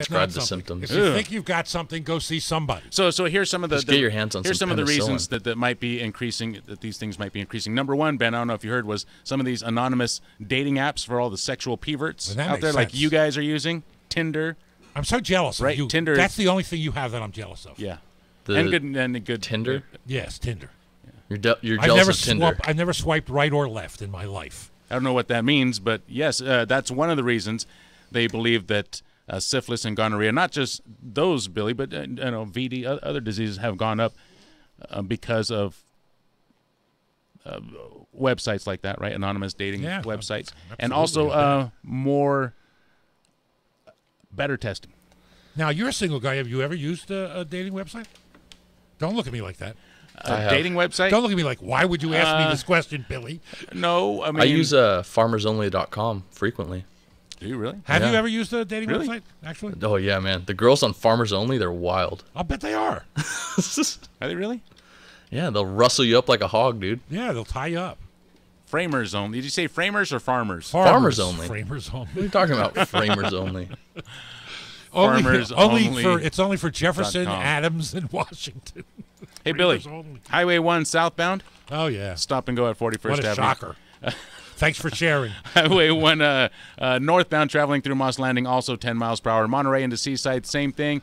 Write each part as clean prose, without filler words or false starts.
describe the something. symptoms. If you think you've got something, go see somebody. So here's some of the Just get your hands on here's some some of the penicillin. reasons that might be increasing, that these things might be increasing. Number one, Ben, I don't know if you heard, was some of these anonymous dating apps for all the sexual perverts Well, that out makes there, like sense. you guys are using. Tinder, I'm so jealous Right, of you. Tinder That's is- the only thing you have that I'm jealous of. yeah, The and good Tinder? Yes, Tinder. You're I've jealous never of Tinder. I've never swiped right or left in my life. I don't know what that means, but yes, that's one of the reasons they believe that syphilis and gonorrhea, not just those, Billy, but VD, other diseases have gone up because of websites like that, right? Anonymous dating websites, and also more better testing. Now, you're a single guy. Have you ever used a dating website? Don't look at me like that. A dating website? Don't look at me like, why would you ask me this question, Billy? No, I mean, I use farmersonly.com frequently. Do you really? Have you Yeah. ever used a dating Really? website, actually? Oh yeah, man. The girls on Farmers Only, they're wild. I'll bet they are. Are they really? Yeah, they'll rustle you up like a hog, dude. Yeah, they'll tie you up. Framers only. Did you say framers or farmers? Farmers only. Framers only. What are you talking about? Framers Only. Farmers only It's only for Jefferson, .com. Adams, and Washington. Hey, Billy. Framers only. Highway 1 southbound. Oh, yeah. Stop and go at 41st What a Avenue. shocker. Thanks for sharing. Highway 1 northbound traveling through Moss Landing, also 10 miles per hour. Monterey into Seaside, same thing.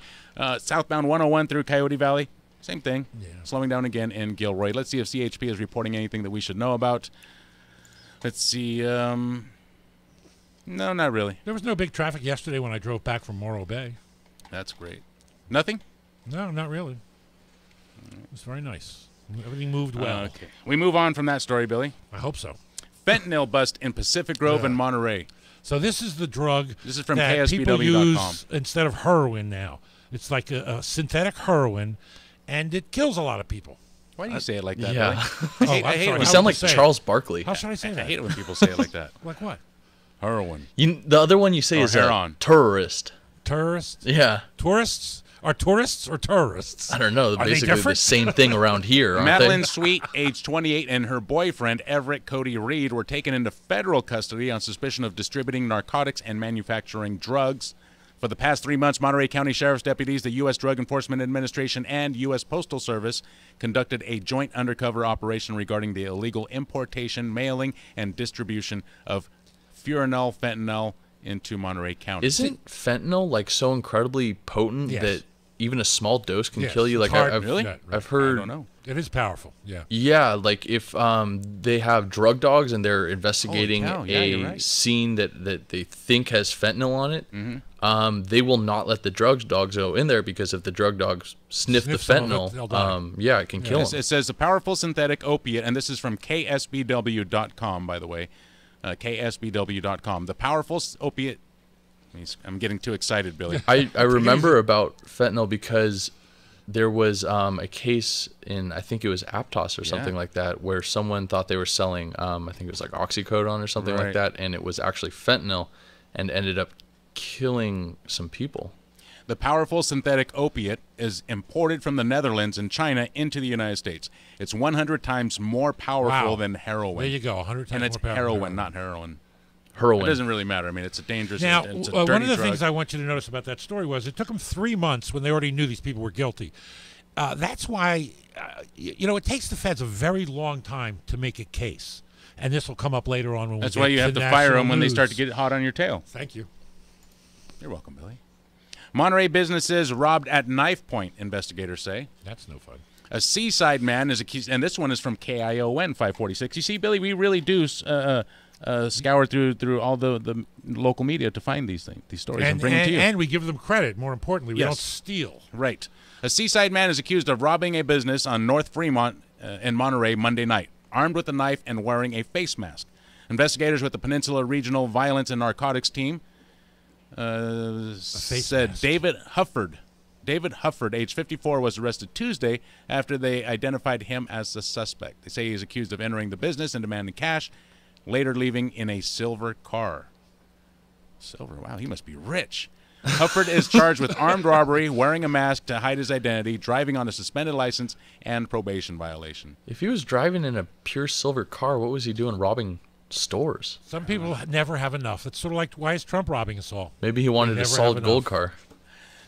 Southbound 101 through Coyote Valley, same thing. Yeah. Slowing down again in Gilroy. Let's see if CHP is reporting anything that we should know about. Let's see. No, not really. There was no big traffic yesterday when I drove back from Morro Bay. That's great. Nothing? No, not really. It was very nice. Everything moved well. Okay. We move on from that story, Billy. I hope so. Fentanyl bust in Pacific Grove and Monterey. So this is the drug This is from that people KSBW.com. use instead of heroin now. It's like a synthetic heroin, and it kills a lot of people. Why do you say it like that, Yeah. Billy? I'm I hate sorry. it You when sound would like you say it? Charles Barkley. How should I say I that? hate it when people say it like that. Like what? Heroin. The other one you say Or is heron. terrorist. Tourists? Yeah. Tourists? Are tourists or terrorists? I don't know. Are they Basically the different? same thing around here, aren't Madeline they? Sweet, age 28, and her boyfriend, Everett Cody Reed, were taken into federal custody on suspicion of distributing narcotics and manufacturing drugs. For the past 3 months, Monterey County Sheriff's deputies, the U.S. Drug Enforcement Administration, and U.S. Postal Service conducted a joint undercover operation regarding the illegal importation, mailing, and distribution of fentanyl into Monterey County. Isn't fentanyl like so incredibly potent Yes. that even a small dose can Yes, kill you? it's Like hard- I've Really? Yeah, right. I've I heard. don't know. It is powerful. Yeah. Yeah, like if they have drug dogs and they're investigating cow, yeah, you're a right. scene that they think has fentanyl on it, they will not let the drug dogs go in there because if the drug dogs sniff the Sniff some of it, fentanyl, they'll die. yeah, it can kill them. It says a powerful synthetic opiate, and this is from KSBW.com, by the way. KSBW.com. The powerful opiate. I'm getting too excited, Billy. I remember about fentanyl because there was a case in, I think it was Aptos or something Yeah. like that, where someone thought they were selling, I think it was like oxycodone or something Right. like that, and it was actually fentanyl and ended up killing some people. The powerful synthetic opiate is imported from the Netherlands and China into the United States. It's 100 times more powerful Wow. than heroin. There you go. 100 times and it's more powerful than heroin, not heroin. Heroin. It doesn't really matter. I mean, it's a dangerous. Now, it's a one dirty of the drug. things I want you to notice about that story was it took them 3 months when they already knew these people were guilty. That's why, it takes the feds a very long time to make a case. And this will come up later on when That's we why get you have to fire national them when they start to news. get hot on your tail. Thank you. You're welcome, Billy. Monterey businesses robbed at knife point, investigators say. That's no fun. A Seaside man is accused, and this one is from KION 546. You see, Billy, we really do scour through all the local media to find these stories and bring them to you. And we give them credit, more importantly. We Yes. don't steal. Right. A Seaside man is accused of robbing a business on North Fremont in Monterey Monday night, armed with a knife and wearing a face mask. Investigators with the Peninsula Regional Violence and Narcotics Team said mask. David Hufford, age 54, was arrested Tuesday after they identified him as the suspect. They say he's accused of entering the business and demanding cash, later leaving in a silver car. Silver? Wow, he must be rich. Hufford is charged with armed robbery, wearing a mask to hide his identity, driving on a suspended license, and probation violation. If he was driving in a pure silver car, what was he doing robbing stores? Some people never have enough. It's sort of like, why is Trump robbing us all? Maybe he wanted a never solid have gold enough. car.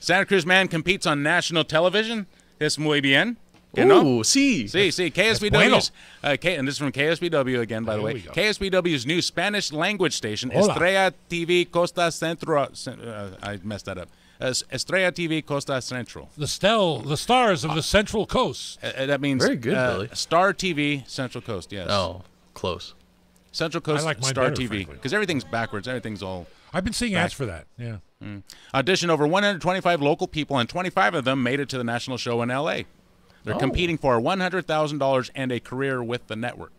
Santa Cruz man competes on national television. Es muy bien. You know? Ooh, sí. See, KSBW's, and this is from KSBW again, by the way. KSBW's new Spanish language station, Hola. Estrella TV Costa Centro. I messed that up. Estrella TV Costa Central. The stars of the Central Coast. That means Very good, Billy. Star TV Central Coast. Yes. Oh, close. Central Coast I like mine Star better, TV, frankly. because everything's backwards. Everything's all. I've been seeing ads for that. Yeah. Auditioned over 125 local people, and 25 of them made it to the national show in L.A. They're competing for $100,000 and a career with the network.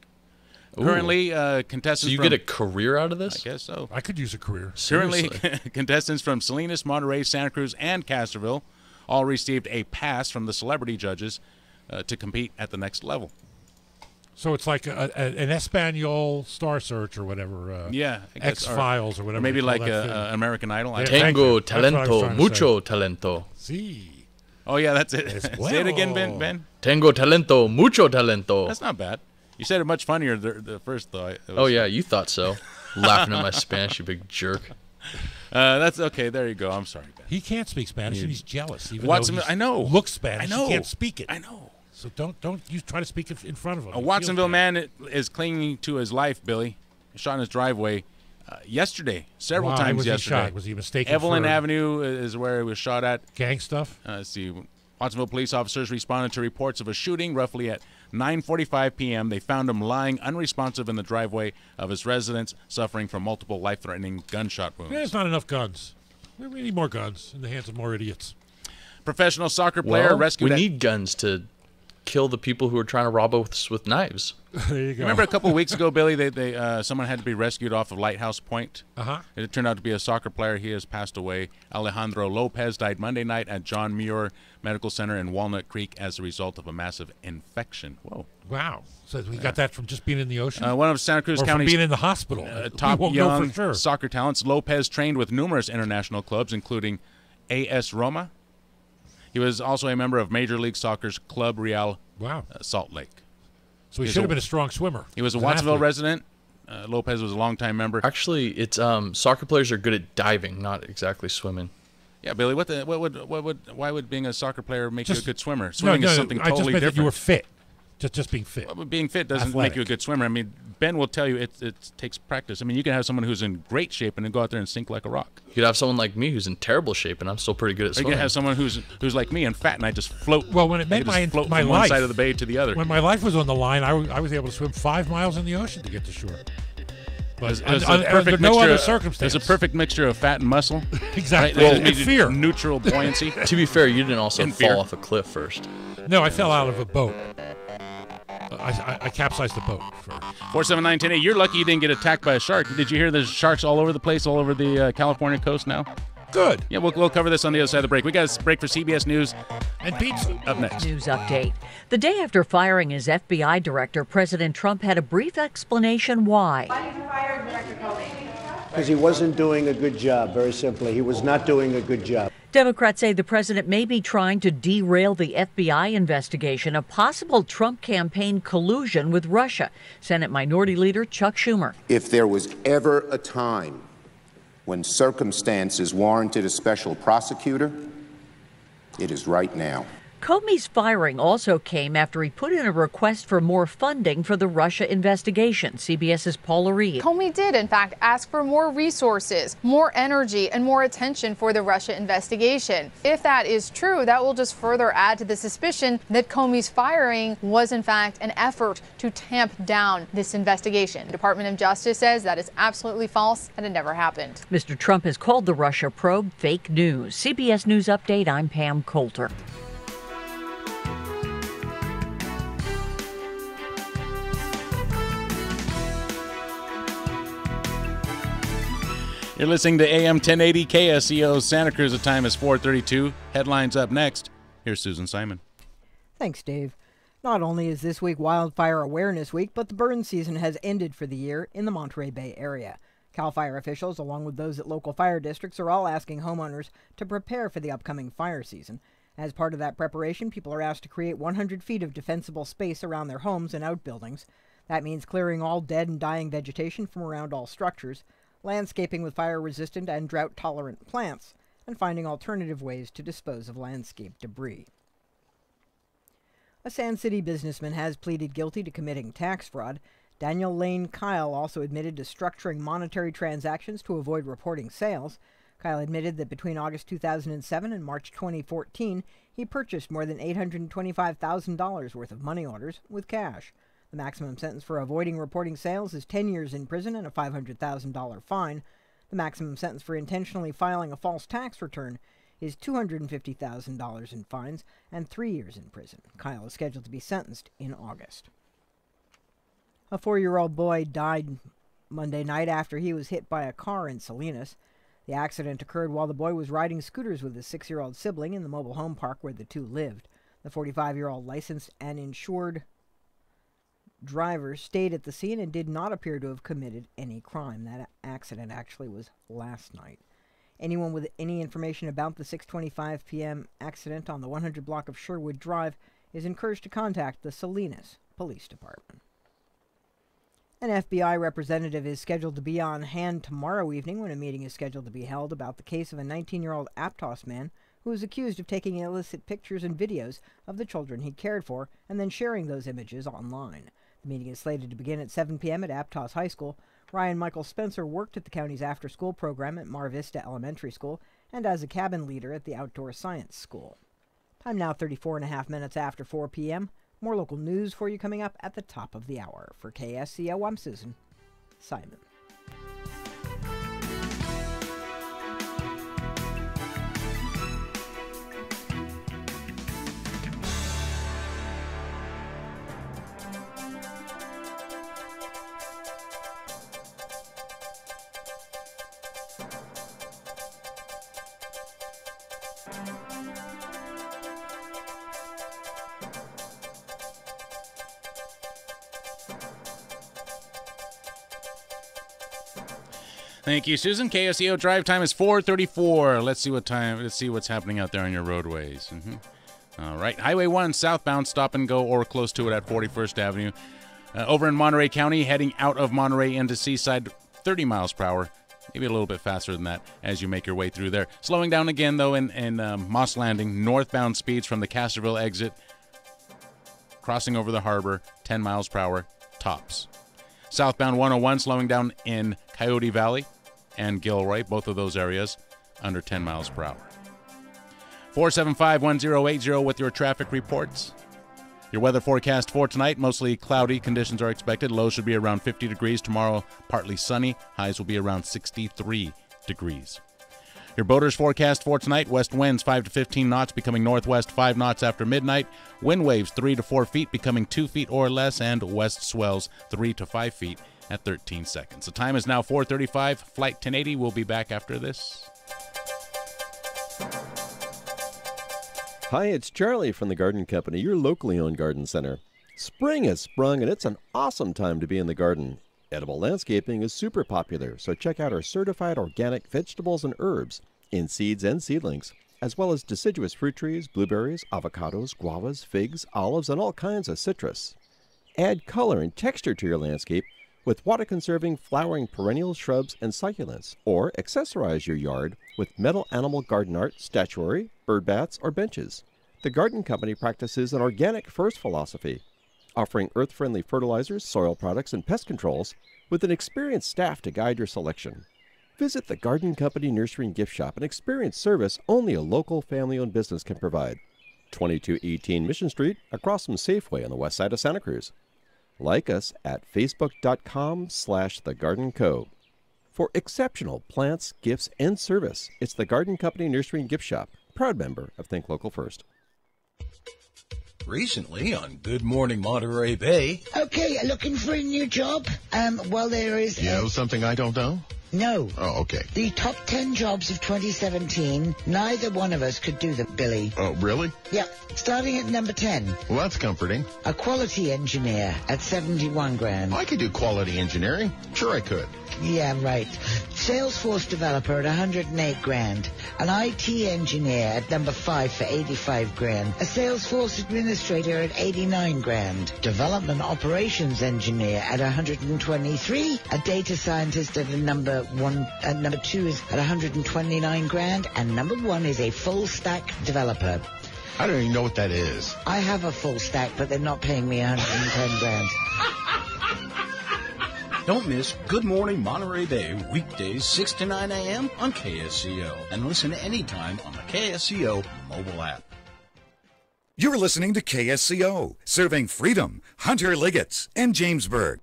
Ooh. Currently, contestants So you from, get a career out of I this? guess so. I could use a career. Currently, Seriously. contestants from Salinas, Monterey, Santa Cruz, and Castroville all received a pass from the celebrity judges to compete at the next level. So it's like an Espanol Star Search or whatever. Yeah, I guess, X-Files or or whatever. maybe they call like that thing. American Idol. I Yeah. don't know. Thank Tengo you. That's what I was talento, trying to mucho talento. See. Oh yeah, that's it. Es Say it again, bueno. Ben. Tengo talento, mucho talento. That's not bad. You said it much funnier the first though. It was- Oh, yeah, you thought so. Laughing at my Spanish, you big jerk. That's okay. There you go. I'm sorry, Ben. He can't speak Spanish and he's jealous. Even Watsonville- though he's I know. looks Spanish. I know. He can't speak it. I know. So don't you try to speak it in front of him. A He feels Watsonville bad. man is clinging to his life, Billy. Shot in his driveway yesterday, several Why times was he yesterday. shot? Was he mistaken Evelyn for Avenue is where he was shot at. gang stuff? Let's see. Watsonville police officers responded to reports of a shooting roughly at 9:45 p.m. They found him lying unresponsive in the driveway of his residence, suffering from multiple life-threatening gunshot wounds. There's not enough guns. We need more guns in the hands of more idiots. Professional soccer player Well, rescued we at- need guns to kill the people who are trying to rob us with knives. There you go. Remember a couple of weeks ago, Billy, someone had to be rescued off of Lighthouse Point? Uh-huh. It turned out to be a soccer player. He has passed away. Alejandro Lopez died Monday night at John Muir Medical Center in Walnut Creek as a result of a massive infection. Whoa. Wow. So we got that from just being in the ocean? One of Santa Cruz or from County's being in the hospital? top we won't know young for sure. soccer talents, Lopez trained with numerous international clubs, including AS Roma. He was also a member of Major League Soccer's Club Real Wow. Salt Lake. So he he's should a- have been a strong swimmer. He was a He's an Watsonville athlete. resident. Lopez was a longtime member. Actually, it's soccer players are good at diving, not exactly swimming. Yeah, Billy. Why would being a soccer player make you a Just- good swimmer? Swimming is something I just totally meant that different. you were fit. Just being fit. Well, being fit doesn't make Athletic. you a good swimmer. I mean, Ben will tell you it takes practice. I mean, you can have someone who's in great shape and then go out there and sink like a rock. You could have someone like me who's in terrible shape, and I'm still pretty good at Or you swimming. can have someone who's like me and fat, and I just float. Well, when it I made can just float my from one life, side of the bay to the other. when my life was on the line, I was able to swim 5 miles in the ocean to get to shore. But There's under no other circumstance. There's a perfect mixture of fat and muscle. Exactly. Right? And There's fear. Neutral buoyancy. To be fair, you didn't also And fall fear. off a cliff first. No, I fell out of a boat. I capsized the boat first. 479-1080. You're lucky you didn't get attacked by a shark. Did you hear there's sharks all over the place, all over the California coast now? Good. Yeah, we'll cover this on the other side of the break. We got a break for CBS News. And pizza. Up next. News update. The day after firing his FBI director, President Trump had a brief explanation why. Why did you fire Director Comey? Because he wasn't doing a good job, very simply. He was not doing a good job. Democrats say the president may be trying to derail the FBI investigation of possible Trump campaign collusion with Russia. Senate Minority Leader Chuck Schumer. If there was ever a time when circumstances warranted a special prosecutor, it is right now. Comey's firing also came after he put in a request for more funding for the Russia investigation. CBS's Paula Reed. Comey did, in fact, ask for more resources, more energy, and more attention for the Russia investigation. If that is true, that will just further add to the suspicion that Comey's firing was, in fact, an effort to tamp down this investigation. The Department of Justice says that is absolutely false and it never happened. Mr. Trump has called the Russia probe fake news. CBS News Update, I'm Pam Coulter. You're listening to AM 1080 KSEO Santa Cruz. The time is 4:32. Headlines up next. Here's Susan Simon. Thanks, Dave. Not only is this week Wildfire Awareness Week, but the burn season has ended for the year in the Monterey Bay area. CAL FIRE officials, along with those at local fire districts, are all asking homeowners to prepare for the upcoming fire season. As part of that preparation, people are asked to create 100 feet of defensible space around their homes and outbuildings. That means clearing all dead and dying vegetation from around all structures, landscaping with fire-resistant and drought-tolerant plants, and finding alternative ways to dispose of landscape debris. A Sand City businessman has pleaded guilty to committing tax fraud. Daniel Lane Kyle also admitted to structuring monetary transactions to avoid reporting sales. Kyle admitted that between August 2007 and March 2014, he purchased more than $825,000 worth of money orders with cash. The maximum sentence for avoiding reporting sales is 10 years in prison and a $500,000 fine. The maximum sentence for intentionally filing a false tax return is $250,000 in fines and 3 years in prison. Kyle is scheduled to be sentenced in August. A 4-year-old boy died Monday night after he was hit by a car in Salinas. The accident occurred while the boy was riding scooters with his 6-year-old sibling in the mobile home park where the two lived. The 45-year-old licensed and insured driver stayed at the scene and did not appear to have committed any crime. That accident actually was last night. Anyone with any information about the 6:25 p.m. accident on the 100 block of Sherwood Drive is encouraged to contact the Salinas Police Department. An FBI representative is scheduled to be on hand tomorrow evening when a meeting is scheduled to be held about the case of a 19-year-old Aptos man who is accused of taking illicit pictures and videos of the children he cared for and then sharing those images online. The meeting is slated to begin at 7 p.m. at Aptos High School. Ryan Michael Spencer worked at the county's after-school program at Mar Vista Elementary School and as a cabin leader at the Outdoor Science School. Time now 34.5 minutes after 4 p.m. More local news for you coming up at the top of the hour. For KSCO, I'm Susan Simon. Thank you, Susan. KSEO drive time is 4:34. Let's see what's happening out there on your roadways. All right, Highway 1 southbound, stop and go or close to it at 41st Avenue. Over in Monterey County, heading out of Monterey into Seaside, 30 miles per hour. Maybe a little bit faster than that as you make your way through there. Slowing down again, though, in Moss Landing, northbound speeds from the Castroville exit, crossing over the harbor, 10 miles per hour, tops. Southbound 101, slowing down in Coyote Valley and Gilroy, both of those areas, under 10 miles per hour. 475-1080 with your traffic reports. Your weather forecast for tonight, mostly cloudy conditions are expected. Lows should be around 50 degrees. Tomorrow, partly sunny. Highs will be around 63 degrees. Your boaters forecast for tonight, west winds 5 to 15 knots, becoming northwest 5 knots after midnight. Wind waves 3 to 4 feet, becoming 2 feet or less, and west swells 3 to 5 feet at 13 seconds. The time is now 4:35. Flight 1080 will be back after this. Hi, it's Charlie from the Garden Company, your locally owned garden center. Spring has sprung and it's an awesome time to be in the garden. Edible landscaping is super popular, so check out our certified organic vegetables and herbs in seeds and seedlings, as well as deciduous fruit trees, blueberries, avocados, guavas, figs, olives, and all kinds of citrus. Add color and texture to your landscape with water-conserving flowering perennial shrubs and succulents, or accessorize your yard with metal animal garden art, statuary, bird baths, or benches. The Garden Company practices an organic-first philosophy, offering earth-friendly fertilizers, soil products, and pest controls with an experienced staff to guide your selection. Visit the Garden Company Nursery and Gift Shop and experience service only a local family-owned business can provide. 2218 Mission Street, across from Safeway on the west side of Santa Cruz. Like us at facebook.com/thegardenco. For exceptional plants, gifts, and service, it's the Garden Company Nursery and Gift Shop, proud member of Think Local First. Recently on Good Morning Monterey Bay. Okay, looking for a new job? Well, there is... You know something I don't know? No. Oh, okay. The top 10 jobs of 2017, neither one of us could do them, Billy. Oh, really? Yep. Starting at number 10. Well, that's comforting. A quality engineer at 71 grand. I could do quality engineering. Sure I could. Yeah, right. Salesforce developer at 108 grand. An IT engineer at number 5 for 85 grand. A Salesforce administrator at 89 grand. Development operations engineer at 123. A data scientist at a number number 2 is at 129 grand, and number 1 is a full stack developer. I don't even know what that is. I have a full stack, but they're not paying me 110 grand. Don't miss Good Morning Monterey Bay, weekdays 6 to 9 a.m. on KSCO. And listen anytime on the KSCO mobile app. You're listening to KSCO, serving freedom, Hunter Liggett, and Jamesburg.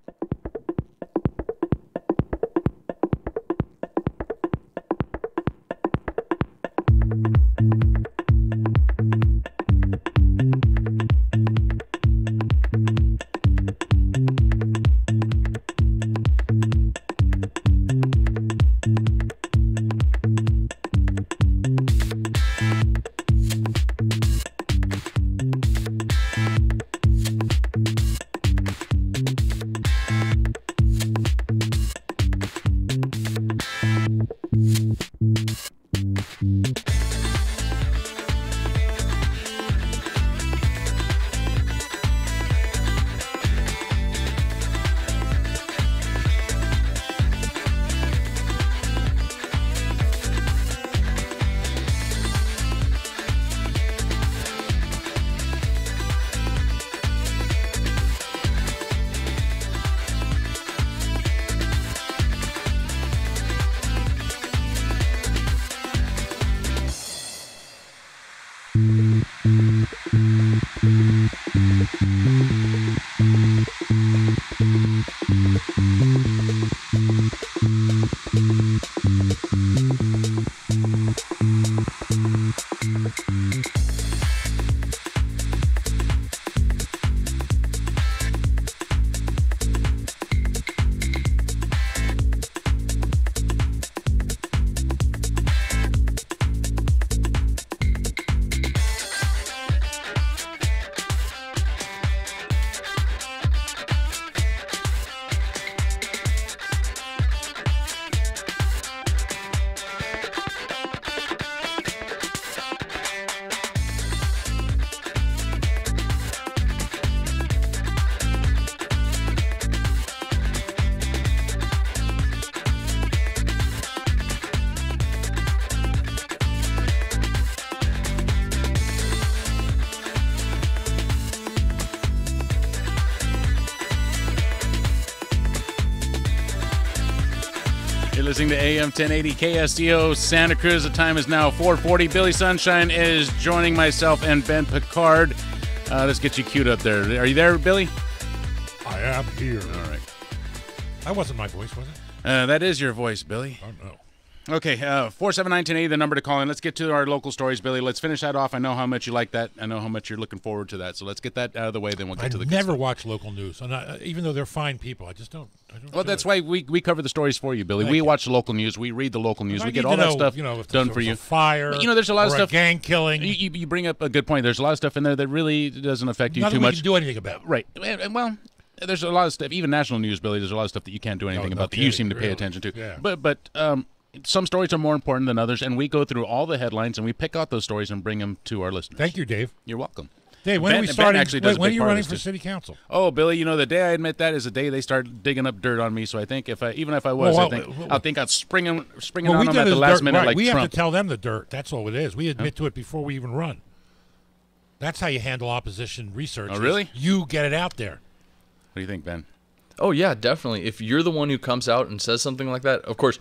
Listening to AM 1080 KSCO Santa Cruz. The time is now 4:40. Billy Sunshine is joining myself and Ben Picard. Let's get you queued up there. Are you there, Billy? I am here. All right. That wasn't my voice, was it? That is your voice, Billy. Oh, no. Okay, 479-1080, the number to call in. Let's get to our local stories, Billy. Let's finish that off. I know how much you like that. I know how much you're looking forward to that. So let's get that out of the way, then we'll get to the good never stuff. watch local news, and even though they're fine people, I just don't. Well, that's why we cover the stories for you, Billy. We watch the local news. We read the local news. We get all that stuff done for you. A fire, but, there's a lot of stuff. A gang killing. You bring up a good point. There's a lot of stuff in there that really doesn't affect you Nothing too much. We can do anything about. Right. Well, there's a lot of stuff. Even national news, Billy. There's a lot of stuff that you can't do anything about that you seem to pay attention to. Yeah. But some stories are more important than others, and we go through all the headlines and we pick out those stories and bring them to our listeners. Thank you, Dave. You're welcome. Dave, when are we starting? When are you running for city council? Oh, Billy, the day I admit that is the day they start digging up dirt on me. So I think even if I was, I think I'd spring on them at the last minute, like we Trump. have to tell them the dirt. That's all it is. We admit to it before we even run. That's how you handle opposition research. Oh, really? You get it out there. What do you think, Ben? Oh, yeah, definitely. If you're the one who comes out and says something like that, of course,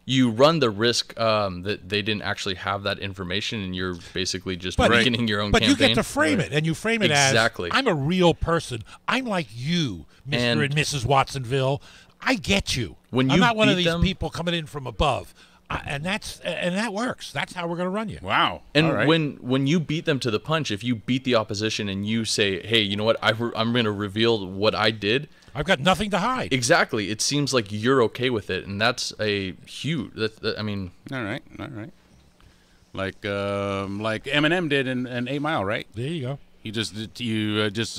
you run the risk that they didn't actually have that information, and you're basically just beginning your own campaign. But you get to frame it, and you frame it as, I'm a real person. I'm like you, Mr. and Mrs. Watsonville. I get you. I'm not one of these people coming in from above. And that works. That's how we're going to run you. Wow. And when you beat them to the punch, if you beat the opposition and you say, hey, you know what, I'm going to reveal what I did. I've got nothing to hide. Exactly. It seems like you're okay with it, and that's a huge. I mean. All right. Like Eminem did in 8 Mile, right? There you go. You just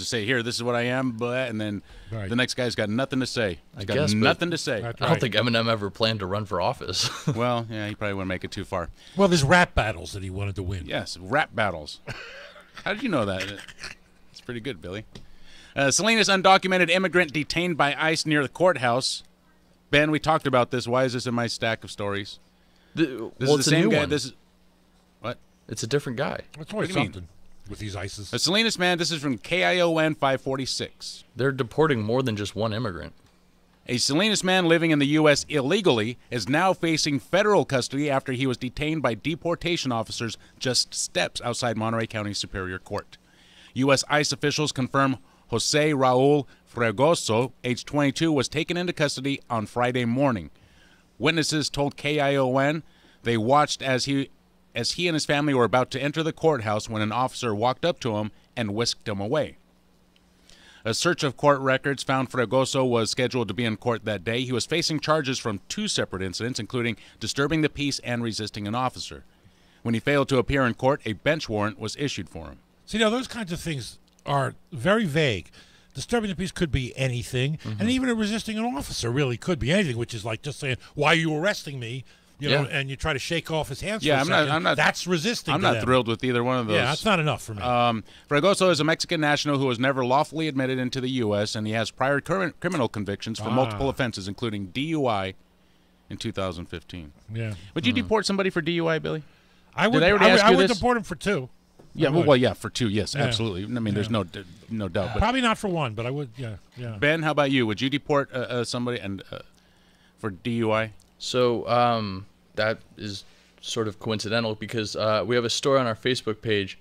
say, here, this is what I am, and then the next guy's got nothing to say. He's got nothing to say. I don't think Eminem ever planned to run for office. Well, yeah, he probably wouldn't make it too far. Well, there's rap battles that he wanted to win. Yes, rap battles. How did you know that? It's pretty good, Billy. Salinas undocumented immigrant detained by ICE near the courthouse. Ben, we talked about this. Why is this in my stack of stories? This is it's the same a new guy. one. This is what? It's a different guy. That's always What do you mean? something with these ISIS. A Salinas man. This is from KION 546. They're deporting more than just one immigrant. A Salinas man living in the U.S. illegally is now facing federal custody after he was detained by deportation officers just steps outside Monterey County Superior Court. U.S. ICE officials confirm Jose Raul Fregoso, age 22, was taken into custody on Friday morning. Witnesses told KION they watched as he and his family were about to enter the courthouse when an officer walked up to him and whisked him away. A search of court records found Fregoso was scheduled to be in court that day. He was facing charges from 2 separate incidents, including disturbing the peace and resisting an officer. When he failed to appear in court, a bench warrant was issued for him. See, now those kinds of things are very vague. Disturbing the peace could be anything, and even resisting an officer really could be anything, which is like just saying, "Why are you arresting me?" You know, and you try to shake off his hands. Yeah, for a second. I'm not. That's resisting. I'm to not them. thrilled with either one of those. Yeah, that's not enough for me. Fregoso is a Mexican national who was never lawfully admitted into the U.S., and he has prior criminal convictions for multiple offenses, including DUI in 2015. Yeah. Would you deport somebody for DUI, Billy? I would. I would deport him for 2. Yeah, well, yeah, for 2, yes, absolutely. I mean, there's no doubt. But probably not for 1, but I would. Yeah. Ben, how about you? Would you deport somebody for DUI? So that is sort of coincidental because we have a story on our Facebook page.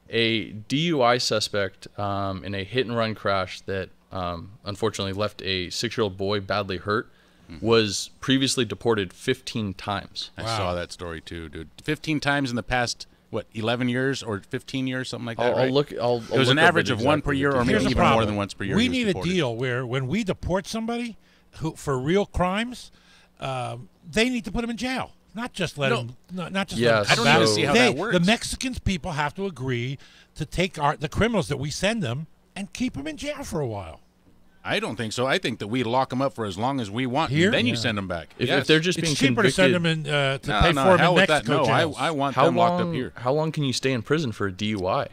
A DUI suspect in a hit-and-run crash that unfortunately left a 6-year-old boy badly hurt was previously deported 15 times. I saw that story too, dude. 15 times in the past, 11 years or 15 years, something like that, right? It was an average of 1 per year or maybe even more than once per year. We need a deal where when we deport somebody for real crimes, they need to put them in jail. Not just let them. Not just. Yes, I don't even see how that works. The Mexicans people have to agree to take the criminals that we send them and keep them in jail for a while. I don't think so. I think that we lock them up for as long as we want, Here? and then you send them back. If they're just being cheaper convicted, to send them in to pay for them in Mexico jails. I want them locked up here. How long can you stay in prison for a DUI?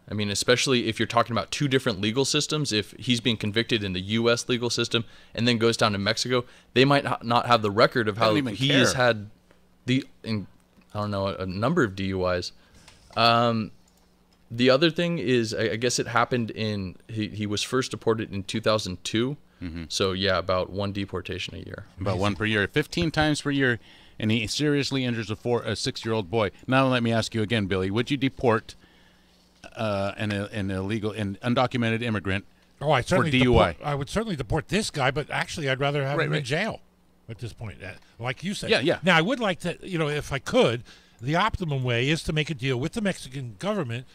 I mean, especially if you're talking about 2 different legal systems. If he's being convicted in the U.S. legal system and then goes down to Mexico, they might not have the record of how he has had a number of DUIs. The other thing is, I guess it happened he was first deported in 2002. So, yeah, about 1 deportation a year. About 1 per year. 15 times per year, and he seriously injures a 6-year-old boy. Now let me ask you again, Billy. Would you deport an illegal and undocumented immigrant for DUI? I would certainly deport this guy, but actually I'd rather have him in jail at this point, like you said. Yeah. Now, I would like to, if I could, the optimum way is to make a deal with the Mexican government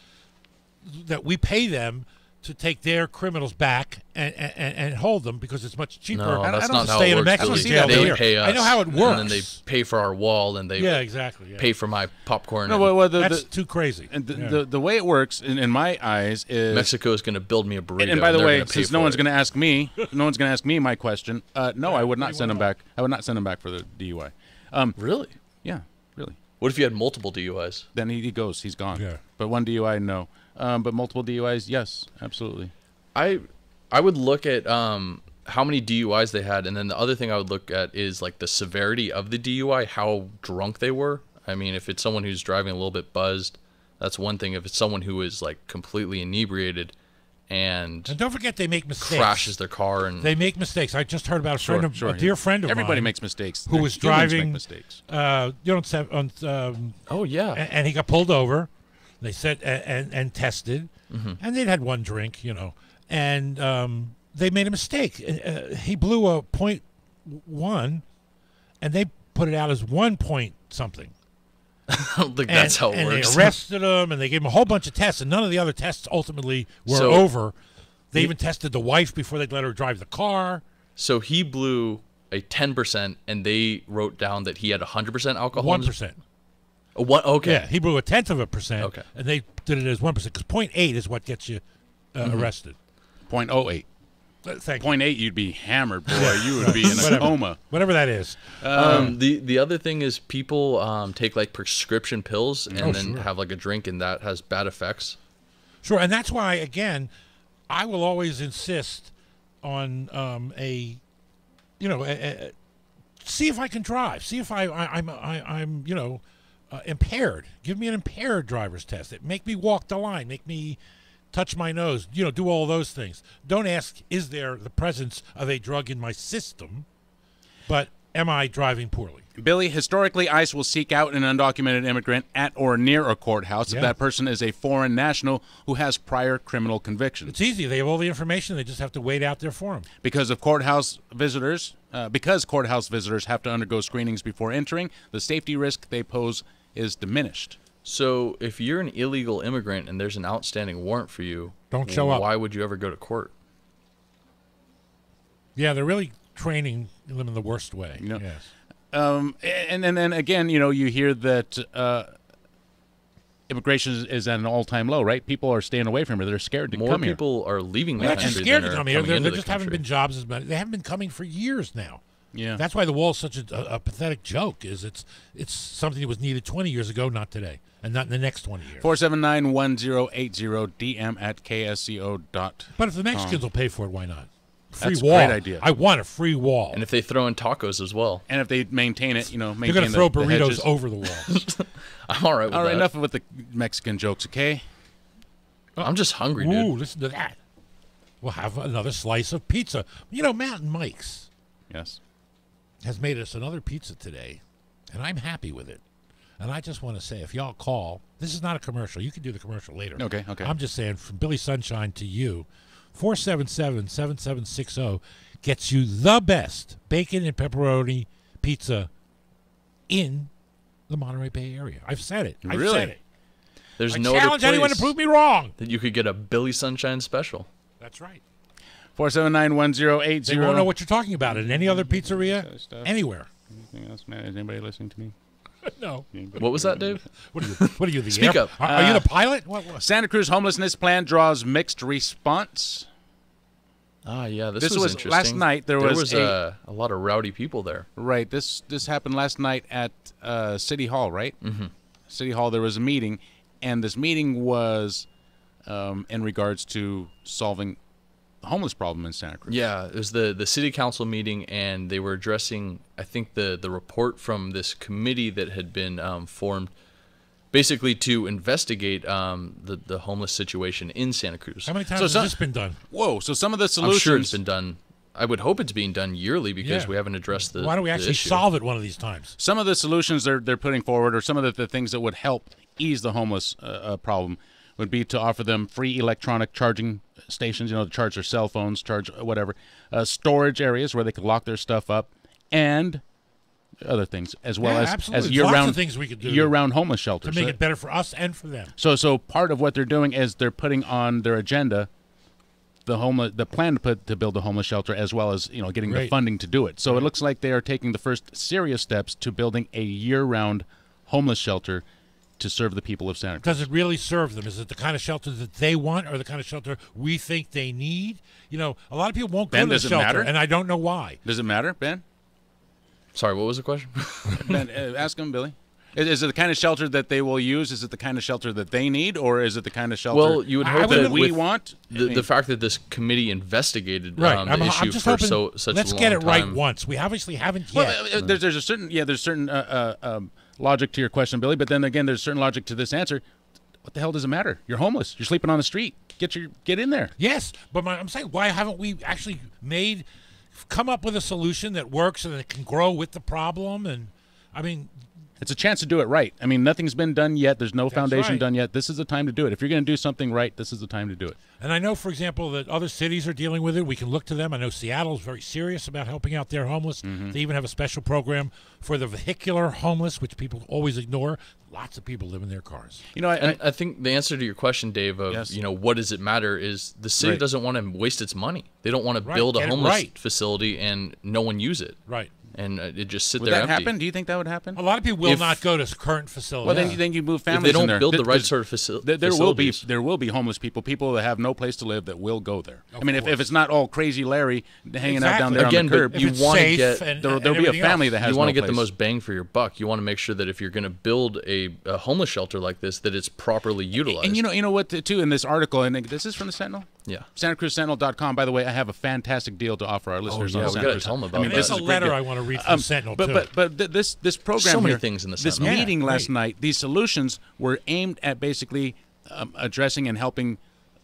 that we pay them to take their criminals back and hold them because it's much cheaper. No, that's not how stay it in a works. Mexican jail They pay us. I know how it works. And then they pay for our wall, and they pay for my popcorn. That's too crazy. And the way it works, in my eyes, is Mexico is going to build me a burrito. And by the way, since no one's going to ask me, my question. No, I would not send him back. I would not send him back for the DUI. Really? Yeah, really. What if you had multiple DUIs? Then he goes. He's gone. Yeah. But 1 DUI, no. But multiple DUIs, yes, absolutely. I would look at how many DUIs they had, and then the other thing I would look at is like the severity of the DUI, how drunk they were. I mean, if it's someone who's driving a little bit buzzed, that's one thing. If it's someone who is like completely inebriated and don't forget they make mistakes, crashes their car, and they make mistakes. I just heard about a dear friend of mine. Everybody makes mistakes. Who was driving? Make mistakes. And he got pulled over. They said and tested, and they'd had 1 drink, and they made a mistake. He blew a .1, and they put it out as 1 point something. I don't think that's how it works. And they arrested him, and they gave him a whole bunch of tests, and none of the other tests ultimately were over. They even tested the wife before they'd let her drive the car. So he blew a 10%, and they wrote down that he had 100% alcohol. 1%. Okay. Yeah, he blew 0.1%. Okay. And they did it as 1% because 0.8 is what gets you arrested. 0.08. Thank 0.8, you'd be hammered, boy. You would be in a coma. Whatever that is. The other thing is people take like prescription pills and then have like a drink, and that has bad effects. Sure, and that's why, again, I will always insist on see if I can drive. See if I'm impaired. Give me an impaired driver's test. Make me walk the line. Make me touch my nose. Do all those things. Don't ask, is there the presence of a drug in my system, but am I driving poorly? Billy, historically, ICE will seek out an undocumented immigrant at or near a courthouse if that person is a foreign national who has prior criminal convictions. It's easy. They have all the information. They just have to wait out there for them. Because courthouse visitors have to undergo screenings before entering, the safety risk they pose is diminished. So if you're an illegal immigrant and there's an outstanding warrant for you, don't show up. Why would you ever go to court? Yeah, they're really training them in the worst way. Yes. And then again, you hear that immigration is at an all-time low, right? People are staying away from it. They're scared to come here. More people are leaving the country. country. They're scared to come here. There just haven't been jobs as many. They haven't been coming for years now. Yeah. That's why the wall is such a pathetic joke. It's something that was needed 20 years ago, not today, and not in the next 20 years. 479-1080, DM at KSCO.com. But if the Mexicans will pay for it, why not? That's wall. a great idea. I want a free wall. And if they throw in tacos as well. And if they maintain it, they're going to throw burritos over the walls. I'm all right with that. All right, enough with the Mexican jokes, okay? I'm just hungry, dude. Ooh, listen to that. We'll have another slice of pizza. Mountain Mike's. Yes. Has made us another pizza today, and I'm happy with it. And I just want to say, if y'all call, this is not a commercial. You can do the commercial later. Okay. I'm just saying, from Billy Sunshine to you, 477-7760 gets you the best bacon and pepperoni pizza in the Monterey Bay area. I've said it. I've said it. There's I no other challenge anyone to prove me wrong. That you could get a Billy Sunshine special. That's right. 479-1080. They won't know what you're talking about in any other pizzeria, anywhere. Anything else, man? Is anybody listening to me? No. What was that, Dave? What are you, the Speak up. Are you the pilot? What? Santa Cruz homelessness plan draws mixed response. Yeah, this was interesting. Last night. There was a lot of rowdy people there. Right. This happened last night at City Hall, right? Mm-hmm. City Hall, there was a meeting, and this meeting was in regards to solving the homeless problem in Santa Cruz. Yeah, it was the city council meeting, and they were addressing, I think, the report from this committee that had been formed basically to investigate the homeless situation in Santa Cruz. How many times has this been done? Whoa, so some of the solutions... I'm sure it's been done. I would hope it's being done yearly because we haven't addressed the Why don't we actually solve it one of these times? Some of the solutions they're putting forward, or some of the things that would help ease the homeless problem, would be to offer them free electronic charging stations, to charge their cell phones, charge whatever, storage areas where they could lock their stuff up, and other things, as well as year-round homeless shelters. To make it better for us and for them. So part of what they're doing is they're putting on their agenda the plan to build a homeless shelter, as well as getting the funding to do it. So it looks like they are taking the first serious steps to building a year-round homeless shelter to serve the people of Santa Cruz. Does it really serve them? Is it the kind of shelter that they want, or the kind of shelter we think they need? A lot of people won't go to the shelter, and I don't know why. Does it matter, Ben? Sorry, what was the question? Ben, ask him, Billy. Is it the kind of shelter that they will use? Is it the kind of shelter that they need, or is it the kind of shelter you would hope that we want? The fact that this committee investigated the I'm issue just for hoping, such a long time. Let's get it right once. We obviously haven't yet. Well, there's certain logic to your question, Billy, but then again, there's certain logic to this answer. What the hell does it matter? You're homeless. You're sleeping on the street. Get in there. Yes, but I'm saying, why haven't we actually come up with a solution that works and that can grow with the problem? And I mean, it's a chance to do it right. I mean, nothing's been done yet. There's no foundation done yet. This is the time to do it. If you're going to do something right, this is the time to do it. And I know, for example, that other cities are dealing with it. We can look to them. I know Seattle's very serious about helping out their homeless. They even have a special program for the vehicular homeless, which people always ignore. Lots of people live in their cars. I think the answer to your question, Dave, of what does it matter, is the city doesn't want to waste its money. They don't want to build a homeless facility and no one use it. Right. And it just sit would there that empty. happen? Do you think that would happen? A lot of people will not go to current facilities. Well, then you move families. If they in don't there. build the right sort of facilities. There will be homeless people that have no place to live that will go there. I mean, if it's not all crazy Larry hanging out down there on the curb, you want to get there'll be a family that has. You want to get the most bang for your buck. You want to make sure that if you're going to build a homeless shelter like this, that it's properly utilized. And you know what too in this article, and this is from the Sentinel. Yeah. SantaCruzSentinel.com. By the way, I have a fantastic deal to offer our listeners. yeah, on we Santa gotta Cruz. tell them about that. There's this a is great letter deal. I want to read from Sentinel, too. But this program So many here, things in the this Sentinel. meeting Yeah, last great. night, these solutions were aimed at basically addressing and helping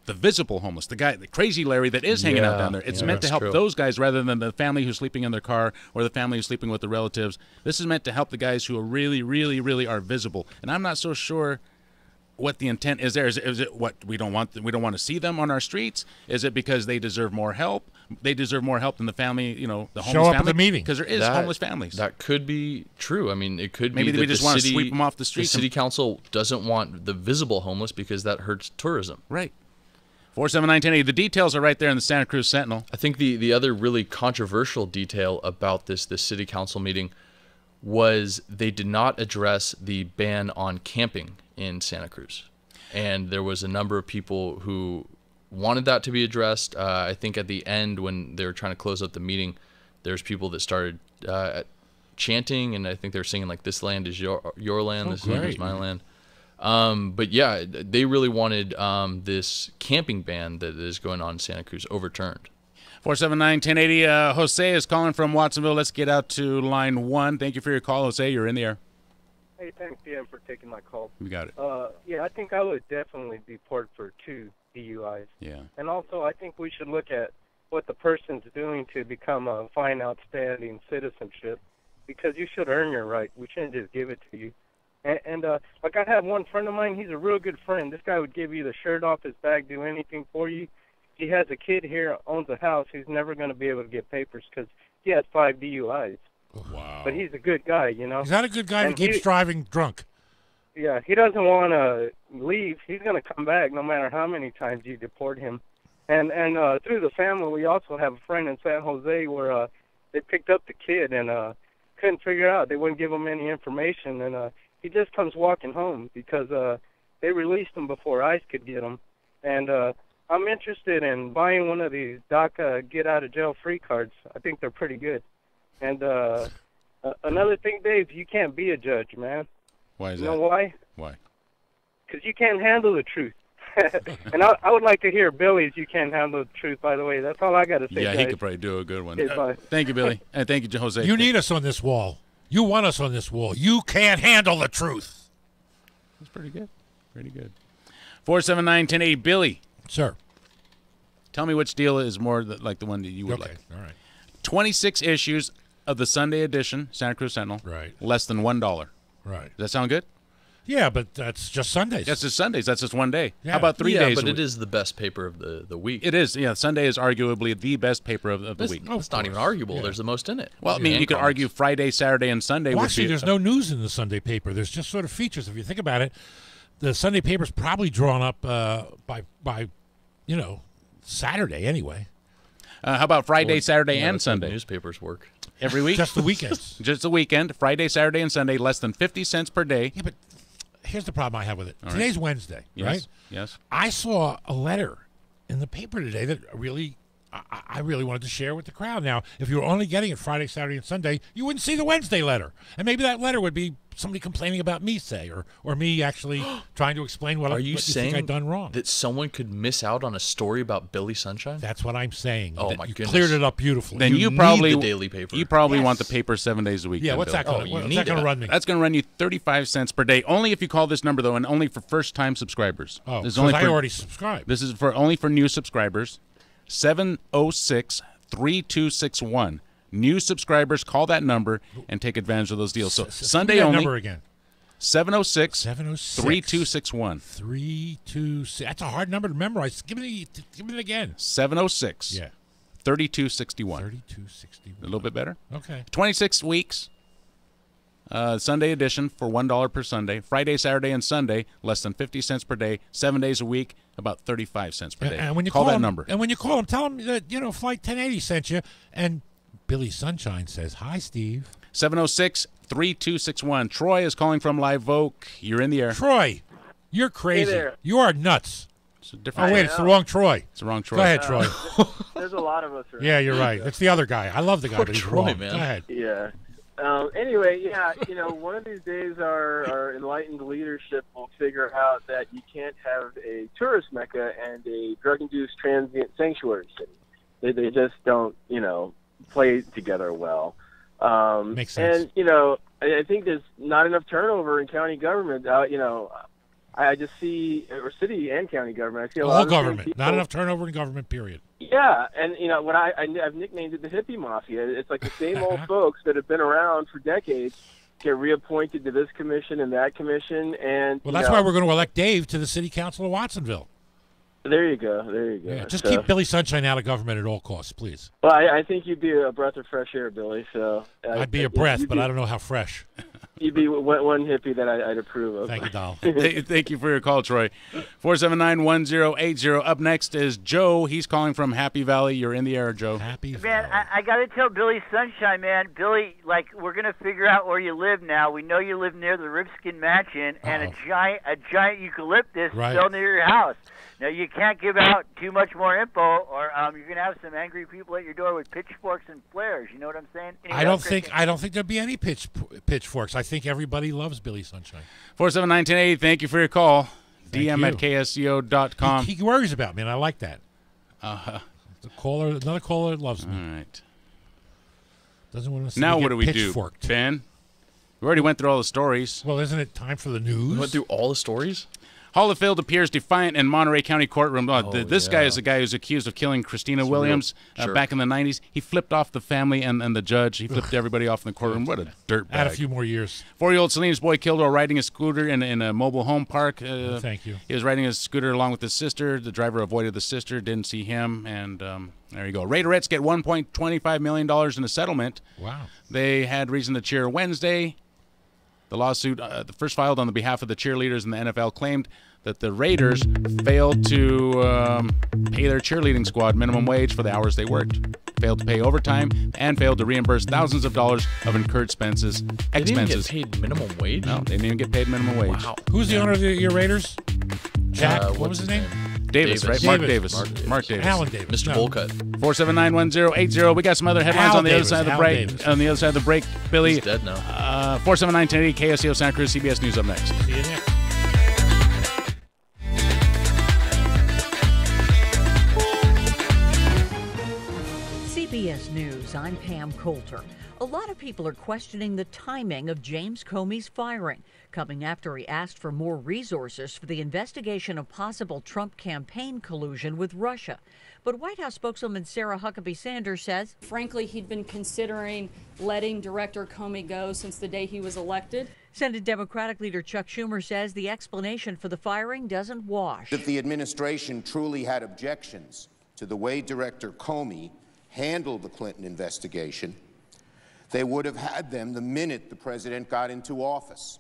the visible homeless, the guy, the crazy Larry that is hanging out down there. It's meant to that's help true. those guys rather than the family who's sleeping in their car or the family who's sleeping with the relatives. This is meant to help the guys who are really, really, really are visible. And I'm not so sure what the intent is there. Is it what we don't want to see them on our streets? Is it because they deserve more help? They deserve more help than the family, the homeless Show up at family? the meeting. Because there is homeless families. That could be true. I mean, it could Maybe be we that just the wanna city, sweep 'em off the streets The city and- council doesn't want the visible homeless because that hurts tourism. Right. 479-1080. The details are right there in the Santa Cruz Sentinel. I think the other really controversial detail about this city council meeting was they did not address the ban on camping in Santa Cruz. And there was a number of people who wanted that to be addressed. I think at the end when they were trying to close up the meeting, there's people that started chanting, and I think they were singing like, "This land is your land, this land is my land." But yeah, they really wanted this camping ban that is going on in Santa Cruz overturned. 479-1080. Jose is calling from Watsonville. Let's get out to line 1. Thank you for your call, Jose. You're in the air. Hey, thanks, DM, for taking my call. We got it. Yeah, I think I would definitely deport for 2 DUIs. Yeah. And also, I think we should look at what the person's doing to become a fine, outstanding citizenship, because you should earn your right. We shouldn't just give it to you. And like I have one friend of mine, he's a real good friend. This guy would give you the shirt off his back, do anything for you. He has a kid here, owns a house. He's never going to be able to get papers because he has 5 DUIs. Wow. But he's a good guy, He's not a good guy who keeps driving drunk. Yeah, he doesn't want to leave. He's going to come back no matter how many times you deport him. And through the family, we also have a friend in San Jose where they picked up the kid and couldn't figure out. They wouldn't give him any information. And he just comes walking home because they released him before ICE could get him. And I'm interested in buying one of these DACA get-out-of-jail-free cards. I think they're pretty good. And another thing, Dave, you can't be a judge, man. Why is you that? know why? Why? Because you can't handle the truth. And I would like to hear Billy's "You Can't Handle the Truth," by the way. That's all I got to say, Yeah, guys. he could probably do a good one. Okay, bye. Thank you, Billy. And thank you, Jose. You need us on this wall. You want us on this wall. You can't handle the truth. That's pretty good. Pretty good. 479-1080. Billy. Sir. Tell me which deal is more like the one that you would like. All right. 26 issues of the Sunday edition, Santa Cruz Sentinel. Right. Less than $1. Right. Does that sound good? Yeah, but that's just Sundays. That's just Sundays. That's just one day. Yeah. How about 3 days? but a it week? is the best paper of the week. It is. Yeah, Sunday is arguably the best paper of the It's, week. it's not even arguable. There's the most in it. Well, I mean, And you could comics. argue Friday, Saturday, and Sunday Well, would actually, be there's no news in the Sunday paper. There's just sort of features. If you think about it, the Sunday paper's probably drawn up by Saturday anyway. How about Friday, Well, Saturday, yeah, and that's how Sunday? Newspapers work. Every week? Just the weekends. Just the weekend. Friday, Saturday, and Sunday. Less than 50 cents per day. Yeah, but here's the problem I have with it. All right. Today's Wednesday, Yes. right? Yes. I saw a letter in the paper today that I really wanted to share with the crowd. Now, if you were only getting it Friday, Saturday, and Sunday, you wouldn't see the Wednesday letter. And maybe that letter would be somebody complaining about me, say, or me actually trying to explain what Are you what saying think I've done wrong. that someone could miss out on a story about Billy Sunshine? That's what I'm saying. Oh, That my you goodness. cleared it up beautifully. Then you need probably the daily paper. You probably Yes. want the paper 7 days a week. Yeah, then, what's Billy. that going you to need run that. me? That's going to run you 35 cents per day. Only if you call this number, though, and only for first-time subscribers. Oh, This is because only I for- already subscribed. This is only for new subscribers. 706-3261. New subscribers, call that number and take advantage of those deals. So Sunday Give me that only. number again. 706-3261. 326. That's a hard number to memorize. Give me it again. 706. Yeah. 3261. 3261. A little bit better. Okay. 26 weeks. Sunday edition for $1 per Sunday. Friday, Saturday, and Sunday, less than 50 cents per day. 7 days a week, about 35 cents per day. And when you call that them, number. And when you call them, tell them that Flight 1080 sent you. And Billy Sunshine says, "Hi, Steve." 706-3261. Troy is calling from Live Oak. You're in the air. Troy, you're crazy. there. You are nuts. It's a different. Oh wait, it's the wrong Troy. It's the wrong Troy. Go ahead, Troy. There's a lot of us around. Yeah, you're right. It's the other guy. I love the guy, but he's Troy, wrong. man. Go ahead. Yeah. Anyway, yeah, one of these days our enlightened leadership will figure out that you can't have a tourist mecca and a drug-induced transient sanctuary city. They just don't, play together well. Makes sense. And, I think there's not enough turnover in county government. I just see, or city and county government, I see a lot of government. people, Not enough turnover in government, period. Yeah, and what I've nicknamed it the hippie mafia. It's like the same old folks that have been around for decades get reappointed to this commission and that commission, and well, that's why we're going to elect Dave to the city council of Watsonville. There you go. Yeah, just keep Billy Sunshine out of government at all costs, please. Well, I think you'd be a breath of fresh air, Billy. So I'd be a breath, but I don't know how fresh. You'd be one hippie that I'd approve of. Thank you, Doll. Thank you for your call, Troy. 479-1080. Up next is Joe. He's calling from Happy Valley. You're in the air, Joe. Happy Man, I got to tell Billy Sunshine, man. Billy, we're going to figure out where you live now. We know you live near the Ripskin Mansion, and a giant eucalyptus fell near your house. Now, you can't give out too much more info, or you're going to have some angry people at your door with pitchforks and flares. You know what I'm saying? Anyway, I don't think there'll be any pitchforks. I think everybody loves Billy Sunshine. 479-1080. Thank you for your call. DM at ksco.com. He worries about me, and I like that. Another caller loves me. All right. Doesn't want to see now me what get do we do, pitchforked. Ben? We already went through all the stories. Well, isn't it time for the news? We went through all the stories? Hollifield appears defiant in Monterey County courtroom. This guy is the guy who's accused of killing Christina Williams back in the 90s. He flipped off the family and the judge. He flipped everybody off in the courtroom. What a dirtbag. Add a few more years. 4-year-old Selene's boy killed while riding a scooter in a mobile home park. Thank you. He was riding his scooter along with his sister. The driver avoided the sister, didn't see him, and there you go. Raiderettes get $1.25 million in a settlement. Wow. They had reason to cheer Wednesday. The lawsuit, the first filed on the behalf of the cheerleaders in the NFL, claimed that the Raiders failed to pay their cheerleading squad minimum wage for the hours they worked, failed to pay overtime, and failed to reimburse thousands of dollars of incurred expenses. They didn't even get paid minimum wage? No, they didn't even get paid minimum wage. Wow. Who's the owner of your Raiders? Jack, what was his name? Davis, right? Mark Davis. Mark Davis. Alan Davis. Mr. Bullcut. 479-1080. We got some other headlines on the other side of the break. Davis. On the other side of the break, Billy. He's dead now. 479-1080, KSCO Santa Cruz, CBS News up next. See you next. CBS News, I'm Pam Coulter. A lot of people are questioning the timing of James Comey's firing, coming after he asked for more resources for the investigation of possible Trump campaign collusion with Russia. But White House spokeswoman Sarah Huckabee Sanders says, frankly, he'd been considering letting Director Comey go since the day he was elected. Senate Democratic leader Chuck Schumer says the explanation for the firing doesn't wash. If the administration truly had objections to the way Director Comey handled the Clinton investigation, they would have had them the minute the president got into office.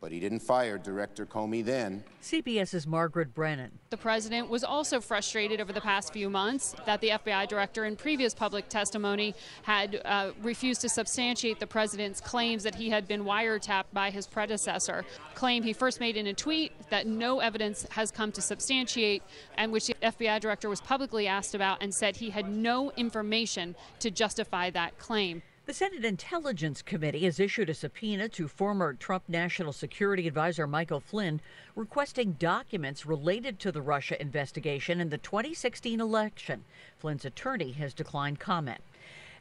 But he didn't fire Director Comey then. CBS's Margaret Brennan. The president was also frustrated over the past few months that the FBI director in previous public testimony had refused to substantiate the president's claims that he had been wiretapped by his predecessor. Claim he first made in a tweet that no evidence has come to substantiate, and which the FBI director was publicly asked about and said he had no information to justify that claim. The Senate Intelligence Committee has issued a subpoena to former Trump National Security Advisor Michael Flynn, requesting documents related to the Russia investigation in the 2016 election. Flynn's attorney has declined comment.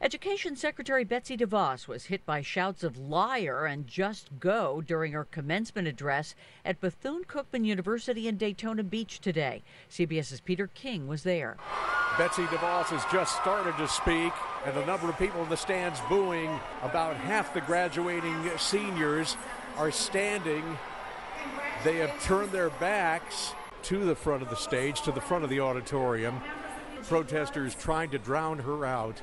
Education Secretary Betsy DeVos was hit by shouts of liar and just go during her commencement address at Bethune-Cookman University in Daytona Beach today. CBS's Peter King was there. Betsy DeVos has just started to speak, and the number of people in the stands booing. About half the graduating seniors are standing. They have turned their backs to the front of the stage, to the front of the auditorium. Protesters trying to drown her out.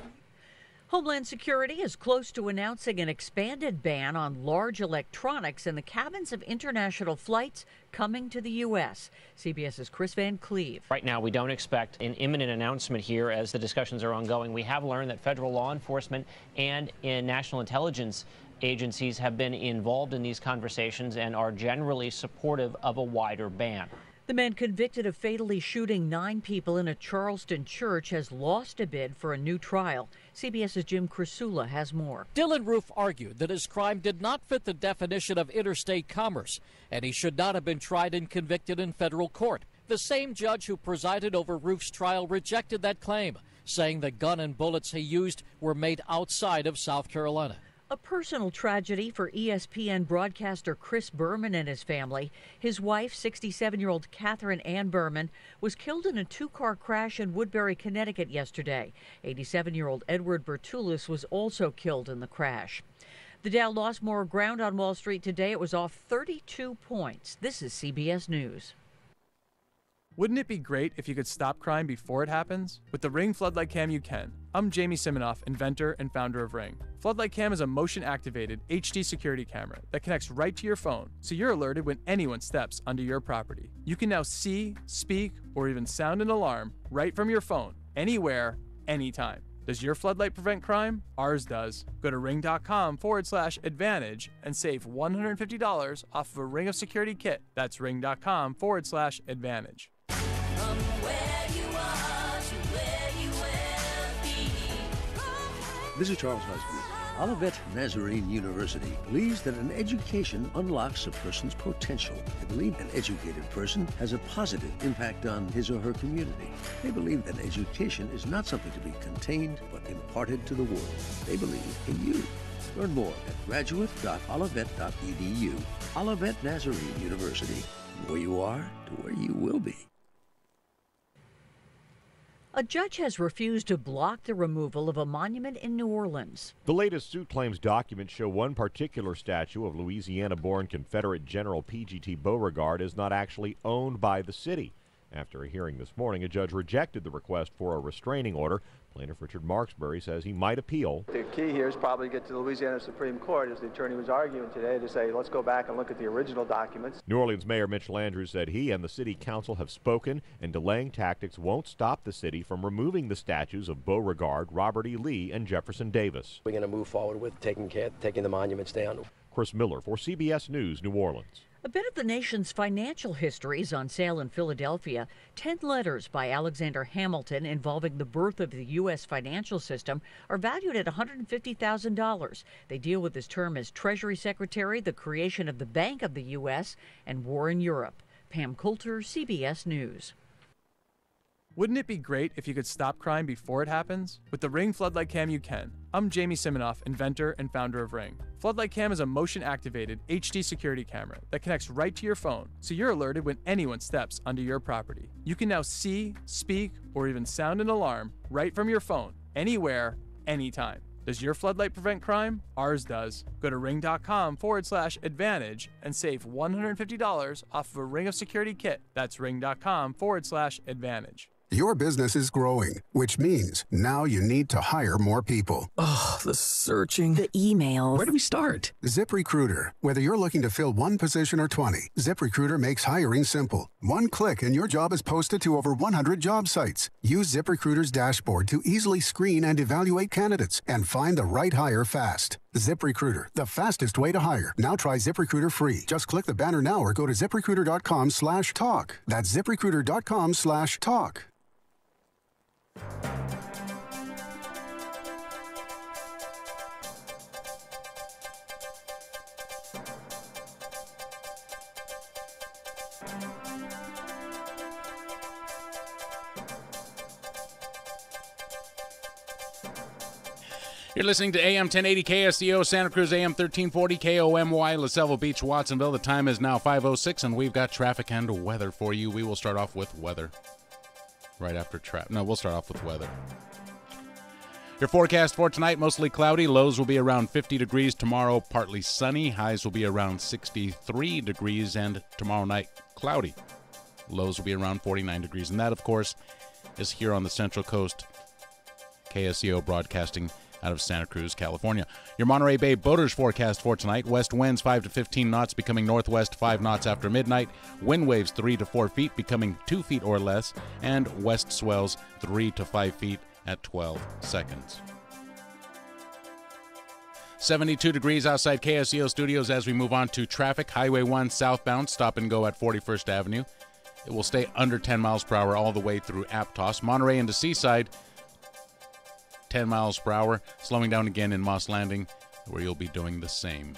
Homeland Security is close to announcing an expanded ban on large electronics in the cabins of international flights coming to the U.S. CBS's Chris Van Cleve. Right now, we don't expect an imminent announcement here as the discussions are ongoing. We have learned that federal law enforcement and national intelligence agencies have been involved in these conversations and are generally supportive of a wider ban. The man convicted of fatally shooting 9 people in a Charleston church has lost a bid for a new trial. CBS's Jim Krasula has more. Dylan Roof argued that his crime did not fit the definition of interstate commerce, and he should not have been tried and convicted in federal court. The same judge who presided over Roof's trial rejected that claim, saying the gun and bullets he used were made outside of South Carolina. A personal tragedy for ESPN broadcaster Chris Berman and his family. His wife, 67-year-old Catherine Ann Berman, was killed in a 2-car crash in Woodbury, Connecticut yesterday. 87-year-old Edward Bertulus was also killed in the crash. The Dow lost more ground on Wall Street today. It was off 32 points. This is CBS News. Wouldn't it be great if you could stop crime before it happens? With the Ring Floodlight Cam, you can. I'm Jamie Siminoff, inventor and founder of Ring. Floodlight Cam is a motion-activated HD security camera that connects right to your phone, so you're alerted when anyone steps onto your property. You can now see, speak, or even sound an alarm right from your phone, anywhere, anytime. Does your floodlight prevent crime? Ours does. Go to ring.com/advantage and save $150 off of a Ring of Security kit. That's ring.com/advantage. This is Charles Husband. Olivet Nazarene University believes that an education unlocks a person's potential. They believe an educated person has a positive impact on his or her community. They believe that education is not something to be contained, but imparted to the world. They believe in you. Learn more at graduate.olivet.edu. Olivet Nazarene University. From where you are to where you will be. A judge has refused to block the removal of a monument in New Orleans. The latest suit claims documents show one particular statue of Louisiana-born Confederate General P.G.T. Beauregard is not actually owned by the city. After a hearing this morning, a judge rejected the request for a restraining order. Plaintiff Richard Marksbury says he might appeal. The key here is probably to get to the Louisiana Supreme Court, as the attorney was arguing today, to say, let's go back and look at the original documents. New Orleans Mayor Mitchell Andrews said he and the city council have spoken, and delaying tactics won't stop the city from removing the statues of Beauregard, Robert E. Lee, and Jefferson Davis. We're going to move forward with taking the monuments down. Chris Miller for CBS News, New Orleans. A bit of the nation's financial history is on sale in Philadelphia. 10 letters by Alexander Hamilton involving the birth of the U.S. financial system are valued at $150,000. They deal with his term as Treasury Secretary, the creation of the Bank of the U.S., and war in Europe. Pam Coulter, CBS News. Wouldn't it be great if you could stop crime before it happens? With the Ring Floodlight Cam, you can. I'm Jamie Siminoff, inventor and founder of Ring. Floodlight Cam is a motion-activated HD security camera that connects right to your phone, so you're alerted when anyone steps onto your property. You can now see, speak, or even sound an alarm right from your phone, anywhere, anytime. Does your floodlight prevent crime? Ours does. Go to ring.com/advantage and save $150 off of a Ring of Security kit. That's ring.com/advantage. Your business is growing, which means now you need to hire more people. Oh, the searching. The emails. Where do we start? ZipRecruiter. Whether you're looking to fill one position or 20, ZipRecruiter makes hiring simple. One click and your job is posted to over 100 job sites. Use ZipRecruiter's dashboard to easily screen and evaluate candidates and find the right hire fast. ZipRecruiter, the fastest way to hire. Now try ZipRecruiter free. Just click the banner now or go to ZipRecruiter.com/talk. That's ZipRecruiter.com/talk. You're listening to AM 1080 KSCO, Santa Cruz, AM 1340 KOMY, La Selva Beach, Watsonville. The time is now 5:06, and we've got traffic and weather for you. We will start off with weather right after traffic. No, we'll start off with weather. Your forecast for tonight, mostly cloudy. Lows will be around 50 degrees. Tomorrow, partly sunny. Highs will be around 63 degrees. And tomorrow night, cloudy. Lows will be around 49 degrees. And that, of course, is here on the Central Coast. KSCO broadcasting out of Santa Cruz, California. Your Monterey Bay boaters forecast for tonight. West winds 5 to 15 knots, becoming northwest 5 knots after midnight. Wind waves 3 to 4 feet, becoming 2 feet or less. And west swells 3 to 5 feet at 12 seconds. 72 degrees outside KSCO studios as we move on to traffic. Highway 1 southbound, stop and go at 41st Avenue. It will stay under 10 miles per hour all the way through Aptos. Monterey into Seaside, 10 miles per hour, slowing down again in Moss Landing, where you'll be doing the same.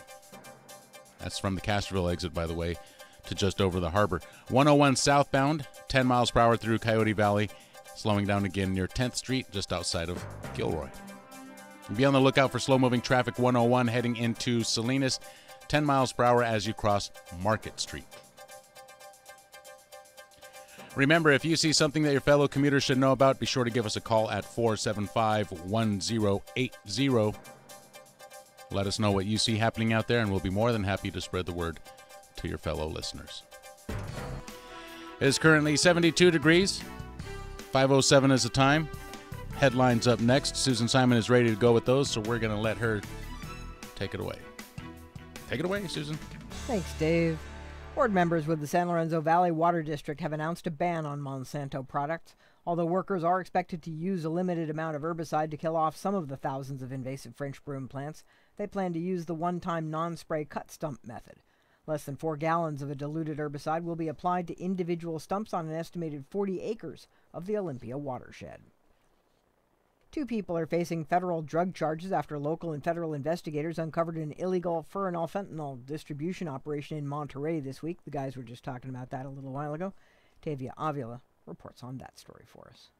That's from the Castroville exit, by the way, to just over the harbor. 101 southbound, 10 miles per hour through Coyote Valley, slowing down again near 10th Street, just outside of Gilroy. Be on the lookout for slow-moving traffic 101 heading into Salinas, 10 miles per hour as you cross Market Street. Remember, if you see something that your fellow commuters should know about, be sure to give us a call at 475-1080. Let us know what you see happening out there, and we'll be more than happy to spread the word to your fellow listeners. It is currently 72 degrees. 5:07 is the time. Headlines up next. Susan Simon is ready to go with those, so we're going to let her take it away. Take it away, Susan. Thanks, Dave. Board members with the San Lorenzo Valley Water District have announced a ban on Monsanto products. Although workers are expected to use a limited amount of herbicide to kill off some of the thousands of invasive French broom plants, they plan to use the one-time non-spray cut stump method. Less than 4 gallons of a diluted herbicide will be applied to individual stumps on an estimated 40 acres of the Olympia watershed. 2 people are facing federal drug charges after local and federal investigators uncovered an illegal fentanyl distribution operation in Monterey this week. The guys were just talking about that a little while ago. Tavia Avila reports on that story for us.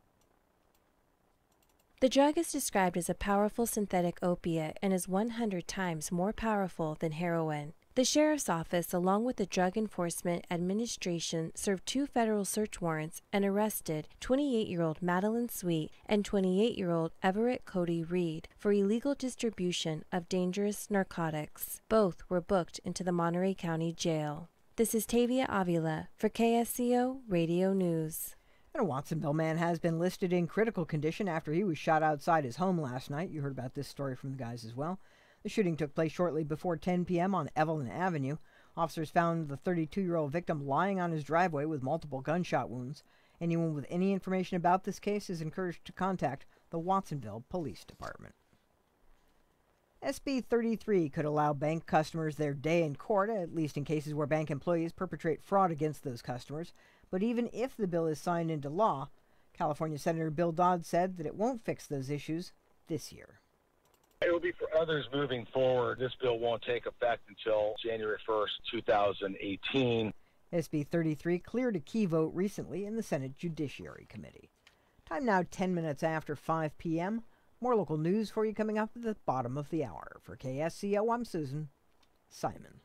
The drug is described as a powerful synthetic opiate and is 100 times more powerful than heroin. The Sheriff's Office, along with the Drug Enforcement Administration, served 2 federal search warrants and arrested 28-year-old Madeline Sweet and 28-year-old Everett Cody Reed for illegal distribution of dangerous narcotics. Both were booked into the Monterey County Jail. This is Tavia Avila for KSCO Radio News. And a Watsonville man has been listed in critical condition after he was shot outside his home last night. You heard about this story from the guys as well. The shooting took place shortly before 10 p.m. on Evelyn Avenue. Officers found the 32-year-old victim lying on his driveway with multiple gunshot wounds. Anyone with any information about this case is encouraged to contact the Watsonville Police Department. SB 33 could allow bank customers their day in court, at least in cases where bank employees perpetrate fraud against those customers. But even if the bill is signed into law, California Senator Bill Dodd said that it won't fix those issues this year. It will be for others moving forward. This bill won't take effect until January 1st, 2018. SB 33 cleared a key vote recently in the Senate Judiciary Committee. Time now 10 minutes after 5 p.m. More local news for you coming up at the bottom of the hour. For KSCO, I'm Susan Simon.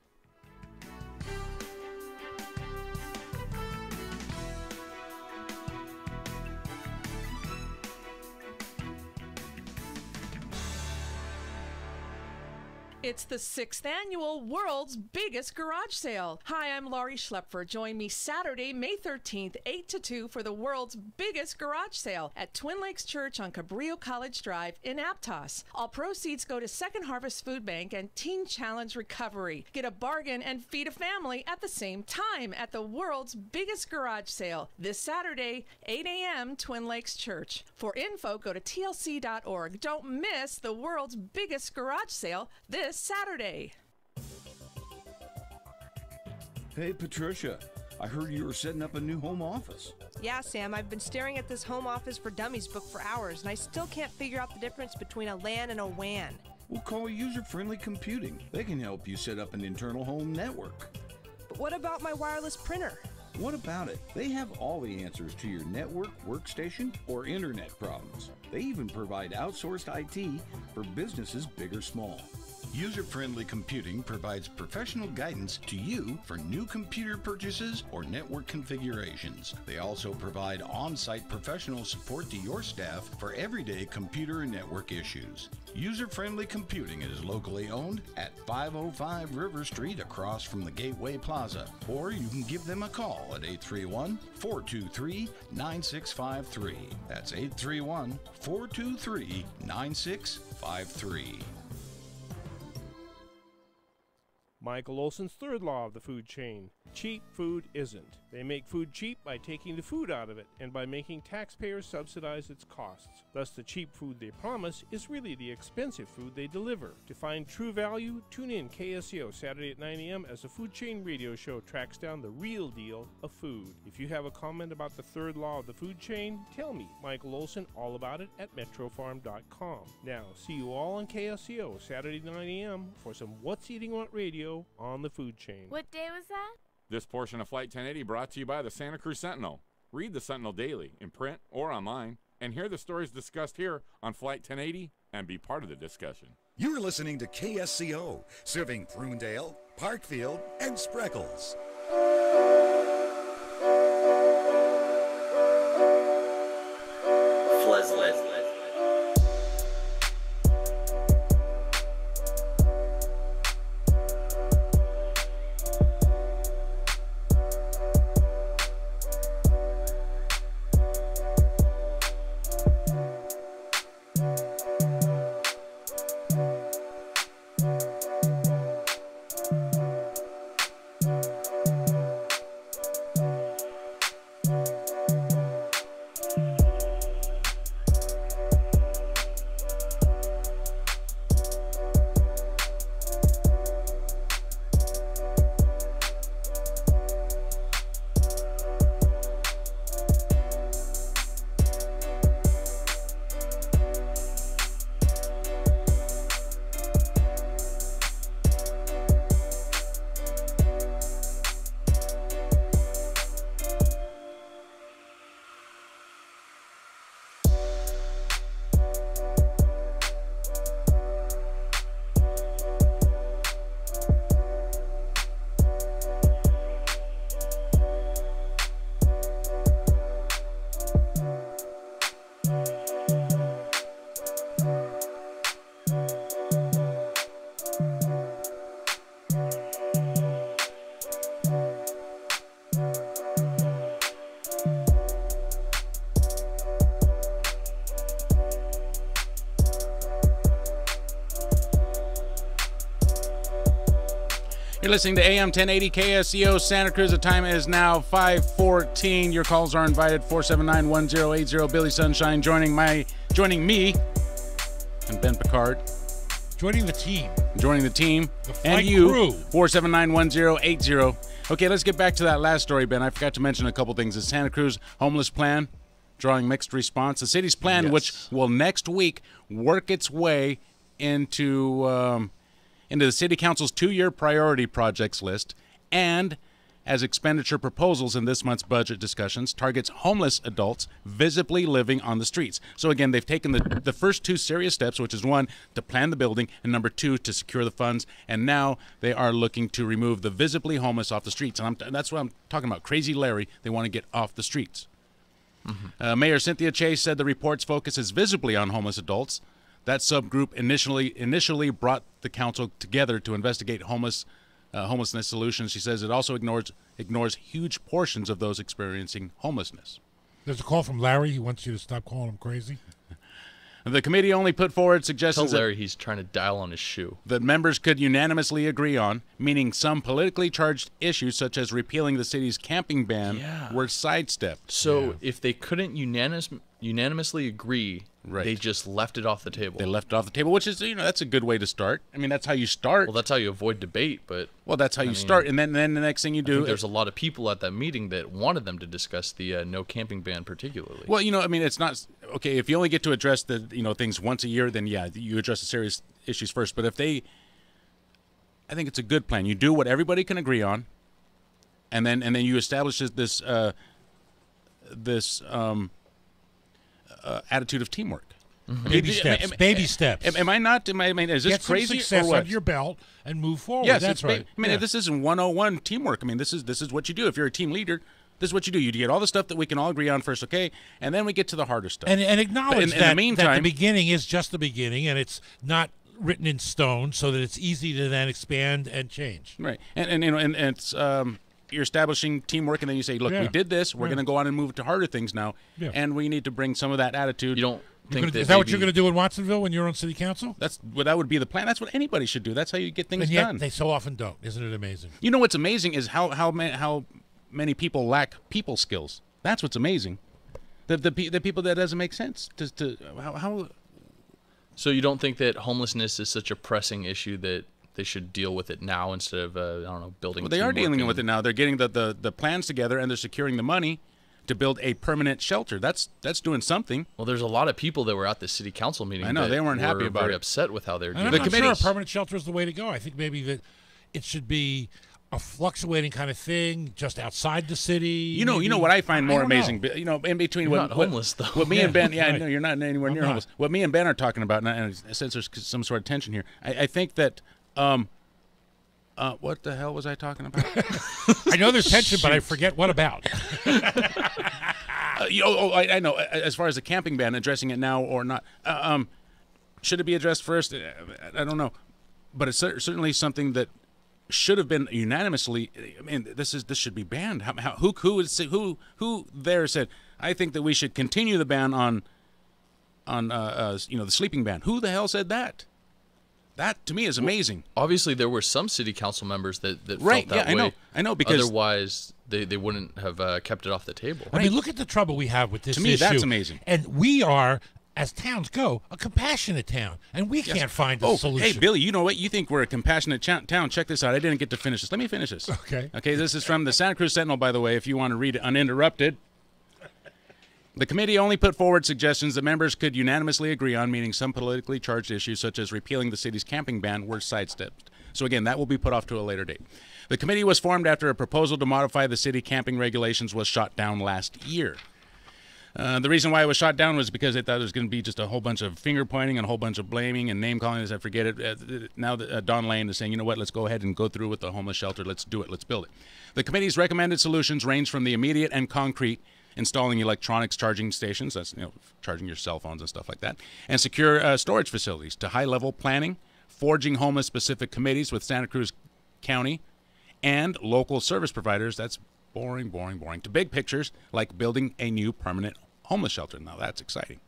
It's the 6th annual World's Biggest Garage Sale. Hi, I'm Laurie Schlepfer. Join me Saturday, May 13th, 8 to 2 for the world's biggest garage sale at Twin Lakes Church on Cabrillo College Drive in Aptos. All proceeds go to Second Harvest Food Bank and Teen Challenge Recovery. Get a bargain and feed a family at the same time at the world's biggest garage sale this Saturday, 8 a.m., Twin Lakes Church. For info, go to tlc.org. Don't miss the world's biggest garage sale this Saturday. Hey, Patricia, I heard you were setting up a new home office. Yeah, Sam, I've been staring at this Home Office for Dummies book for hours, and I still can't figure out the difference between a LAN and a WAN. We'll call User-Friendly Computing. They can help you set up an internal home network. But what about my wireless printer? What about it? They have all the answers to your network, workstation, or internet problems. They even provide outsourced IT for businesses big or small. User-Friendly Computing provides professional guidance to you for new computer purchases or network configurations. They also provide on-site professional support to your staff for everyday computer and network issues. User-Friendly Computing is locally owned at 505 River Street across from the Gateway Plaza, or you can give them a call at 831-423-9653. That's 831-423-9653. Michael Olson's third law of the food chain. cheap food isn't. They make food cheap by taking the food out of it and by making taxpayers subsidize its costs. Thus, the cheap food they promise is really the expensive food they deliver. To find true value, tune in KSCO Saturday at 9 a.m. as the Food Chain Radio Show tracks down the real deal of food. If you have a comment about the third law of the food chain, tell me, Michael Olson, all about it at metrofarm.com. Now, see you all on KSCO Saturday 9 a.m. for some What's Eating What Radio on the food chain. What day was that? This portion of Flight 1080 brought to you by the Santa Cruz Sentinel. Read the Sentinel daily, in print or online, and hear the stories discussed here on Flight 1080 and be part of the discussion. You're listening to KSCO, serving Prunedale, Parkfield, and Spreckles. Fleslett. You're listening to AM 1080 KSCO Santa Cruz. The time is now 5:14. Your calls are invited. 479-1080. Billy Sunshine joining me, and Ben Picard. Joining the team. The flight and you. crew. 479-1080. Okay, let's get back to that last story, Ben. I forgot to mention a couple things. The Santa Cruz homeless plan drawing mixed response. The city's plan, which will next week work its way into the City Council's 2-year priority projects list, and as expenditure proposals in this month's budget discussions, targets homeless adults visibly living on the streets. So again, they've taken the first 2 serious steps, which is 1, to plan the building, and number 2, to secure the funds, and now they are looking to remove the visibly homeless off the streets. And that's what I'm talking about. Crazy Larry, they want to get off the streets. Mm-hmm. Mayor Cynthia Chase said the report's focus is visibly on homeless adults. That subgroup initially brought the council together to investigate homelessness solutions. She says it also ignores huge portions of those experiencing homelessness. There's a call from Larry. He wants you to stop calling him crazy. The committee only put forward suggestions. Tell Larry he's trying to dial on his shoe. That members could unanimously agree on, meaning some politically charged issues such as repealing the city's camping ban were sidestepped. So if they couldn't unanimously agree, they just left it off the table. They left it off the table, which is, that's a good way to start. I mean, that's how you start. Well, that's how you avoid debate, but... Well, that's how you start, and then the next thing you do... I think there's a lot of people at that meeting that wanted them to discuss the no camping ban particularly. Well, it's not... Okay, if you only get to address the, things once a year, then you address the serious issues first. But if they... I think it's a good plan. You do what everybody can agree on, and then you establish this attitude of teamwork. Mm-hmm. Baby steps. Am I not? Is this crazy? Get some success or what? under your belt and move forward. Yes, that's right. This isn't 101 teamwork. This is what you do. If you're a team leader, this is what you do. You get all the stuff that we can all agree on first, okay? And then we get to the harder stuff. And acknowledge that the beginning is just the beginning, and it's not written in stone, so that it's easy to then expand and change. Right. And it's you're establishing teamwork, and then you say, look, we did this. We're going to go on and move to harder things now, and we need to bring some of that attitude think is that what you're going to do in Watsonville when you're on city council? That would be the plan. That's what anybody should do. That's how you get things and yet done. They so often don't. Isn't it amazing? You know what's amazing is how many people lack people skills. That's what's amazing. The people that doesn't make sense. How. So you don't think that homelessness is such a pressing issue that they should deal with it now instead of I don't know, building? Well, they are dealing with it now. They're getting the plans together and they're securing the money to build a permanent shelter. That's doing something. Well, there's a lot of people that were at the city council meeting. I know they weren't happy about very it. upset with how they're doing. I'm not sure a permanent shelter is the way to go. I think maybe that it should be a fluctuating kind of thing, just outside the city. You know what I find more amazing. You know, in between you're not homeless though. What me and Ben, yeah, right. I know you're not anywhere near homeless. What me and Ben are talking about, and since there's some sort of tension here, I think that. What the hell was I talking about? I know there's tension, but I forget what about. I know. As far as the camping ban, addressing it now or not, should it be addressed first? I don't know, but it's certainly something that should have been unanimously. I mean, this should be banned. Who there said? I think that we should continue the ban on the sleeping ban. Who the hell said that? That to me is amazing. Well, obviously, there were some city council members that right, felt that yeah, way. I know because otherwise they wouldn't have kept it off the table. I mean, look at the trouble we have with this issue. To me, that's amazing. And we are, as towns go, a compassionate town, and we can't find a solution. Hey, Billy, you know what? You think we're a compassionate town. Check this out. I didn't get to finish this. Let me finish this. Okay. Okay, this is from the Santa Cruz Sentinel, by the way, if you want to read it uninterrupted. The committee only put forward suggestions that members could unanimously agree on, meaning some politically charged issues such as repealing the city's camping ban were sidestepped. So again, that will be put off to a later date. The committee was formed after a proposal to modify the city camping regulations was shot down last year. The reason why it was shot down was because they thought it was going to be just a whole bunch of finger pointing and a whole bunch of blaming and name calling. As I forget it, now Don Lane is saying, you know what, let's go ahead and go through with the homeless shelter. Let's do it. Let's build it. The committee's recommended solutions range from the immediate and concrete, installing electronics charging stations, that's charging your cell phones and stuff like that, and secure storage facilities, to high-level planning, forging homeless-specific committees with Santa Cruz County and local service providers. That's boring, to big pictures like building a new permanent homeless shelter. Now that's exciting.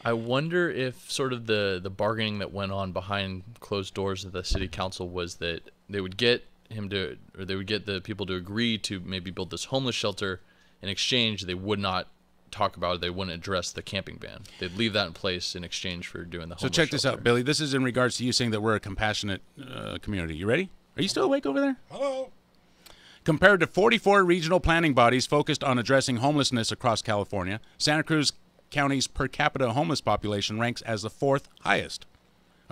I wonder if sort of the bargaining that went on behind closed doors of the city council was that they would get the people to agree to maybe build this homeless shelter. In exchange, they would not talk about it. They wouldn't address the camping ban. They'd leave that in place in exchange for doing the homeless So check this shelter. out, Billy. This is in regards to you saying that we're a compassionate community. You ready? Are you still awake over there? Hello. Compared to 44 regional planning bodies focused on addressing homelessness across California, Santa Cruz County's per capita homeless population ranks as the 4th highest.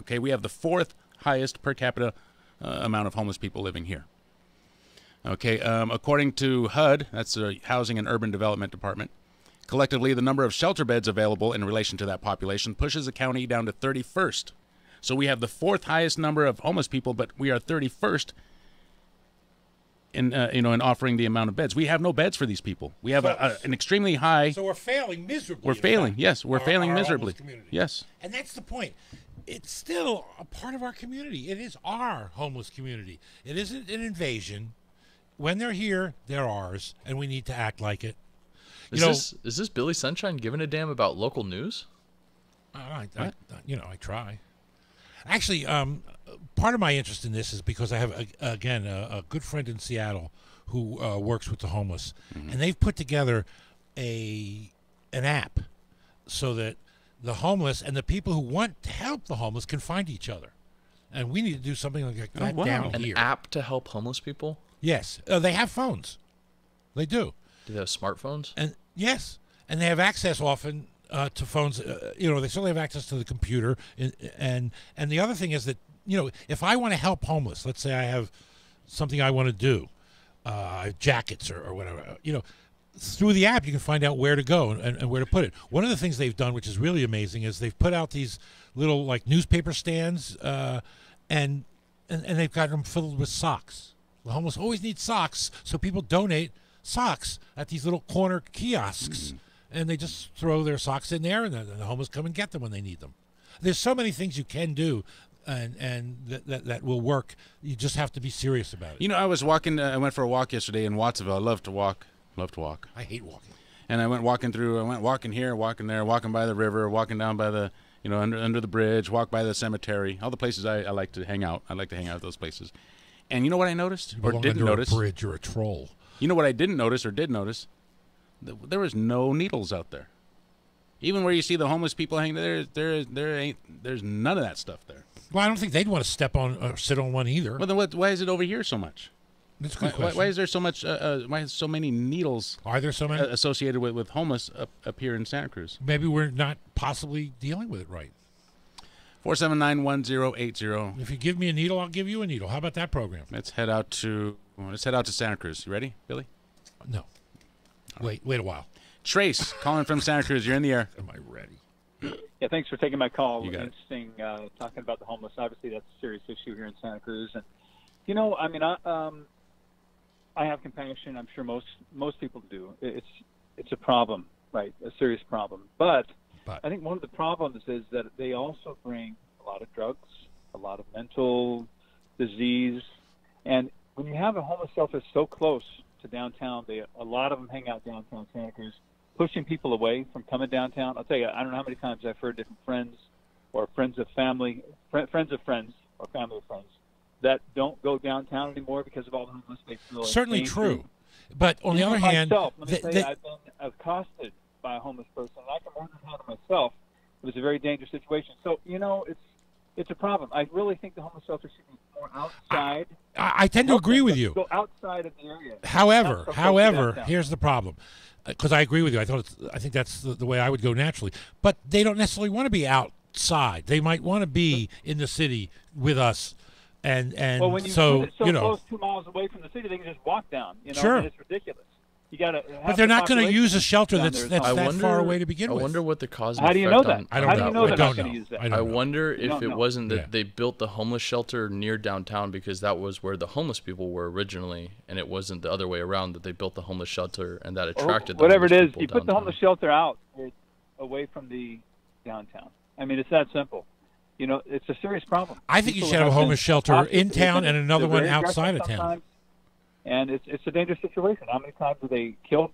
Okay, we have the 4th highest per capita amount of homeless people living here. Okay, according to HUD, that's the Housing and Urban Development Department, collectively the number of shelter beds available in relation to that population pushes the county down to 31st. So we have the 4th highest number of homeless people, but we are 31st in offering the amount of beds. We have no beds for these people. We have an extremely high. So we're failing miserably. We're failing. Yes, we're failing miserably. Community. Yes. And that's the point. It's still a part of our community. It is our homeless community. It isn't an invasion. When they're here, they're ours, and we need to act like it. Is this Billy Sunshine giving a damn about local news? I try. Actually, part of my interest in this is because I have, a good friend in Seattle who works with the homeless, and they've put together an app so that the homeless and the people who want to help the homeless can find each other. And we need to do something like that down here. An app to help homeless people? Yes. They have phones. They do. Do they have smartphones? And yes. And they have access often to phones. They certainly have access to the computer. And the other thing is that, if I want to help homeless, let's say I have something I want to do, jackets or whatever, through the app you can find out where to go and where to put it. One of the things they've done, which is really amazing, is they've put out these little like newspaper stands and they've got them filled with socks. The homeless always need socks, so people donate socks at these little corner kiosks, and they just throw their socks in there, and the homeless come and get them when they need them. There's so many things you can do, and that will work. You just have to be serious about it. I was walking. I went for a walk yesterday in Watsonville. I love to walk. I hate walking. And I went walking here, walking there, walking by the river, walking down by the, under the bridge, walk by the cemetery, all the places I like to hang out. I like to hang out at those places. And you know what I noticed or didn't notice? A bridge, you're a troll. You know what I didn't notice or did notice? There was no needles out there. Even where you see the homeless people hanging there's none of that stuff there. Well, I don't think they'd want to step on or sit on one either. Well, then why is it over here so much? That's a good question. Why is there so much? Why is so many needles? Are there so many associated with homeless up here in Santa Cruz? Maybe we're not possibly dealing with it right. 479-1080. If you give me a needle, I'll give you a needle. How about that program? Let's head out to Santa Cruz. You ready, Billy? No. Wait a while. Trace, calling from Santa Cruz. You're in the air. Am I ready? Yeah, thanks for taking my call. You got it. Interesting talking about the homeless. Obviously, that's a serious issue here in Santa Cruz. And, you know, I mean, I have compassion. I'm sure most people do. It's a problem, right? A serious problem. But I think one of the problems is that they also bring a lot of drugs, a lot of mental disease. And when you have a homeless shelter so close to downtown, a lot of them hang out downtown Santa Cruz, pushing people away from coming downtown. I'll tell you, I don't know how many times I've heard different friends or friends of family, friends of friends or family of friends that don't go downtown anymore because of all the homeless they feel. Certainly true. But on the other hand, myself, let me say, I've been accosted by a homeless person, and I can more than handle myself. It was a very dangerous situation. So, you know, it's a problem. I really think the homeless shelter should be more outside. I tend to agree with you. Go outside of the area. However, here's the problem. Because I agree with you. I think that's the way I would go naturally. But they don't necessarily want to be outside. They might want to be in the city with us. And well, when you so, put it so you know, close 2 miles away from the city, they can just walk down. You know, Sure. and it's ridiculous. You got to. But they're not going to use a shelter that's that far away to begin with. I wonder what the cause and How do you effect know that? on How do you know they're not know. going to use that? I don't I know. wonder You if don't it know. wasn't that Yeah. they built the homeless shelter near downtown because that was where the homeless people were originally, and it wasn't the other way around, that they built the homeless shelter and that attracted the whatever it homeless is. people You put the downtown. homeless shelter out away from the downtown. I mean, it's that simple. You know, it's a serious problem. I think you People should have a been homeless shelter cautious. in town and another They're one very aggressive outside of town. sometimes, and it's a dangerous situation. How many times have they killed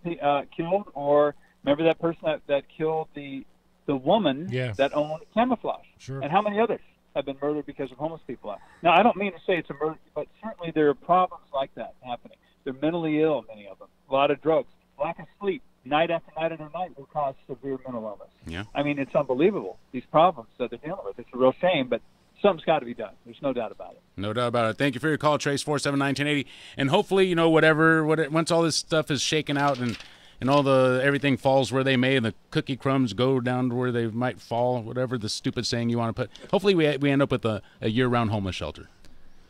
or remember that person that killed the woman that owned Camouflage? Sure. And how many others have been murdered because of homeless people? Now, I don't mean to say it's a murder, but certainly there are problems like that happening. They're mentally ill, many of them. A lot of drugs, lack of sleep, night after night will cause severe mental illness. Yeah. I mean, it's unbelievable, these problems that they're dealing with. It's a real shame, but something's got to be done. There's no doubt about it. No doubt about it. Thank you for your call, Trace, 479-1080. And hopefully, you know, once all this stuff is shaken out and everything falls where they may and the cookie crumbs go down to where they might fall, whatever the stupid saying you want to put, hopefully we end up with a year-round homeless shelter.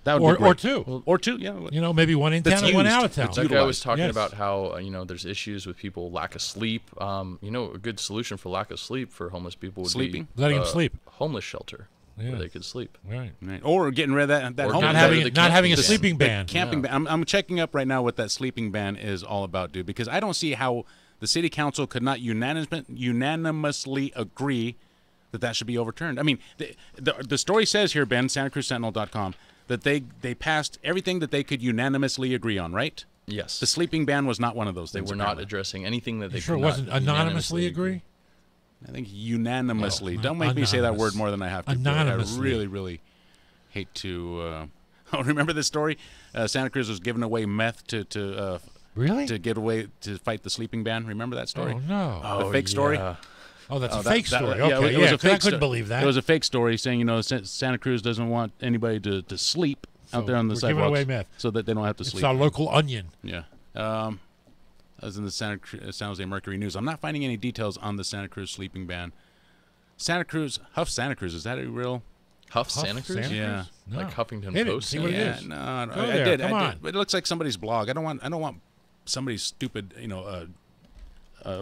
That would be great. Or two. Or two, yeah. You know, maybe one in That's town and one used. out of town. It's That guy was utilized. talking Yes. about how there's issues with people, lack of sleep. You know, a good solution for lack of sleep for homeless people would Sleeping? be Letting them sleep. Homeless shelter Yeah. where they could sleep. Right. Or getting rid of that Or homeless not having a the sleeping ban. Camping ban. I'm checking up right now what that sleeping ban is all about, dude, because I don't see how the city council could not unanimously agree that should be overturned. I mean, the story says here, Ben, SantaCruzSentinel.com, that they passed everything that they could unanimously agree on, right? Yes. The sleeping ban was not one of those They things. were not addressing anything that they Sure, could it wasn't not anonymously agree? I think unanimously. No, Don't make me say that anonymous. word more than I have to. Anonymously. I really, really hate to. Remember this story? Santa Cruz was giving away meth to really to fight the sleeping ban. Remember that story? Oh, no. The fake story. yeah. Oh, that's a fake story. Yeah, Okay, it was a 'cause fake I couldn't believe that. It was a fake story saying, you know, Santa Cruz doesn't want anybody to sleep out there on the we're giving sidewalks, away meth. so that they don't have to It's sleep. our local onion. Yeah. That was in the San Jose Mercury News. I'm not finding any details on the Santa Cruz sleeping ban. Santa Cruz, Huff Santa Cruz, is that a real? Huff Santa Cruz? Santa Yeah. Cruz? No. Like Huffington Hit it, Post? see what it Yeah, is. no, Go I there, did. come I on. did. But it looks like somebody's blog. I don't want somebody's stupid,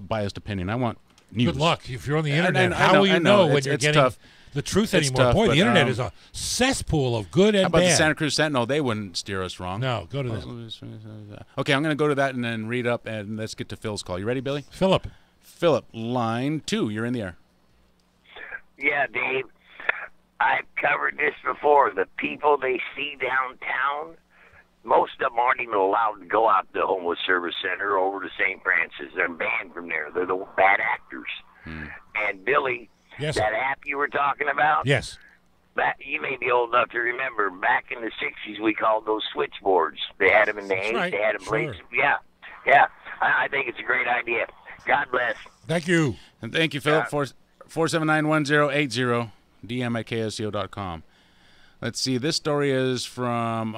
biased opinion. I want news. Good luck. If you're on the I internet, know, how will you know when it's you're getting tough. the truth It's anymore? tough, Boy, but, the internet is a cesspool of good and How about bad. the Santa Cruz Sentinel? They wouldn't steer us wrong. No, go to this. Okay, I'm going to go to that and then read up, and let's get to Phil's call. You ready, Billy? Philip, line 2. You're in the air. Yeah, Dave. I've covered this before. The people they see downtown, most of them aren't even allowed to go out to the homeless service center or over to St. Francis. They're banned from there. They're the bad actors. And Billy, Yes, that sir. app you were talking about? Yes. You may be old enough to remember, back in the 60s, we called those switchboards. They had them in the 80s. right. They had them Sure. places. Yeah. I think it's a great idea. God bless. Thank you. And thank you, Philip. 479-1080, DM at KSCO.com. Let's see. This story is from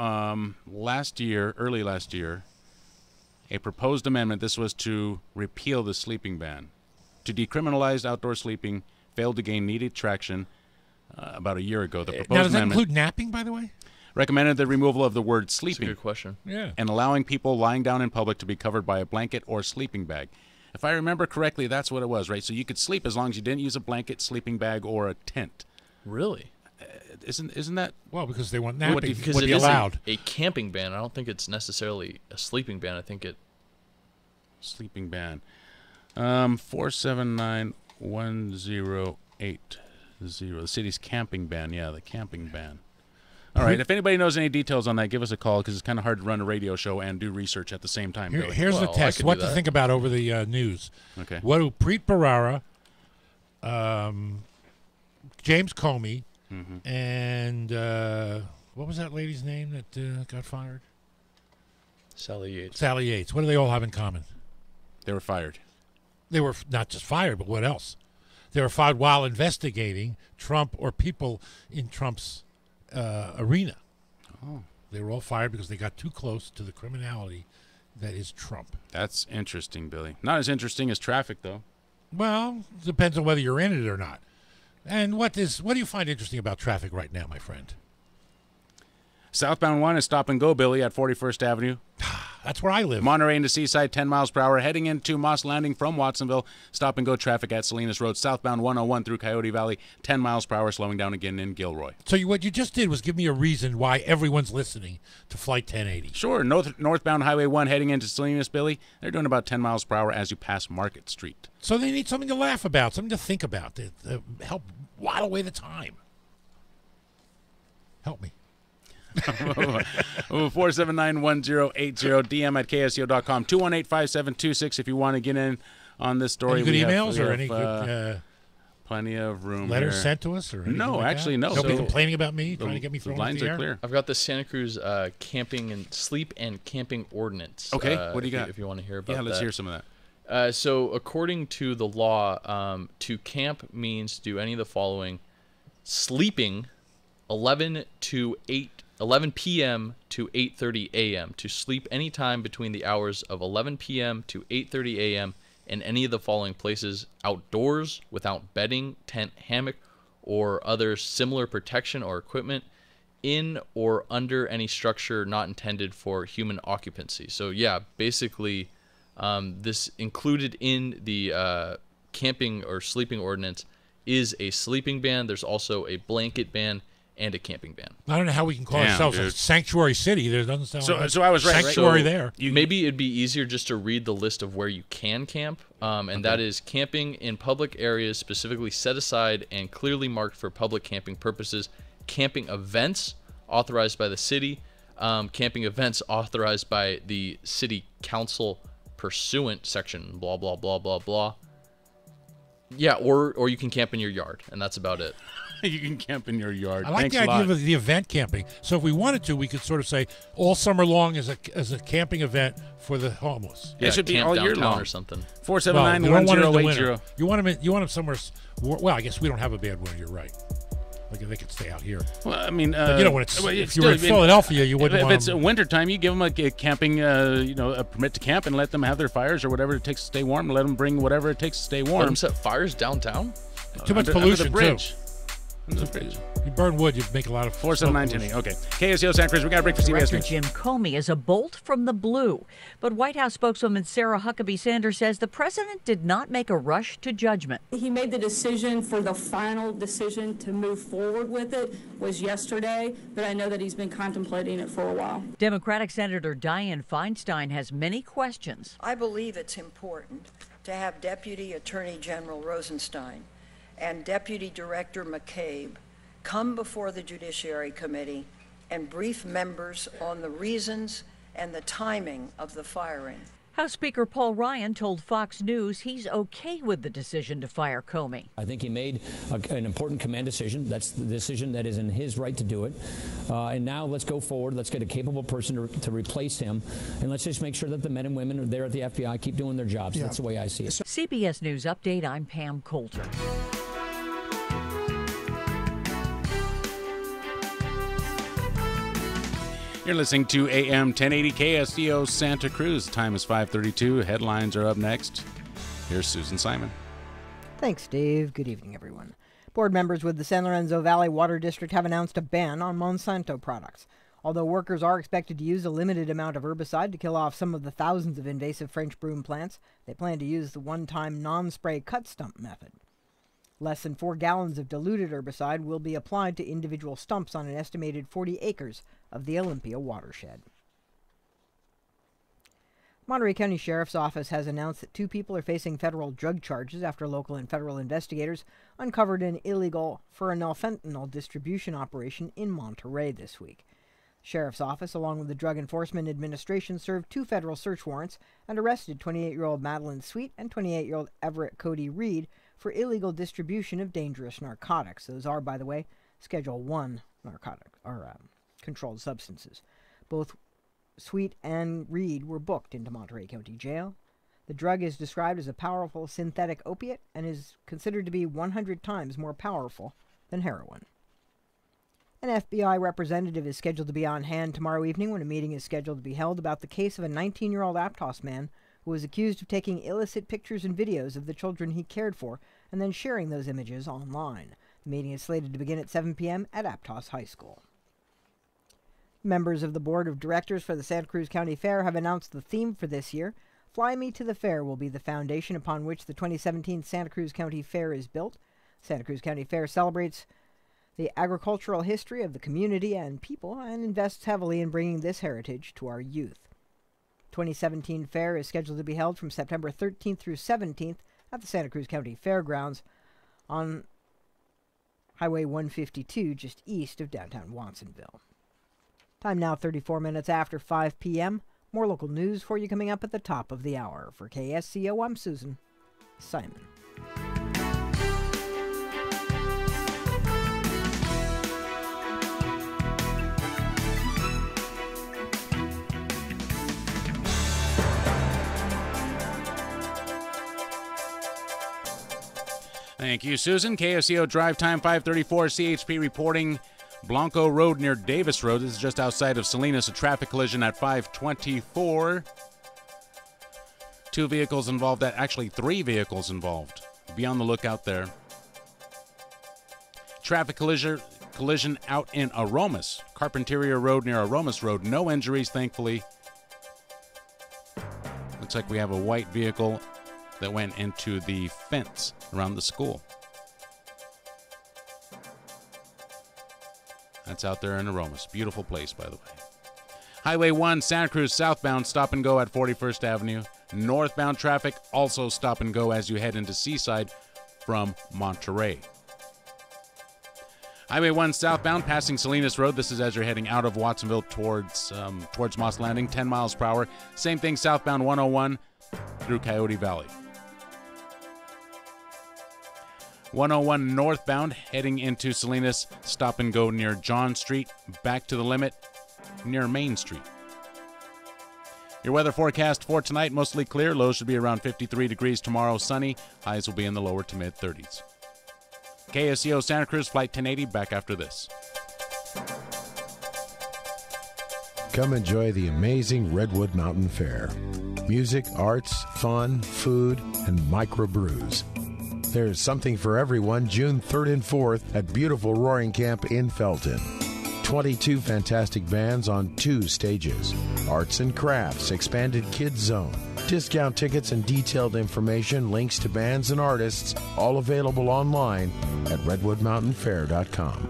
early last year. A proposed amendment. This was to repeal the sleeping ban. To decriminalize outdoor sleeping failed to gain needed traction about a year ago. The proposed Now, does that amendment include napping, by the way? recommended the removal of the word sleeping. That's a good question. Yeah. And allowing people lying down in public to be covered by a blanket or sleeping bag. If I remember correctly, that's what it was, right? So you could sleep as long as you didn't use a blanket, sleeping bag, or a tent. Really? Isn't that... Well, because they want napping Because would it be is allowed. a camping ban. I don't think it's necessarily a sleeping ban. I think it... Sleeping ban. 479-1080. The city's camping ban. Yeah, the camping ban. All right. If anybody knows any details on that, give us a call because it's kind of hard to run a radio show and do research at the same time. Billy. Here's the test. What to think about over the news. Okay. What do Preet Bharara, James Comey, and what was that lady's name that got fired? Sally Yates. Sally Yates. What do they all have in common? They were fired. They were not just fired, but what else? They were fired while investigating Trump or people in Trump's arena. Oh. They were all fired because they got too close to the criminality that is Trump. That's interesting, Billy. Not as interesting as traffic, though. Well, depends on whether you're in it or not. And what do you find interesting about traffic right now, my friend? Southbound 1 is stop and go, Billy, at 41st Avenue. That's where I live. Monterey into Seaside, 10 miles per hour. Heading into Moss Landing from Watsonville. Stop and go traffic at Salinas Road. Southbound 101 through Coyote Valley, 10 miles per hour, slowing down again in Gilroy. So what you just did was give me a reason why everyone's listening to Flight 1080. Sure. Northbound Highway 1 heading into Salinas, Billy. They're doing about 10 miles per hour as you pass Market Street. So they need something to laugh about, something to think about, to help while away the time. Help me. 479-1080, DM at KSCO.com, 218-5726 if you want to get in on this story. Any good emails or any good plenty of room letters here. sent to us? Or anything no, like actually, that? no. Nobody So complaining about me, trying to get me thrown off the air? Clear. I've got the Santa Cruz camping and sleep and camping ordinance. Okay, what do you got? If you want to hear about that. Yeah, let's hear some of that. So according to the law, to camp means do any of the following: sleeping 11 p.m. to 8:30 a.m. To sleep any time between the hours of 11 p.m. to 8:30 a.m. in any of the following places: outdoors without bedding, tent, hammock, or other similar protection or equipment, in or under any structure not intended for human occupancy. So yeah, basically this included in the camping or sleeping ordinance is a sleeping ban. There's also a blanket ban and a camping ban. I don't know how we can call ourselves a sanctuary city. There doesn't sound like so I was right. sanctuary So there. Maybe it'd be easier just to read the list of where you can camp, and that is camping in public areas specifically set aside and clearly marked for public camping purposes, camping events authorized by the city, camping events authorized by the city council pursuant section blah blah blah blah blah. Yeah, or you can camp in your yard, and that's about it. You can camp in your yard. I like Thanks the a lot. idea of the event camping. So if we wanted to, we could sort of say all summer long is a camping event for the homeless. Yeah, it should be all year long or something. 479-1080. You want them somewhere. Well, I guess we don't have a bad winter. You're right. Like they could stay out here. Well, I mean, but, when it's if you were in Philadelphia, you wouldn't. If want it's them. wintertime, you give them a camping, a permit to camp, and let them have their fires or whatever it takes to stay warm. Let them bring whatever it takes to stay warm. Let them set fires downtown. Too much under pollution the bridge. too. Under the bridge. You burn wood, you'd make a lot of 479-1080. Okay. KSCO Santa Cruz. We got a break for CBS Director News. Jim Comey is a bolt from the blue. But White House spokeswoman Sarah Huckabee Sanders says the president did not make a rush to judgment. He made the decision for the final decision to move forward with it was yesterday, but I know that he's been contemplating it for a while. Democratic Senator Dianne Feinstein has many questions. I believe it's important to have Deputy Attorney General Rosenstein and Deputy Director McCabe come before the Judiciary Committee and brief members on the reasons and the timing of the firing. House Speaker Paul Ryan told Fox News he's okay with the decision to fire Comey. I think he made an important command decision. That's the decision that is in his right to do it. And now let's go forward. Let's get a capable person to replace him. And let's just make sure that the men and women there at the FBI keep doing their jobs. That's the way I see it. CBS News Update, I'm Pam Coulter. You're listening to AM 1080 KSCO Santa Cruz. Time is 5:32. Headlines are up next. Here's Susan Simon. Thanks, Dave. Good evening, everyone. Board members with the San Lorenzo Valley Water District have announced a ban on Monsanto products. Although workers are expected to use a limited amount of herbicide to kill off some of the thousands of invasive French broom plants, they plan to use the one-time non-spray cut stump method. Less than 4 gallons of diluted herbicide will be applied to individual stumps on an estimated 40 acres of the Olympia watershed. Monterey County Sheriff's Office has announced that 2 people are facing federal drug charges after local and federal investigators uncovered an illegal fentanyl distribution operation in Monterey this week. The Sheriff's Office, along with the Drug Enforcement Administration, served 2 federal search warrants and arrested 28-year-old Madeline Sweet and 28-year-old Everett Cody Reed for illegal distribution of dangerous narcotics. Those are, by the way, Schedule I controlled substances. Both Sweet and Reed were booked into Monterey County Jail. The drug is described as a powerful synthetic opiate and is considered to be 100 times more powerful than heroin. An FBI representative is scheduled to be on hand tomorrow evening when a meeting is scheduled to be held about the case of a 19-year-old Aptos man who was accused of taking illicit pictures and videos of the children he cared for and then sharing those images online. The meeting is slated to begin at 7 p.m. at Aptos High School. Members of the Board of Directors for the Santa Cruz County Fair have announced the theme for this year. Fly Me to the Fair will be the foundation upon which the 2017 Santa Cruz County Fair is built. Santa Cruz County Fair celebrates the agricultural history of the community and people and invests heavily in bringing this heritage to our youth. 2017 Fair is scheduled to be held from September 13th through 17th at the Santa Cruz County Fairgrounds on Highway 152 just east of downtown Watsonville. Time now 34 minutes after 5 p.m. More local news for you coming up at the top of the hour. For KSCO, I'm Susan Simon. Thank you, Susan. KSCO Drive Time 534. CHP reporting Blanco Road near Davis Road. This is just outside of Salinas. A traffic collision at 524. 2 vehicles involved. Actually, 3 vehicles involved. Be on the lookout there. Traffic collision out in Aromas. Carpinteria Road near Aromas Road. No injuries, thankfully. Looks like we have a white vehicle that went into the fence around the school. That's out there in Aromas. Beautiful place, by the way. Highway 1, Santa Cruz southbound, stop and go at 41st Avenue. Northbound traffic, also stop and go as you head into Seaside from Monterey. Highway 1 southbound, passing Salinas Road. This is as you're heading out of Watsonville towards Moss Landing, 10 miles per hour. Same thing southbound 101 through Coyote Valley. 101 northbound, heading into Salinas, stop and go near John Street, back to the limit near Main Street. Your weather forecast for tonight, mostly clear. Lows should be around 53 degrees tomorrow, sunny. Highs will be in the lower to mid 30s. KSCO Santa Cruz, Flight 1080, back after this. Come enjoy the amazing Redwood Mountain Fair. Music, arts, fun, food, and microbrews. There's something for everyone June 3rd and 4th at beautiful Roaring Camp in Felton. 22 fantastic bands on 2 stages. Arts and crafts, expanded kids zone. Discount tickets and detailed information, links to bands and artists, all available online at redwoodmountainfair.com.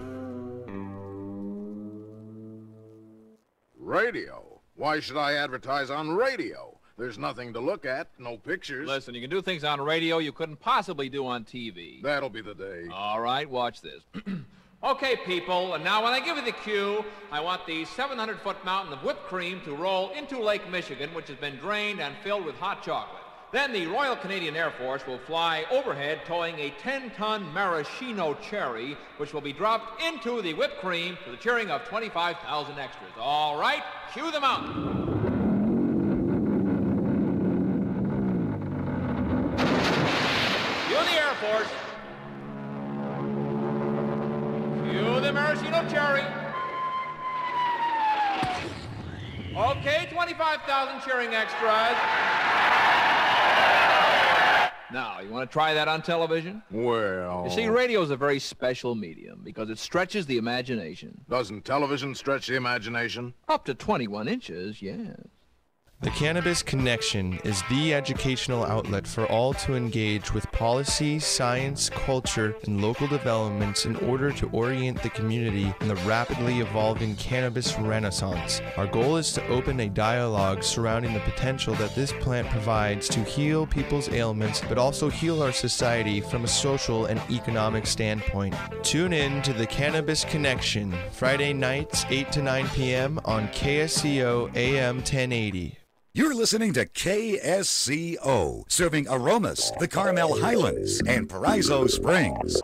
Radio? Why should I advertise on radio? There's nothing to look at, no pictures. Listen, you can do things on radio you couldn't possibly do on TV. That'll be the day. All right, watch this. Okay, people, and now when I give you the cue, I want the 700-foot mountain of whipped cream to roll into Lake Michigan, which has been drained and filled with hot chocolate. Then the Royal Canadian Air Force will fly overhead towing a 10-ton maraschino cherry, which will be dropped into the whipped cream to the cheering of 25,000 extras. All right, cue the mountain. Cue the Air Force. Cue the maraschino cherry. Okay, 25,000 cheering extras. Now, you want to try that on television? Well... You see, radio is a very special medium because it stretches the imagination. Doesn't television stretch the imagination? Up to 21 inches, yes. The Cannabis Connection is the educational outlet for all to engage with policy, science, culture, and local developments in order to orient the community in the rapidly evolving cannabis renaissance. Our goal is to open a dialogue surrounding the potential that this plant provides to heal people's ailments, but also heal our society from a social and economic standpoint. Tune in to The Cannabis Connection, Friday nights, 8 to 9 p.m. on KSCO AM 1080. You're listening to KSCO, serving Aromas, the Carmel Highlands, and Paraiso Springs.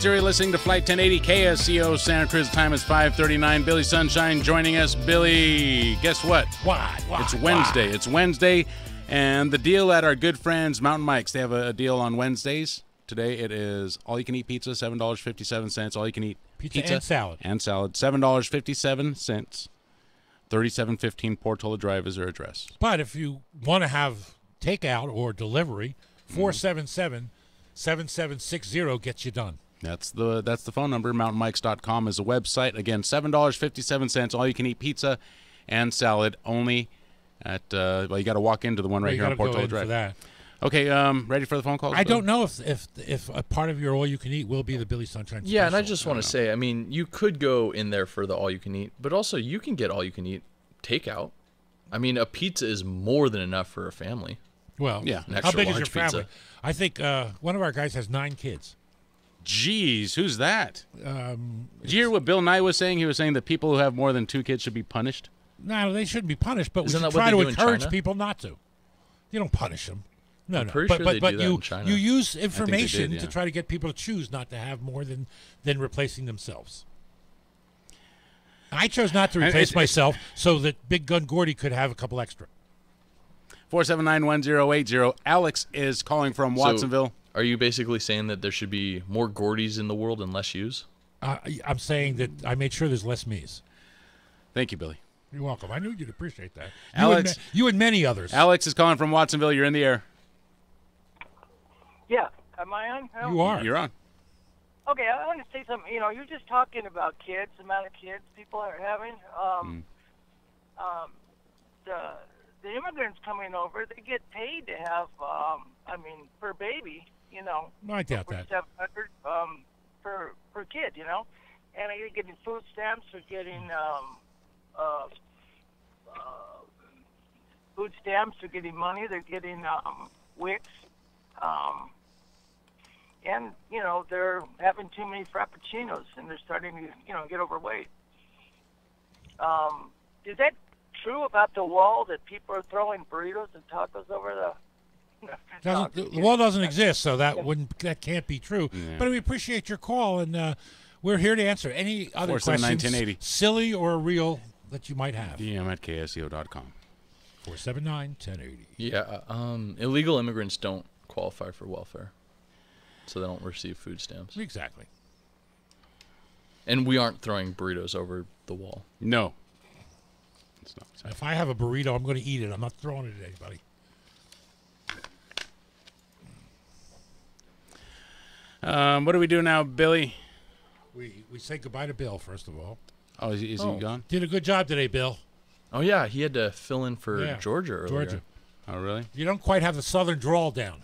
You're listening to Flight 1080 KSCO Santa Cruz. The time is 5:39. Billy Sunshine joining us. Billy, guess what? It's Wednesday. It's Wednesday, and the deal at our good friends Mountain Mike's. They have a deal on Wednesdays. Today it is all-you-can-eat pizza, $7.57. All-you-can-eat pizza and salad. And salad, $7.57. 3715 Portola Drive is their address. But if you want to have takeout or delivery, 477-7760 gets you done. That's the phone number. MountainMikes.com is a website. Again, $7.57. All you can eat pizza and salad only at you got to walk into the one right here on Portola Drive. For that. Okay, ready for the phone calls? I don't know if a part of your all you can eat will be the Billy Sunshine special. Yeah, and I just want to say, I mean, you could go in there for the all you can eat, but also you can get all you can eat takeout. I mean, a pizza is more than enough for a family. Well, yeah. How big is your family? Pizza. I think one of our guys has 9 kids. Jeez, who's that? Did you hear what Bill Nye was saying? He was saying that people who have more than 2 kids should be punished. No, they shouldn't be punished, but we should try to encourage people not to. You don't punish them. No, I'm pretty sure they do that in China. You use information to try to get people to choose not to have more than replacing themselves. I chose not to replace myself so that Big Gun Gordy could have a couple extra. 479-1080. Alex is calling from Watsonville. So, are you basically saying that there should be more Gordys in the world and less yous? I'm saying that I made sure there's less me's. Thank you, Billy. You're welcome. I knew you'd appreciate that. Alex, you and many others. Alex is calling from Watsonville. You're in the air. Yeah. Am I on? You are. You're on. Okay, I want to say something. You know, you're just talking about kids, the amount of kids people are having. the immigrants coming over, they get paid to have, per baby, I doubt that. $700 per kid, and they're getting food stamps, they're getting food stamps, they're getting money, they're getting WICs, and they're having too many frappuccinos, and they're starting to get overweight. Is that true about the wall, that people are throwing burritos and tacos over the? The wall doesn't exist, so that can't be true. Yeah. But we appreciate your call, and we're here to answer any other questions, silly or real, that you might have. DM at KSCO.com. 479-1080. Yeah, illegal immigrants don't qualify for welfare, so they don't receive food stamps. Exactly. And we aren't throwing burritos over the wall. No. It's not. If I have a burrito, I'm going to eat it. I'm not throwing it at anybody. What do we do now, Billy? We say goodbye to Bill, first of all. Oh, is he gone? Did a good job today, Bill. Oh, yeah, he had to fill in for Georgia earlier. Georgia. Oh, really? You don't quite have the southern drawl down.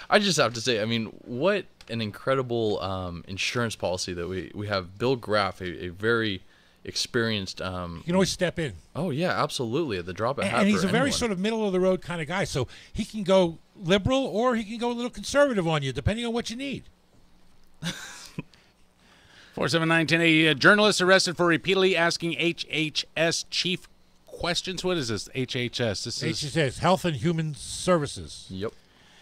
I just have to say, what an incredible insurance policy that we have. Bill Graff, a very experienced... you can always step in. Oh, yeah, absolutely, at the drop of a hat. And he's a very anyone. sort of middle-of-the-road kind of guy, so he can go liberal or he can go a little conservative on you, depending on what you need. 479-1080. Journalists arrested for repeatedly asking HHS chief questions. What is this? HHS. This is HHS, Health and Human Services. Yep.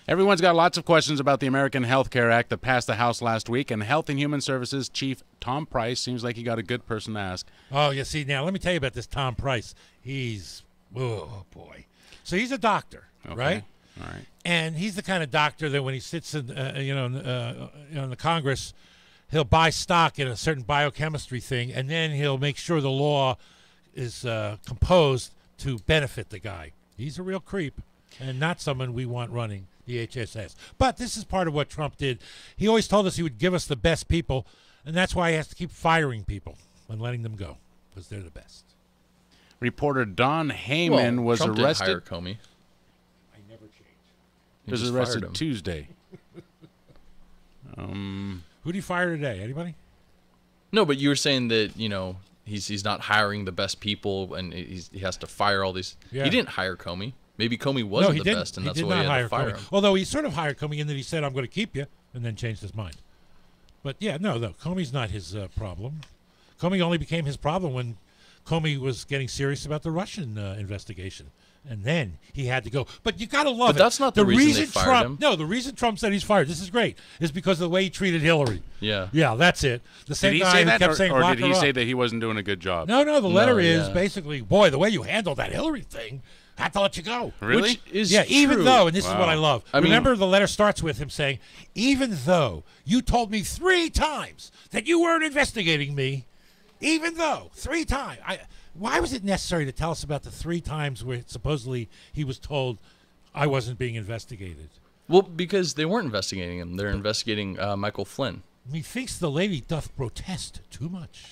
Everyone's got lots of questions about the American Health Care Act that passed the House last week, and Health and Human Services Chief Tom Price seems like he got a good person to ask. Oh, you see, now let me tell you about this Tom Price. He's, oh boy. So he's a doctor, right? All right. And he's the kind of doctor that when he sits in, in the Congress, he'll buy stock in a certain biochemistry thing, and then he'll make sure the law is composed to benefit the guy. He's a real creep, and not someone we want running the HSS. But this is part of what Trump did. He always told us he would give us the best people, and that's why he has to keep firing people and letting them go, because they're the best. Reporter Don Heyman was Trump arrested. Didn't hire Comey. I never changed. He was arrested Tuesday. Who did he fire today? Anybody? No, but you were saying that he's not hiring the best people, and he has to fire all these. Yeah. He didn't hire Comey. Maybe Comey wasn't the best, and that's why he had to fire him. Although he sort of hired Comey in that he said, "I'm going to keep you," and then changed his mind. But yeah, no, Comey's not his problem. Comey only became his problem when Comey was getting serious about the Russian investigation. And then he had to go. But you got to love it. But that's not the reason they fired him. No, the reason Trump said he's fired, this is great, is because of the way he treated Hillary. Yeah. Yeah, that's it. The same Did he guy say who that, kept saying or lock did he her say up. that he wasn't doing a good job? No, the letter is basically, boy, the way you handled that Hillary thing, I had to let you go. Really? Which is even true. though, and this is Wow. what I love. I mean- Remember, the letter starts with him saying, even though you told me 3 times that you weren't investigating me, even though 3 times. Why was it necessary to tell us about the 3 times where supposedly he was told I wasn't being investigated? Well, because they weren't investigating him. They're investigating Michael Flynn. Methinks the lady doth protest too much.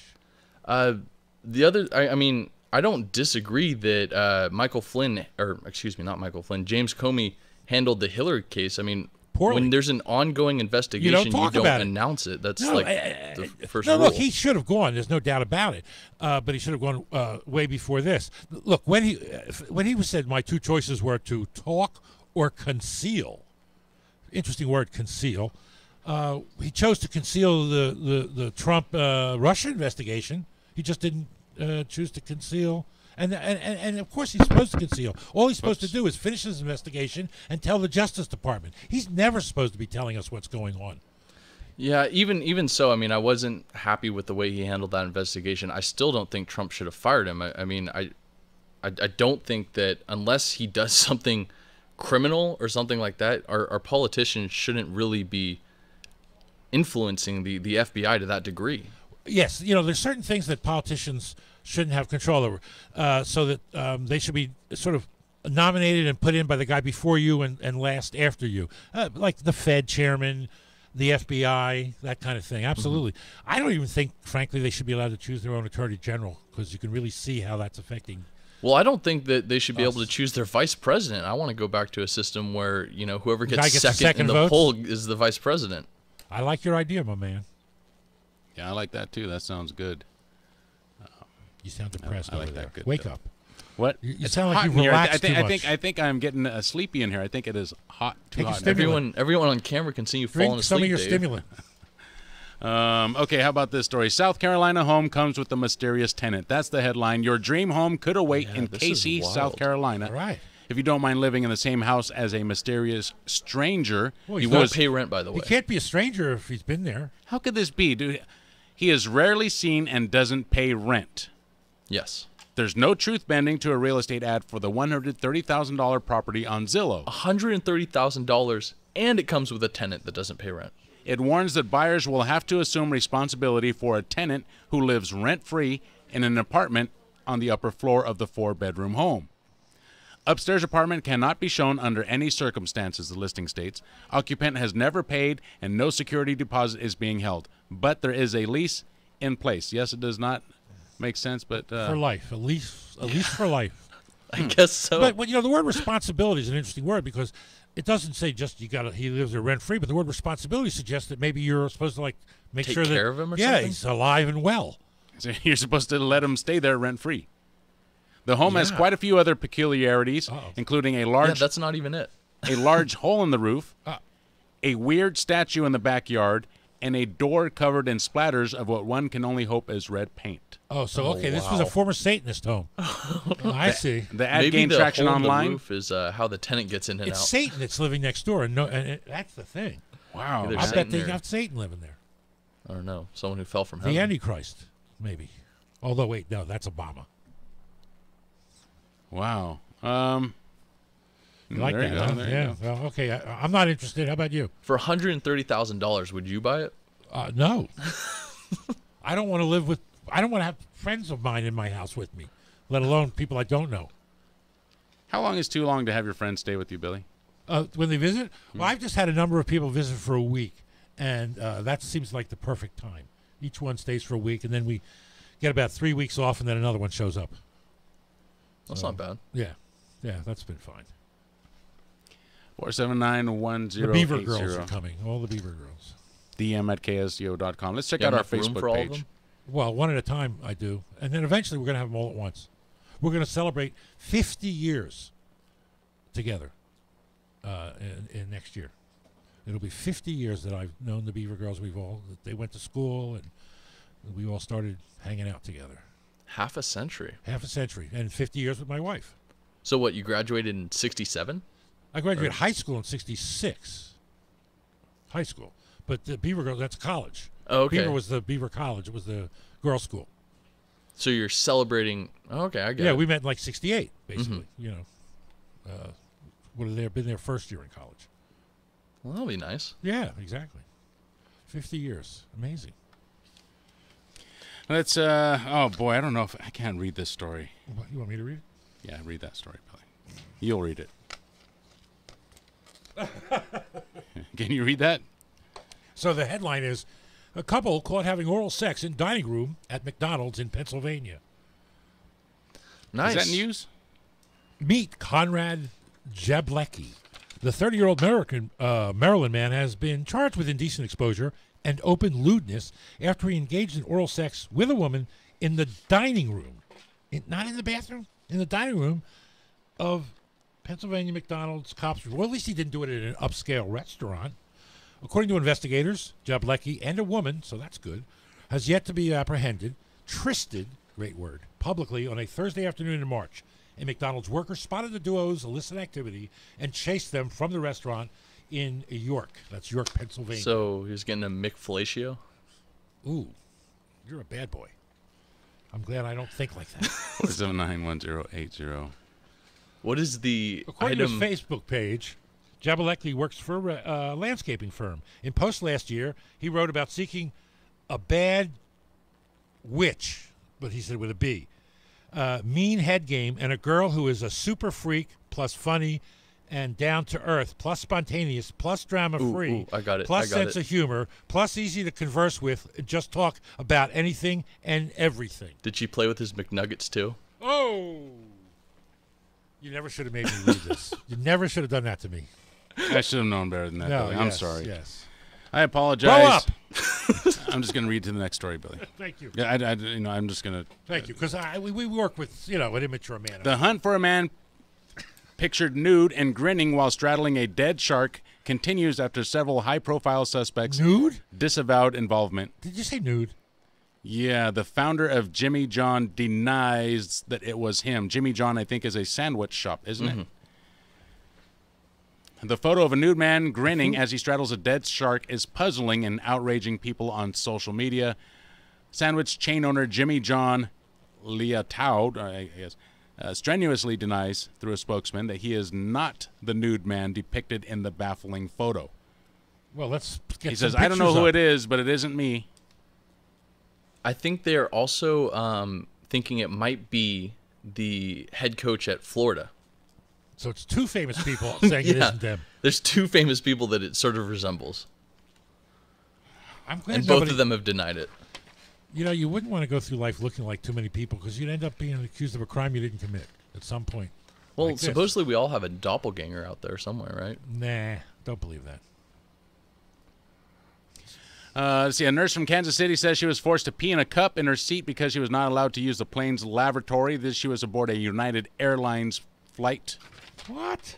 The other, I don't disagree that Michael Flynn, or excuse me, not Michael Flynn, James Comey handled the Hillary case. Poorly. When there's an ongoing investigation, you don't about it. announce it. That's No, the first no, rule. look, he should have gone. There's no doubt about it. But he should have gone way before this. Look, when he was said, my 2 choices were to talk or conceal. Interesting word, conceal. He chose to conceal the Trump Russia investigation. He just didn't choose to conceal. And of course he's supposed to conceal. All he's supposed to do is finish his investigation and tell the Justice Department. He's never supposed to be telling us what's going on. Yeah, even so, I wasn't happy with the way he handled that investigation. I still don't think Trump should have fired him. I don't think that unless he does something criminal or something like that, our politicians shouldn't really be influencing the FBI to that degree. Yes, there's certain things that politicians shouldn't have control over, so that they should be sort of nominated and put in by the guy before you and last after you, like the Fed chairman, the FBI, that kind of thing. Absolutely. I don't even think, frankly, they should be allowed to choose their own attorney general, because you can really see how that's affecting Well, I don't think that they should be able to choose their vice president. I want to go back to a system where, you know, whoever guy gets gets second in the votes? poll is the vice president. I like your idea, my man. Yeah, I like that too. That sounds good. You sound depressed I like over there. that. Good. Wake up. What? You It's sound like hot you've in here. relaxed too I think I'm getting sleepy in here. I think it is hot. Too Take a hot. stimulant. Everyone on camera can see you Drink falling some asleep, of your Dave. stimulant. Okay, how about this story? South Carolina home comes with a mysterious tenant. That's the headline. Your dream home could await in this is Casey, wild. South Carolina. All right. If you don't mind living in the same house as a mysterious stranger, Well, he he's not was. Pay rent, by the way. He can't be a stranger if he's been there. How could this be, dude? He is rarely seen and doesn't pay rent. Yes. There's no truth bending to a real estate ad for the $130,000 property on Zillow. $130,000, and it comes with a tenant that doesn't pay rent. It warns that buyers will have to assume responsibility for a tenant who lives rent-free in an apartment on the upper floor of the 4-bedroom home. Upstairs apartment cannot be shown under any circumstances, the listing states. Occupant has never paid and no security deposit is being held. But there is a lease in place. Yes, it does not make sense, but... For life. At least for life. I guess so. But you know, the word responsibility is an interesting word because it doesn't say just he lives there rent free, but the word responsibility suggests that maybe you're supposed to make Take sure that care of him or yeah, something? he's alive and well. So you're supposed to let him stay there rent-free. The home has quite a few other peculiarities, including a large... Yeah, that's not even it. a large hole in the roof, a weird statue in the backyard, and a door covered in splatters of what one can only hope is red paint. Oh, so okay, this was a former Satanist home. I see. The ad Maybe gained the traction hole in online. the roof is how the tenant gets in and It's out. Satan that's living next door, and that's the thing. Wow. Either I bet Satan they or- got Satan living there. I don't know. Someone who fell from heaven. The Antichrist, maybe. Although, wait, no, that's Obama. Wow. You like there that, you go. huh? There you Yeah. go. Well, okay, I'm not interested. How about you? For $130,000, would you buy it? No. I don't want to live with. I don't want to have friends of mine in my house with me, let alone people I don't know. How long is too long to have your friends stay with you, Billy? When they visit, well, I've just had a number of people visit for a week, and that seems like the perfect time. Each one stays for a week, and then we get about 3 weeks off, and then another one shows up. That's not bad. Yeah, that's been fine. 479-1080. The Beaver Girls are coming. All the Beaver Girls. DM@ksco.com. Let's check You out have our enough room Facebook for all of page. them? Well, one at a time I do, and then eventually we're going to have them all at once. We're going to celebrate 50 years together in next year. It'll be 50 years that I've known the Beaver Girls. They went to school, and we all started hanging out together. Half a century. Half a century, and 50 years with my wife. So what, you graduated in 67? I graduated high school in 66. High school. But the Beaver Girls, that's college. Oh, okay. Beaver was the Beaver College. It was the girls' school. So you're celebrating... Oh, okay, I get it. Yeah, we met in like 68, basically. You know. Would have been their first year in college. Well, that'll be nice. Yeah, exactly. 50 years. Amazing. Let's, oh boy, I don't know if I can't read this story. What, you want me to read it? Yeah, read that story, Billy. You'll read it. Can you read that? So the headline is, a couple caught having oral sex in dining room at McDonald's in Pennsylvania. Nice. Is that news? Meet Conrad Jablecki. The 30-year-old Maryland man has been charged with indecent exposure and open lewdness after he engaged in oral sex with a woman in the dining room. Not in the bathroom, in the dining room of Pennsylvania McDonald's cops. Well, at least he didn't do it at an upscale restaurant. According to investigators, Jablecki and a woman, so that's good, has yet to be apprehended, trysted, great word, publicly on a Thursday afternoon in March. A McDonald's worker spotted the duo's illicit activity and chased them from the restaurant in York. That's York, Pennsylvania. So he was getting a McFellatio? Ooh, you're a bad boy. I'm glad I don't think like that. 479-1080. What is the According item? to his Facebook page, Jablecki works for a landscaping firm. In post last year, he wrote about seeking a bad witch, but he said with a B, mean head game, and a girl who is a super freak, plus funny, and down to earth, plus spontaneous, plus drama free. I got it. Plus I got sense it. of humor, plus easy to converse with, and just talk about anything and everything. Did she play with his McNuggets too? Oh, You never should have made me read this. You never should have done that to me. I should have known better than that, No, Billy. I'm yes, sorry. yes. I apologize. Grow up. I'm just going to read to the next story, Billy. Thank you. Yeah, I'm just going to. Thank you, because we work with, an immature man. The hunt for a man pictured nude and grinning while straddling a dead shark continues after several high-profile suspects disavowed involvement. Did you say nude? Yeah, the founder of Jimmy John denies that it was him. Jimmy John, I think, is a sandwich shop, isn't it? The photo of a nude man grinning as he straddles a dead shark is puzzling and outraging people on social media. Sandwich chain owner Jimmy John Liatoud, I guess, strenuously denies through a spokesman that he is not the nude man depicted in the baffling photo. Well, let's get He some says, I don't know pictures who up. it is, but it isn't me. I think they're also thinking it might be the head coach at Florida. So it's two famous people saying it isn't them. There's two famous people that it sort of resembles. I'm glad And nobody, both of them have denied it. You wouldn't want to go through life looking like too many people because you'd end up being accused of a crime you didn't commit at some point. Well, Like this. supposedly we all have a doppelganger out there somewhere, right? Nah, don't believe that. Let's see, a nurse from Kansas City says she was forced to pee in a cup in her seat because she was not allowed to use the plane's lavatory. This she was aboard a United Airlines flight. What?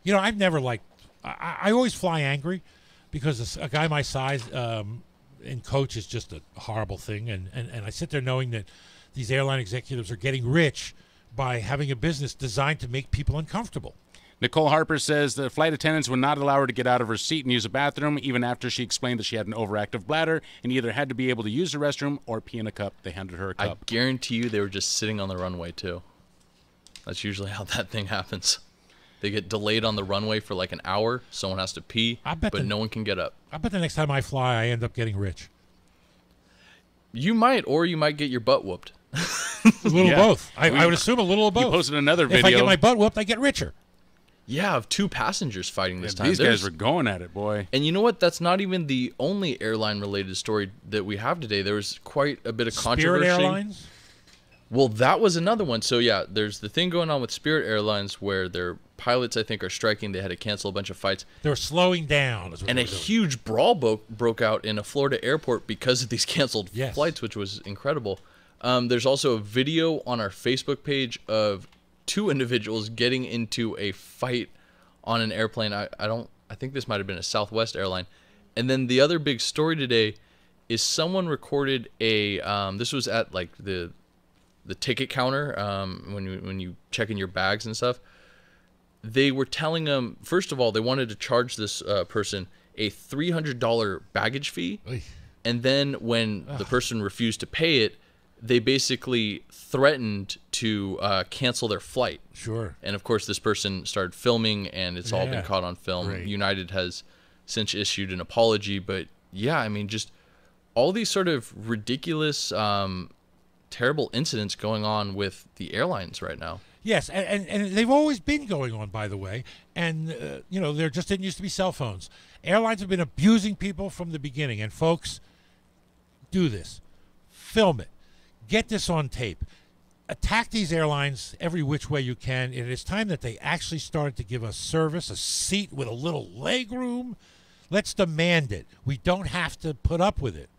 I've never liked. I always fly angry because a guy my size in coach is just a horrible thing, and I sit there knowing that these airline executives are getting rich by having a business designed to make people uncomfortable. Nicole Harper says the flight attendants would not allow her to get out of her seat and use a bathroom, even after she explained that she had an overactive bladder and either had to be able to use the restroom or pee in a cup. They handed her a I cup. guarantee you they were just sitting on the runway, too. That's usually how that thing happens. They get delayed on the runway for like an hour. Someone has to pee, but no one can get up. I bet the next time I fly, I end up getting rich. You might, or you might get your butt whooped. A little of both. I would assume a little of both. You posted another video. If I get my butt whooped, I get richer. Yeah, of two passengers fighting this time. These guys were going at it, boy. And you know what? That's not even the only airline-related story that we have today. There was quite a bit of controversy. Spirit Airlines? Well, that was another one. So, yeah, there's the thing going on with Spirit Airlines where their pilots, I think, are striking. They had to cancel a bunch of flights. They were slowing down. And a huge brawl broke out in a Florida airport because of these canceled flights, which was incredible. There's also a video on our Facebook page of two individuals getting into a fight on an airplane. I think this might have been a Southwest airline. And then the other big story today is someone recorded a this was at like the ticket counter when you check in your bags and stuff. They were telling them, first of all, they wanted to charge this person a $300 baggage fee. And then when the person refused to pay it, they basically threatened to cancel their flight. Sure. And of course, this person started filming, and it's all been caught on film. Great. United has since issued an apology, but yeah, I mean, just all these sort of ridiculous, terrible incidents going on with the airlines right now. Yes, and they've always been going on, by the way. And, there just didn't used to be cell phones. Airlines have been abusing people from the beginning. And, folks, do this. Film it. Get this on tape. Attack these airlines every which way you can. And it's time that they actually started to give us service, a seat with a little leg room. Let's demand it. We don't have to put up with it.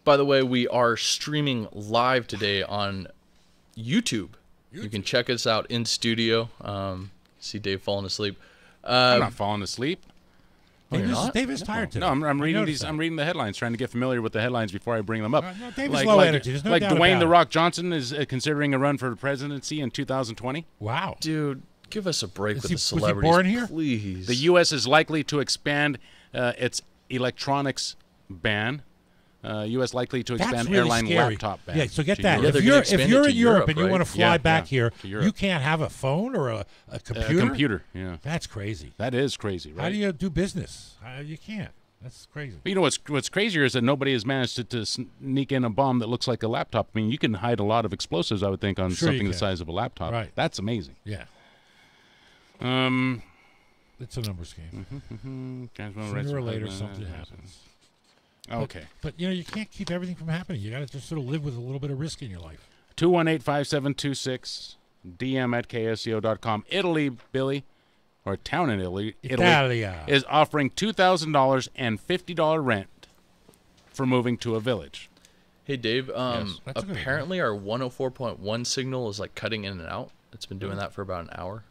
By the way, we are streaming live today on YouTube. You can check us out in studio. See Dave falling asleep. I'm not falling asleep. Oh, you're not? Dave is tired today. No, I'm reading noticed these. that. I'm reading the headlines, trying to get familiar with the headlines before I bring them up. No, Dave is low energy. There's no like doubt Dwayne about "The it. Rock" Johnson is considering a run for the presidency in 2020. Wow, dude, give us a break with the was he celebrities, born here? please. The U.S. is likely to expand its electronics ban. U.S. likely to That's expand really airline scary. laptop ban. Yeah, so get to that. Europe. If you're in Europe and you right? want to fly Yeah, back yeah, here, to Europe. you can't have a phone or a computer. A computer, yeah. That's crazy. That is crazy, right? How do you do business? You can't. That's crazy. But you know what's crazier is that nobody has managed to sneak in a bomb that looks like a laptop. I mean, you can hide a lot of explosives, I would think, on Sure you something the can. size of a laptop. Right. That's amazing. Yeah. It's a numbers game. Sooner or later, something happens. Okay. But you can't keep everything from happening. You got to just sort of live with a little bit of risk in your life. 218-5726, DM at ksco.com. Italy, Billy, or a town in Italy, Italia, is offering $2,000 and $50 rent for moving to a village. Hey, Dave, Yes. apparently our 104.1 signal is like cutting in and out. It's been doing that for about an hour.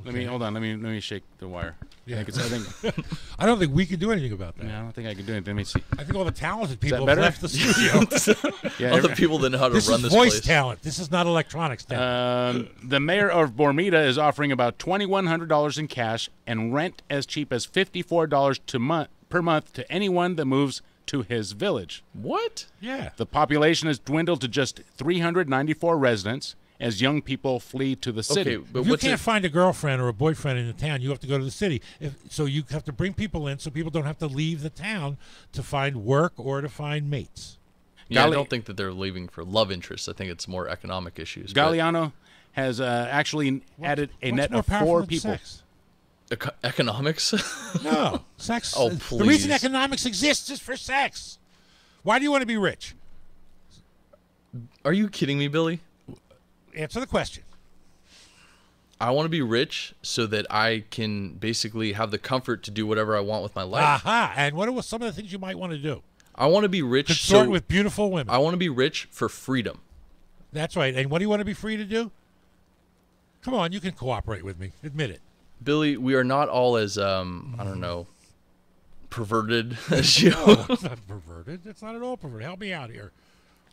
Let me shake the wire. Yeah. I think I don't think we can do anything about that. Yeah, I don't think I can do anything. Let me see. I think all the talented Is that people better? have left the studio. Yeah, All the people that know how to run this voice place. talent. This is not electronics talent. The mayor of Bormida is offering about $2,100 in cash and rent as cheap as $54 per month to anyone that moves to his village. What? Yeah. The population has dwindled to just 394 residents as young people flee to the city. If you can't find a girlfriend or a boyfriend in the town, you have to go to the city. So you have to bring people in so people don't have to leave the town to find work or to find mates. Yeah, I don't think that they're leaving for love interests. I think it's more economic issues. but- Galliano has actually added a net more of powerful 4 than people. sex? Economics? No, sex. Oh, The reason please. economics exists is for sex. Why do you want to be rich? Are you kidding me, Billy? Answer the question. I want to be rich so that I can basically have the comfort to do whatever I want with my life. Aha! And what are some of the things you might want to do? I want to be rich Consort with beautiful women. I want to be rich for freedom. That's right. And what do you want to be free to do? Come on, you can cooperate with me. Admit it. Billy, we are not all as I don't know, perverted as you. No, it's not perverted. It's not at all perverted. Help me out here.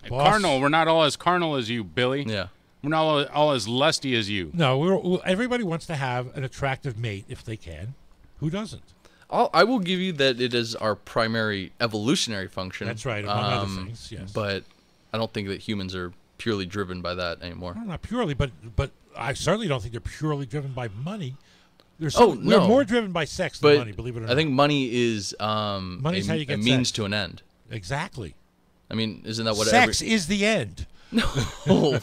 Boss. Carnal. We're not all as carnal as you, Billy. Yeah. We're not all as lusty as you. No, everybody wants to have an attractive mate if they can. Who doesn't? I will give you that it is our primary evolutionary function. That's right, among other things, yes. But I don't think that humans are purely driven by that anymore. Well, not purely, but I certainly don't think they're purely driven by money. We're more driven by sex than money, believe it or not. I think money is Money's how you get a means sex. to an end. Exactly. I mean, isn't that what sex is the end? No.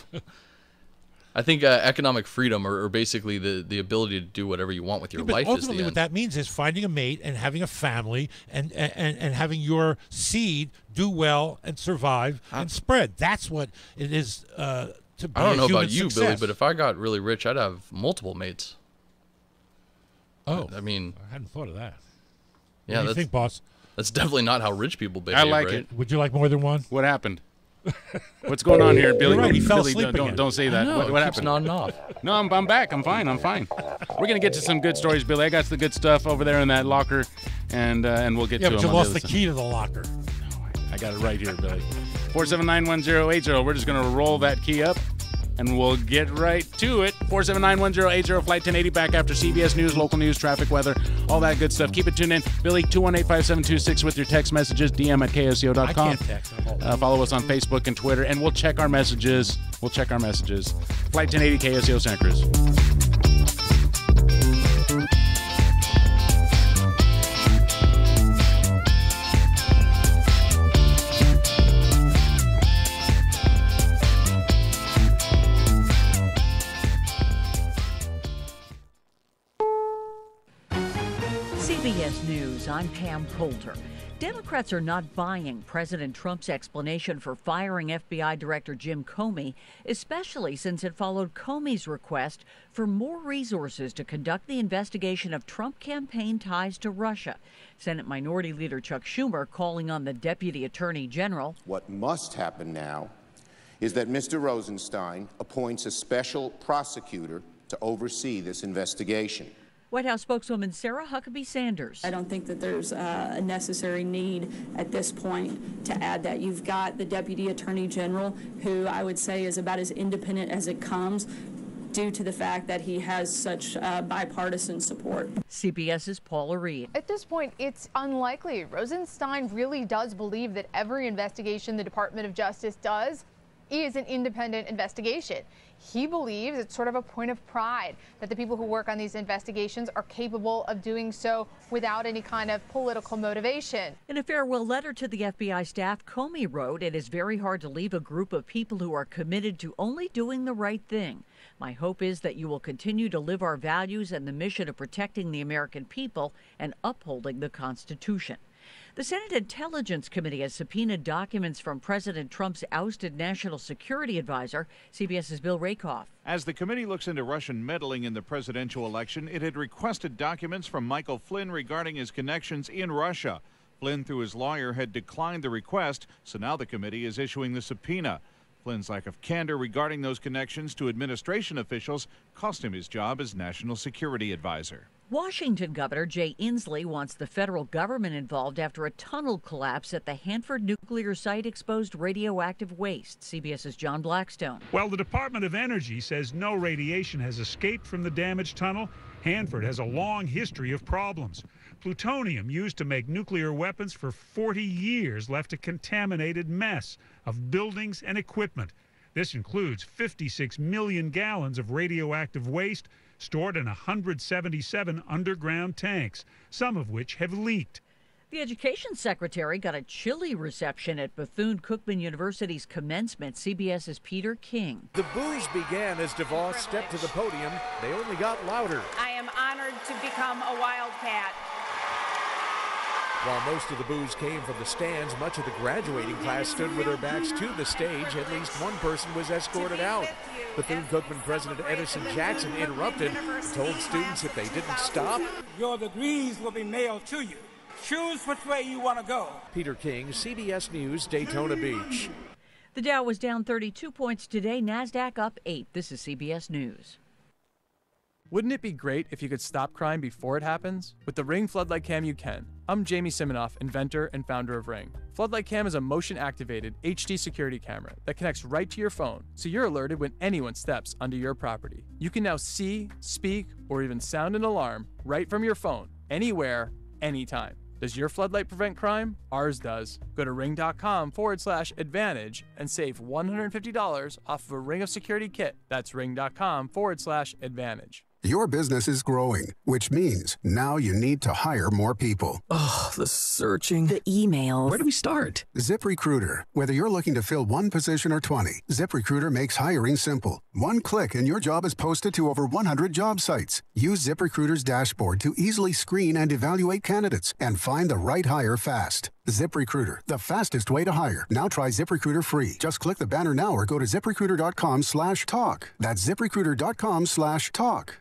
I think economic freedom, or basically the ability to do whatever you want with your But life, is the ultimately, end. what that means is finding a mate and having a family and having your seed do well and survive and spread. That's what it is to be I don't a know human about you, success. Billy, but if I got really rich, I'd have multiple mates. Oh, I mean, I hadn't thought of that. Yeah, What do you that's, think, boss? That's definitely not how rich people behave. I like right? it. Would you like more than one? What happened? What's going on here, Billy? You're right, he fell Billy, asleep again. don't say that. I know, What it keeps happened? nodding off. No, I'm back. I'm fine. We're gonna get to some good stories, Billy. I got the good stuff over there in that locker, and we'll get Yeah, to but them. you on lost other the side. key to the locker. I got it right here, Billy. 4791080. We're just gonna roll that key up, and we'll get right to it. 4791080. Flight 1080 back after CBS News, local news, traffic, weather, all that good stuff. Keep it tuned in. Billy, 218-5726 with your text messages. DM at ksco.com. I can't text. I'm old. Follow us on Facebook and Twitter, and we'll check our messages. Flight 1080 KSCO Santa Cruz. CBS News, I'm Pam Coulter. Democrats are not buying President Trump's explanation for firing FBI Director Jim Comey, especially since it followed Comey's request for more resources to conduct the investigation of Trump campaign ties to Russia. Senate Minority Leader Chuck Schumer calling on the Deputy Attorney General. What must happen now is that Mr. Rosenstein appoints a special prosecutor to oversee this investigation. White House spokeswoman Sarah Huckabee Sanders. I don't think that there's a necessary need at this point to add that. You've got the Deputy Attorney General, who I would say is about as independent as it comes, due to the fact that he has such bipartisan support. CBS's Paula Reed. At this point, it's unlikely Rosenstein really does believe that every investigation the Department of Justice does is an independent investigation. He believes it's sort of a point of pride that the people who work on these investigations are capable of doing so without any kind of political motivation. In a farewell letter to the FBI staff, Comey wrote, "It is very hard to leave a group of people who are committed to only doing the right thing. My hope is that you will continue to live our values and the mission of protecting the American people and upholding the Constitution." The Senate Intelligence Committee has subpoenaed documents from President Trump's ousted national security advisor. CBS's Bill Rakoff. As the committee looks into Russian meddling in the presidential election, it had requested documents from Michael Flynn regarding his connections in Russia. Flynn, through his lawyer, had declined the request, so now the committee is issuing the subpoena. Flynn's lack of candor regarding those connections to administration officials cost him his job as national security advisor. Washington Governor Jay Inslee wants the federal government involved after a tunnel collapse at the Hanford nuclear site exposed radioactive waste. CBS's John Blackstone. While the Department of Energy says no radiation has escaped from the damaged tunnel, Hanford has a long history of problems. Plutonium used to make nuclear weapons for 40 years left a contaminated mess of buildings and equipment. This includes 56 million gallons of radioactive waste stored in 177 underground tanks, some of which have leaked. The Education Secretary got a chilly reception at Bethune-Cookman University's commencement. CBS's Peter King. The boos began as DeVos stepped to the podium. They only got louder. I am honored to become a Wildcat. While most of the boos came from the stands, much of the graduating class stood with their backs to the stage. At least one person was escorted out. Bethune-Cookman President Edison Jackson interrupted and told students if they didn't stop, your degrees will be mailed to you. Choose which way you want to go. Peter King, CBS News, Daytona Beach. The Dow was down 32 points today. NASDAQ up 8. This is CBS News. Wouldn't it be great if you could stop crime before it happens? With the Ring Floodlight Cam, you can. I'm Jamie Siminoff, inventor and founder of Ring. Floodlight Cam is a motion-activated HD security camera that connects right to your phone, so you're alerted when anyone steps onto your property. You can now see, speak, or even sound an alarm right from your phone, anywhere, anytime. Does your floodlight prevent crime? Ours does. Go to ring.com/advantage and save $150 off of a Ring of Security kit. That's ring.com/advantage. Your business is growing, which means now you need to hire more people. Oh, the searching. The emails. Where do we start? ZipRecruiter. Whether you're looking to fill one position or 20, ZipRecruiter makes hiring simple. One click and your job is posted to over 100 job sites. Use ZipRecruiter's dashboard to easily screen and evaluate candidates and find the right hire fast. ZipRecruiter, the fastest way to hire. Now try ZipRecruiter free. Just click the banner now or go to ZipRecruiter.com/talk. That's ZipRecruiter.com/talk.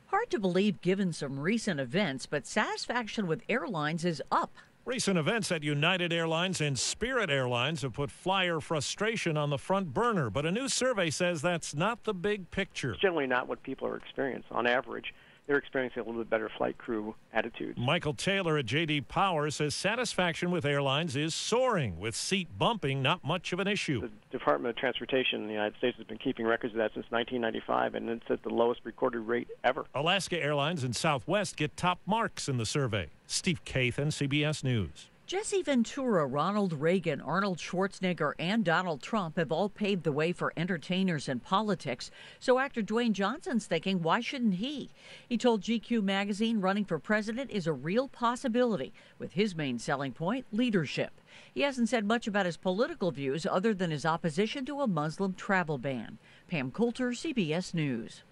Hard to believe given some recent events, but satisfaction with airlines is up. Recent events at United Airlines and Spirit Airlines have put flyer frustration on the front burner, but a new survey says that's not the big picture. It's generally not what people are experiencing. On average, they're experiencing a little bit better flight crew attitudes. Michael Taylor at J.D. Power says satisfaction with airlines is soaring, with seat bumping not much of an issue. The Department of Transportation in the United States has been keeping records of that since 1995, and it's at the lowest recorded rate ever. Alaska Airlines and Southwest get top marks in the survey. Steve Kathan, CBS News. Jesse Ventura, Ronald Reagan, Arnold Schwarzenegger, and Donald Trump have all paved the way for entertainers and politics. So actor Dwayne Johnson's thinking, why shouldn't he? He told GQ magazine running for president is a real possibility, with his main selling point, leadership. He hasn't said much about his political views other than his opposition to a Muslim travel ban. Pam Coulter, CBS News.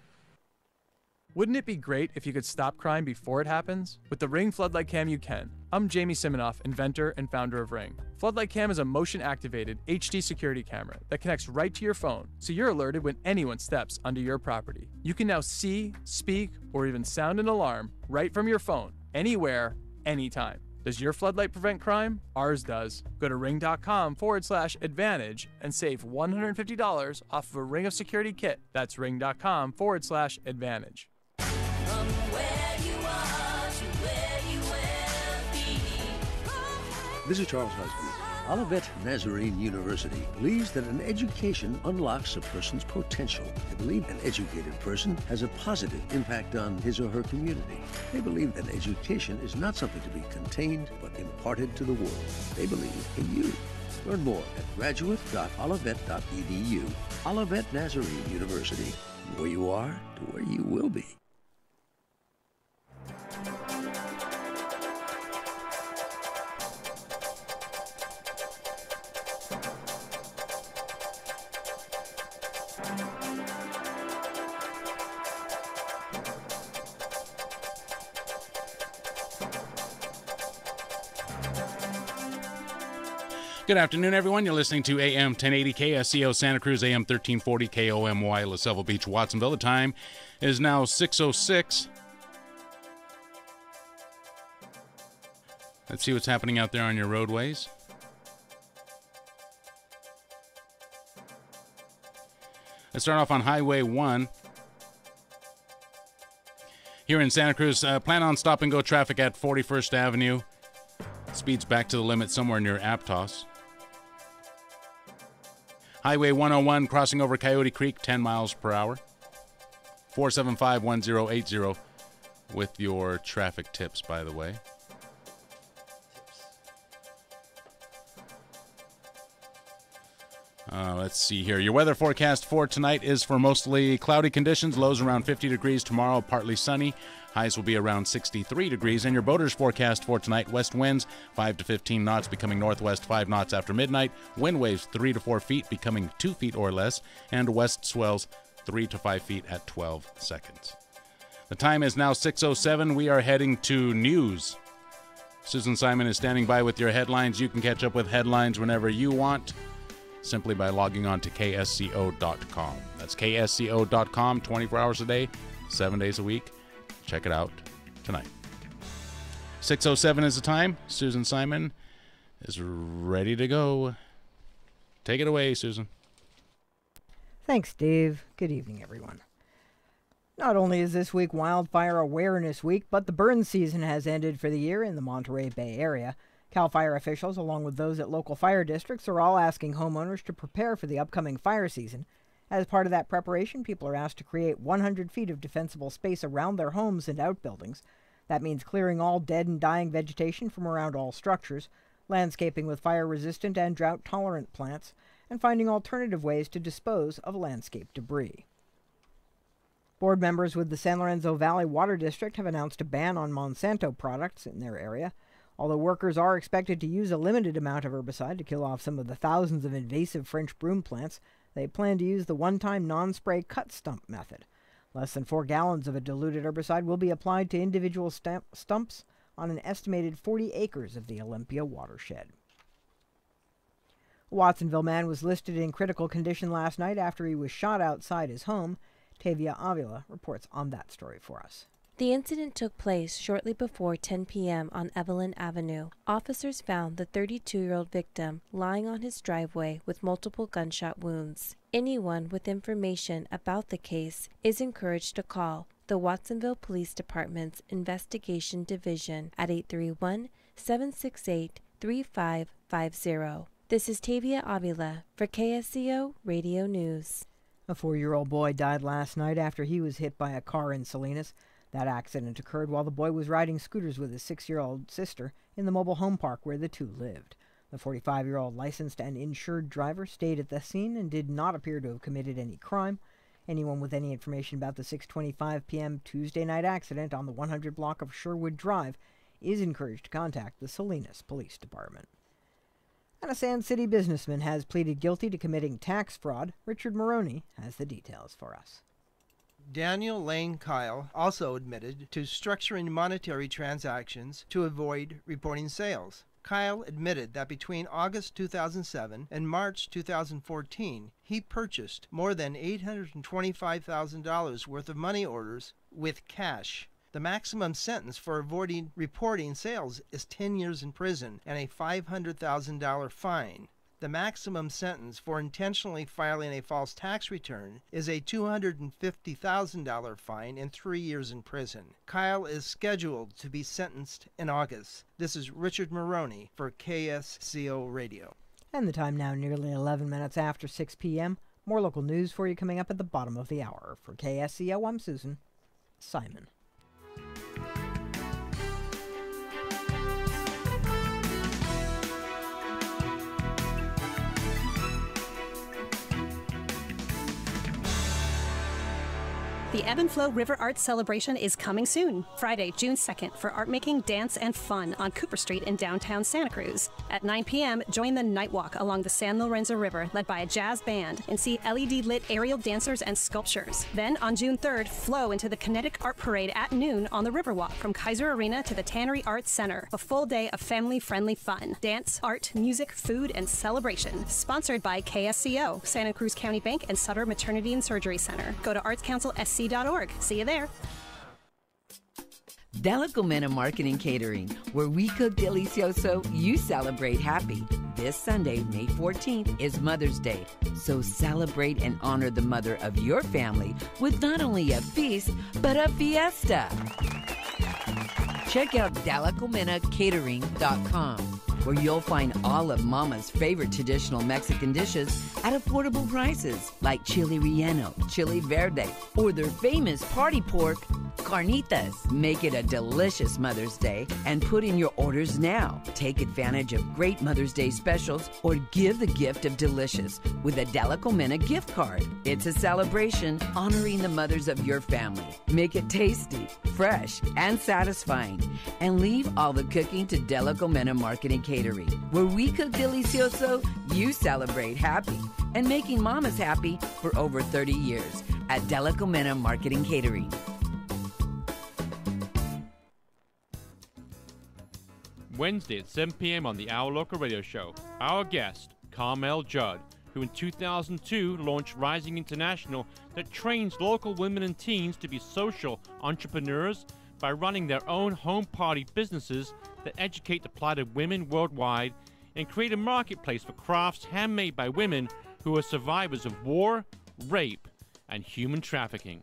Wouldn't it be great if you could stop crime before it happens? With the Ring Floodlight Cam, you can. I'm Jamie Siminoff, inventor and founder of Ring. Floodlight Cam is a motion-activated HD security camera that connects right to your phone, so you're alerted when anyone steps onto your property. You can now see, speak, or even sound an alarm right from your phone, anywhere, anytime. Does your floodlight prevent crime? Ours does. Go to ring.com/advantage and save $150 off of a Ring of Security kit. That's ring.com/advantage. This is Charles Husband. Olivet Nazarene University believes that an education unlocks a person's potential. They believe an educated person has a positive impact on his or her community. They believe that education is not something to be contained, but imparted to the world. They believe in you. Learn more at graduate.olivet.edu. Olivet Nazarene University. From where you are to where you will be. Good afternoon, everyone. You're listening to AM 1080 KSCO Santa Cruz, AM 1340 KOMY LaSalle Beach, Watsonville. The time is now 6:06. Let's see what's happening out there on your roadways. Let's start off on Highway 1. Here in Santa Cruz, plan on stop-and-go traffic at 41st Avenue. Speeds back to the limit somewhere near Aptos. Highway 101 crossing over Coyote Creek, 10 miles per hour. 475-1080 with your traffic tips, by the way. Let's see here. Your weather forecast for tonight is for mostly cloudy conditions. Lows around 50 degrees. Tomorrow, partly sunny. Highs will be around 63 degrees. And your boaters forecast for tonight, west winds 5 to 15 knots, becoming northwest 5 knots after midnight. Wind waves 3 to 4 feet, becoming 2 feet or less. And west swells 3 to 5 feet at 12 seconds. The time is now 6:07. We are heading to news. Susan Simon is standing by with your headlines. You can catch up with headlines whenever you want, simply by logging on to ksco.com. That's ksco.com, 24 hours a day, 7 days a week. Check it out tonight. 6:07 is the time. Susan Simon is ready to go. Take it away, Susan. Thanks, Dave. Good evening, everyone. Not only is this week Wildfire Awareness Week, but the burn season has ended for the year in the Monterey Bay area. CAL FIRE officials, along with those at local fire districts, are all asking homeowners to prepare for the upcoming fire season. As part of that preparation, people are asked to create 100 feet of defensible space around their homes and outbuildings. That means clearing all dead and dying vegetation from around all structures, landscaping with fire-resistant and drought-tolerant plants, and finding alternative ways to dispose of landscape debris. Board members with the San Lorenzo Valley Water District have announced a ban on Monsanto products in their area. Although workers are expected to use a limited amount of herbicide to kill off some of the thousands of invasive French broom plants, they plan to use the one-time non-spray cut stump method. Less than 4 gallons of a diluted herbicide will be applied to individual stumps on an estimated 40 acres of the Olympia watershed. A Watsonville man was listed in critical condition last night after he was shot outside his home. Tavia Avila reports on that story for us. The incident took place shortly before 10 p.m. on Evelyn Avenue. Officers found the 32-year-old victim lying on his driveway with multiple gunshot wounds. Anyone with information about the case is encouraged to call the Watsonville Police Department's Investigation Division at 831-768-3550. This is Tavia Avila for KSCO Radio News. A 4-year-old boy died last night after he was hit by a car in Salinas. That accident occurred while the boy was riding scooters with his 6-year-old sister in the mobile home park where the two lived. The 45-year-old licensed and insured driver stayed at the scene and did not appear to have committed any crime. Anyone with any information about the 6:25 p.m. Tuesday night accident on the 100 block of Sherwood Drive is encouraged to contact the Salinas Police Department. And a Sand City businessman has pleaded guilty to committing tax fraud. Richard Maroney has the details for us. Daniel Lane Kyle also admitted to structuring monetary transactions to avoid reporting sales. Kyle admitted that between August 2007 and March 2014, he purchased more than $825,000 worth of money orders with cash. The maximum sentence for avoiding reporting sales is 10 years in prison and a $500,000 fine. The maximum sentence for intentionally filing a false tax return is a $250,000 fine and 3 years in prison. Kyle is scheduled to be sentenced in August. This is Richard Maroney for KSCO Radio. And the time now nearly 11 minutes after 6 p.m. More local news for you coming up at the bottom of the hour. For KSCO, I'm Susan Simon. The Ebb and Flow River Arts Celebration is coming soon, Friday, June 2nd, for art making, dance, and fun on Cooper Street in downtown Santa Cruz. At 9 p.m., join the Night Walk along the San Lorenzo River, led by a jazz band, and see LED-lit aerial dancers and sculptures. Then, on June 3rd, flow into the Kinetic Art Parade at noon on the Riverwalk from Kaiser Arena to the Tannery Arts Center. A full day of family-friendly fun, dance, art, music, food, and celebration. Sponsored by KSCO, Santa Cruz County Bank, and Sutter Maternity and Surgery Center. Go to artscouncilsc.org. See you there. Delicomena Marketing Catering, where we cook delicioso, you celebrate happy. This Sunday, May 14th, is Mother's Day, so celebrate and honor the mother of your family with not only a feast, but a fiesta. Check out DelicomenaCatering.com, where you'll find all of Mama's favorite traditional Mexican dishes at affordable prices, like chili relleno, chili verde, or their famous party pork, carnitas. Make it a delicious Mother's Day and put in your orders now. Take advantage of great Mother's Day specials or give the gift of delicious with a Delicomena gift card. It's a celebration honoring the mothers of your family. Make it tasty, fresh, and satisfying. And leave all the cooking to Delicomena Marketing Catering, where we cook delicioso, you celebrate happy. And making mamas happy for over 30 years at Delicomena Marketing Catering. Wednesday at 7 p.m. on the Our Local Radio Show. Our guest, Carmel Judd, who in 2002 launched Rising International, that trains local women and teens to be social entrepreneurs by running their own home party businesses that educate the plight of women worldwide and create a marketplace for crafts handmade by women who are survivors of war, rape, and human trafficking.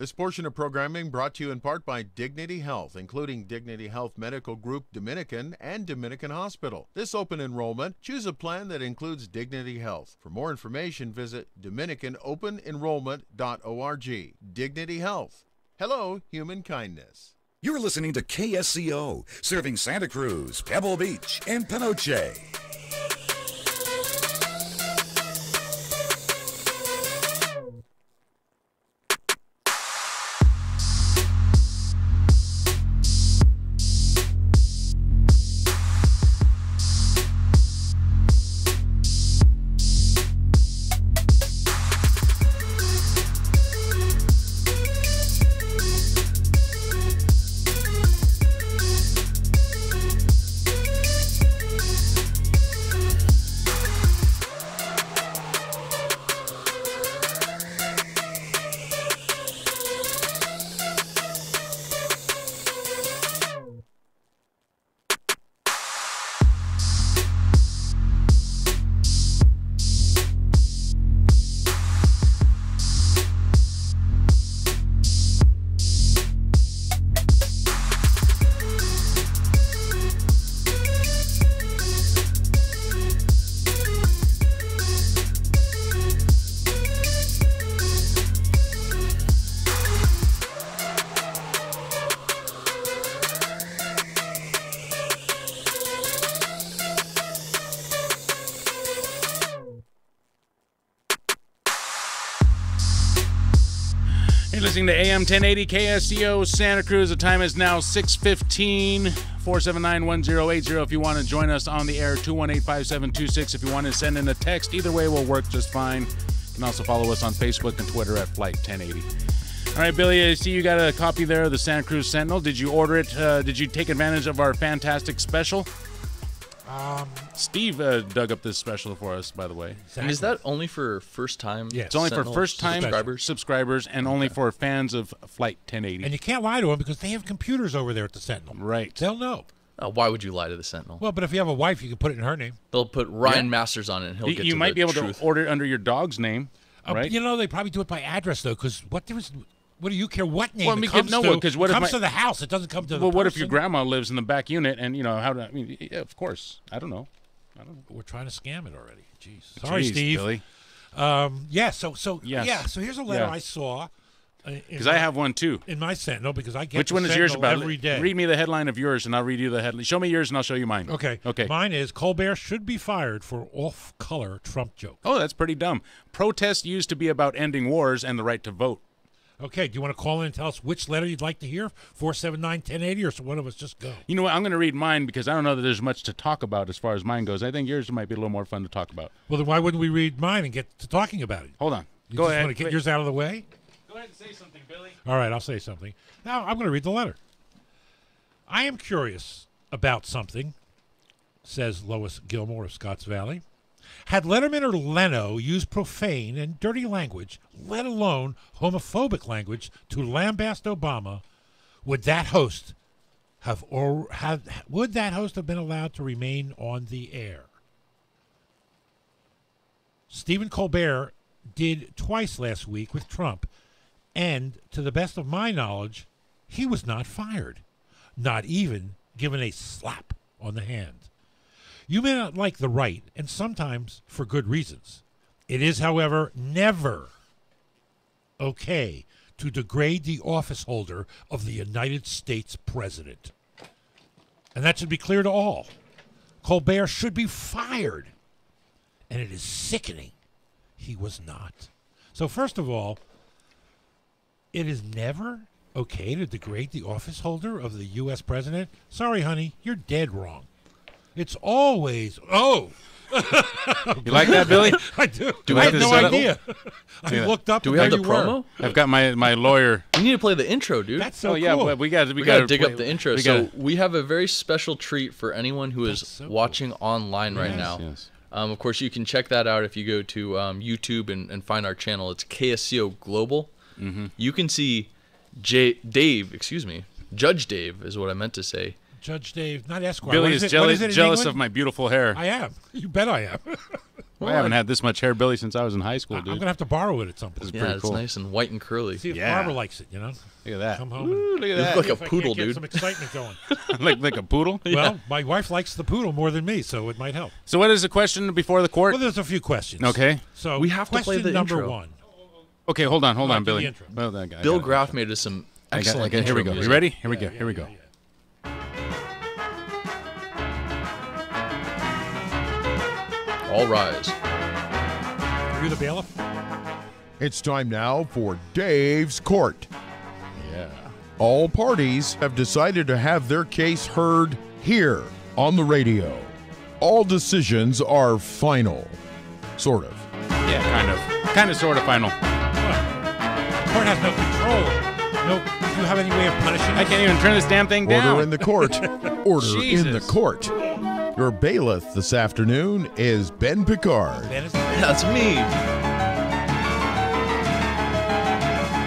This portion of programming brought to you in part by Dignity Health, including Dignity Health Medical Group Dominican and Dominican Hospital. This open enrollment, choose a plan that includes Dignity Health. For more information, visit DominicanOpenEnrollment.org. Dignity Health. Hello, human kindness. You're listening to KSCO, serving Santa Cruz, Pebble Beach, and Penoche. Listening to AM 1080 KSCO Santa Cruz. The time is now 6:15. 479-1080 if you want to join us on the air. 218-5726 if you want to send in a text. Either way will work just fine. You can also follow us on Facebook and Twitter at Flight 1080. All right, Billy, I see you got a copy there of the Santa Cruz Sentinel. Did you order it? Did you take advantage of our fantastic special? Steve dug up this special for us, by the way. Exactly. And is that only for first-time? Yes. It's only for first-time subscribers and only for fans of Flight 1080. And you can't lie to them because they have computers over there at the Sentinel. Right. They'll know. Why would you lie to the Sentinel? Well, but if you have a wife, you can put it in her name. They'll put Ryan Masters on it, and he'll get You to might the be able truth. to order it under your dog's name, right? You know, they probably do it by address, though, because what do you care what name it comes to? Because what it if comes to the house. It doesn't come to the Well, what if person. your grandma lives in the back unit and, yeah, of course. I don't know. We're trying to scam it already. Jeez. Sorry, Steve. Billy. So here's a letter I saw Because I have one too. In my Sentinel, because I get Which the one is yours Sentinel about? every day. Read me the headline of yours, and I'll read you the headline. Show me yours, and I'll show you mine. Okay. Okay. Mine is Colbert should be fired for off-color Trump joke. Oh, that's pretty dumb. Protest used to be about ending wars and the right to vote. Okay, do you want to call in and tell us which letter you'd like to hear? 479-1080, or so one of us just go? You know what? I'm going to read mine because I don't know that there's much to talk about as far as mine goes. I think yours might be a little more fun to talk about. Well, then why wouldn't we read mine and get to talking about it? Hold on. You Go just ahead. want to get yours out of the way? Go ahead and say something, Billy. All right, I'll say something. Now, I'm going to read the letter. I am curious about something, says Lois Gilmore of Scotts Valley. Had Letterman or Leno used profane and dirty language, let alone homophobic language, to lambaste Obama, would that host have been allowed to remain on the air? Stephen Colbert did twice last week with Trump, and to the best of my knowledge, he was not fired, not even given a slap on the hand. You may not like the right, and sometimes for good reasons. It is, however, never okay to degrade the office holder of the United States president. And that should be clear to all. Colbert should be fired. And it is sickening he was not. So first of all, it is never okay to degrade the office holder of the U.S. president. Sorry, honey, you're dead wrong. It's always, You like that, Billy? I do. Do we I have had this no set up? idea. I looked up. Do we have the and there you were. promo? I've got my lawyer. We need to play the intro, dude. That's so yeah, cool. well, we got to dig play, up the intro. We So gotta, we have a very special treat for anyone who is so watching online right Yes. now. Yes. Of course, you can check that out if you go to YouTube and find our channel. It's KSCO Global. Mm-hmm. You can see Judge Dave is what I meant to say. Judge Dave, not Esquire. Billy What is it? jealous, What is it in jealous England? of my beautiful hair. I am. You bet I am. I haven't had this much hair, Billy, since I was in high school, I'm dude. going to have to borrow it at some point. This is Yeah, pretty it's cool. nice and white and curly. See if Yeah. Barbara likes it, you know? Look at that. Come home. Ooh, look at You that. look See like if a I poodle, can't get dude. some excitement going. like a poodle? Well, my wife likes the poodle more than me, so it might help. So what is the question before the court? Well, there's a few questions. Okay. So We have to play question the number intro. one. Okay, hold on, Right, do the Billy. intro. Well, that guy, Bill I got it. Graff made us some I got it. excellent Okay, here we intro go. music. You ready? Here we go. Here we go. All rise. Are you the bailiff? It's time now for Dave's Court. Yeah. All parties have decided to have their case heard here on the radio. All decisions are final. Sort of. Yeah, kind of. Kind of, sort of final. The court has no control. No, do you have any way of punishing I us? can't even turn this damn thing down. Order in the court. Order in the Jesus. court. Your bailiff this afternoon is Ben Picard. Ben is- That's me.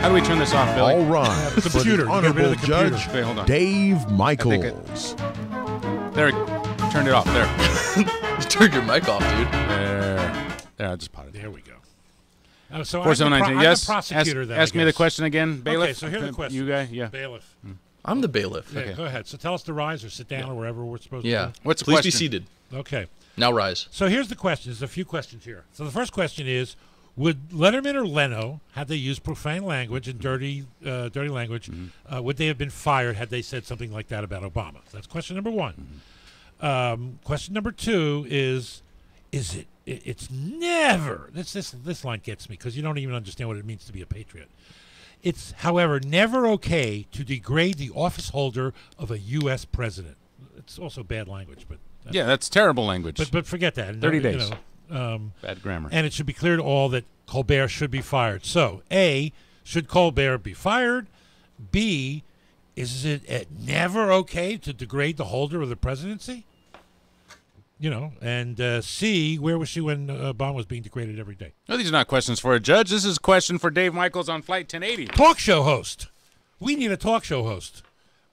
How do we turn this off, Billy? All rise The for computer. the You get rid Honorable of the computer. Judge Okay, hold on. Dave Michaels. There, turned it off. There. You turned your mic off, dude. There, I just potted. There we go. So 4719. I'm Yes. the prosecutor then, Ask I me the guess. question again, bailiff. Okay, so here's the question. You guy, yeah. Bailiff. I'm the bailiff. Yeah, Okay. go ahead. So tell us to rise or sit down or wherever we're supposed Yeah. to What's the Please question? be seated. go. Okay. Now rise. So here's the question. There's a few questions here. So the first question is, would Letterman or Leno, had they used profane language and dirty language, would they have been fired had they said something like that about Obama? So that's question number one. Question number two is it's never, this line gets me because you don't even understand what it means to be a patriot. It's, however, never okay to degrade the office holder of a U.S. president. It's also bad language, but Yeah, that's terrible language. but forget that. 30 You days. know, Bad grammar. and it should be clear to all that Colbert should be fired. So, A, should Colbert be fired? B, is it never okay to degrade the holder of the presidency? You know, and C, where was she when Obama was being degraded every day? No, these are not questions for a judge. This is a question for Dave Michaels on Flight 1080. Talk show host. We need a talk show host.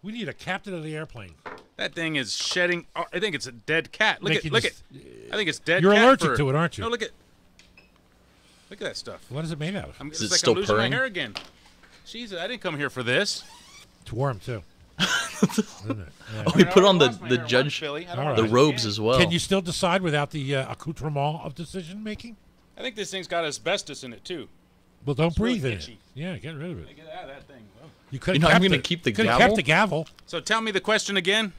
We need a captain of the airplane. That thing is shedding. Oh, I think it's a dead cat. Look Making at. this- I think it's dead. You're cat allergic fur. to it, aren't you? No, look at that stuff. What is it made out of? It's it like still I'm losing purring? my hair again. Jesus, I didn't come here for this. It's warm, too. Isn't it? Yeah. Oh, we put on lost my the hair judge, once, Billy. I don't All know the right. if I robes can. as well. Can you still decide without the accoutrement of decision making? I think this thing's got asbestos in it too. Well, don't It's breathe really in it. itchy. Yeah, get rid of it. Get out of that thing. Oh. You could. You know, I'm going to keep the Kept gavel. the gavel. So tell me the question again.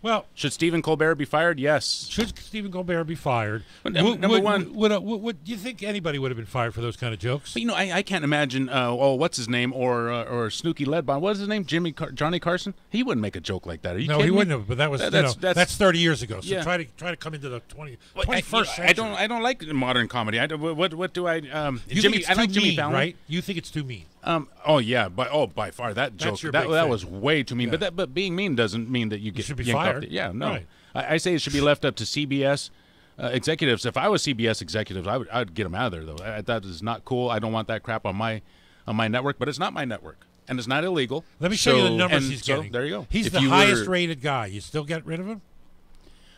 Well, should Stephen Colbert be fired? Yes. Should Stephen Colbert be fired? Number one. Would do you think anybody would have been fired for those kind of jokes? But, I can't imagine. What's his name? Or Snooky Ledbon. What's his name? Johnny Carson. He wouldn't make a joke like that. Are you No, kidding he me? wouldn't have. But that was that's 30 years ago. So yeah. try to come into the 21st century. I don't like modern comedy. What do I? You Jimmy. think it's I like too Jimmy mean, Fallon. Right? You think it's too mean. By far that That's joke your that big that thing. was way too mean. Yeah. But being mean doesn't mean that you get should be yanked off fired. Yeah, no. Right. I say it should be left up to CBS executives. If I was CBS executives, I'd get them out of there though. That is not cool. I don't want that crap on my network. But it's not my network, and it's not illegal. Let me show you the numbers he's getting. There you go. He's the highest rated guy. You still get rid of him?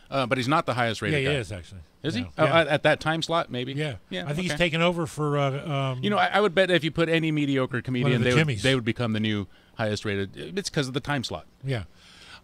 But he's not the highest rated Yeah, guy. he is actually. Is he? Yeah. Yeah. At that time slot, maybe. Yeah. Yeah. I think he's okay. taken over for. I would bet if you put any mediocre comedian, the they would become the new highest rated. It's because of the time slot. Yeah.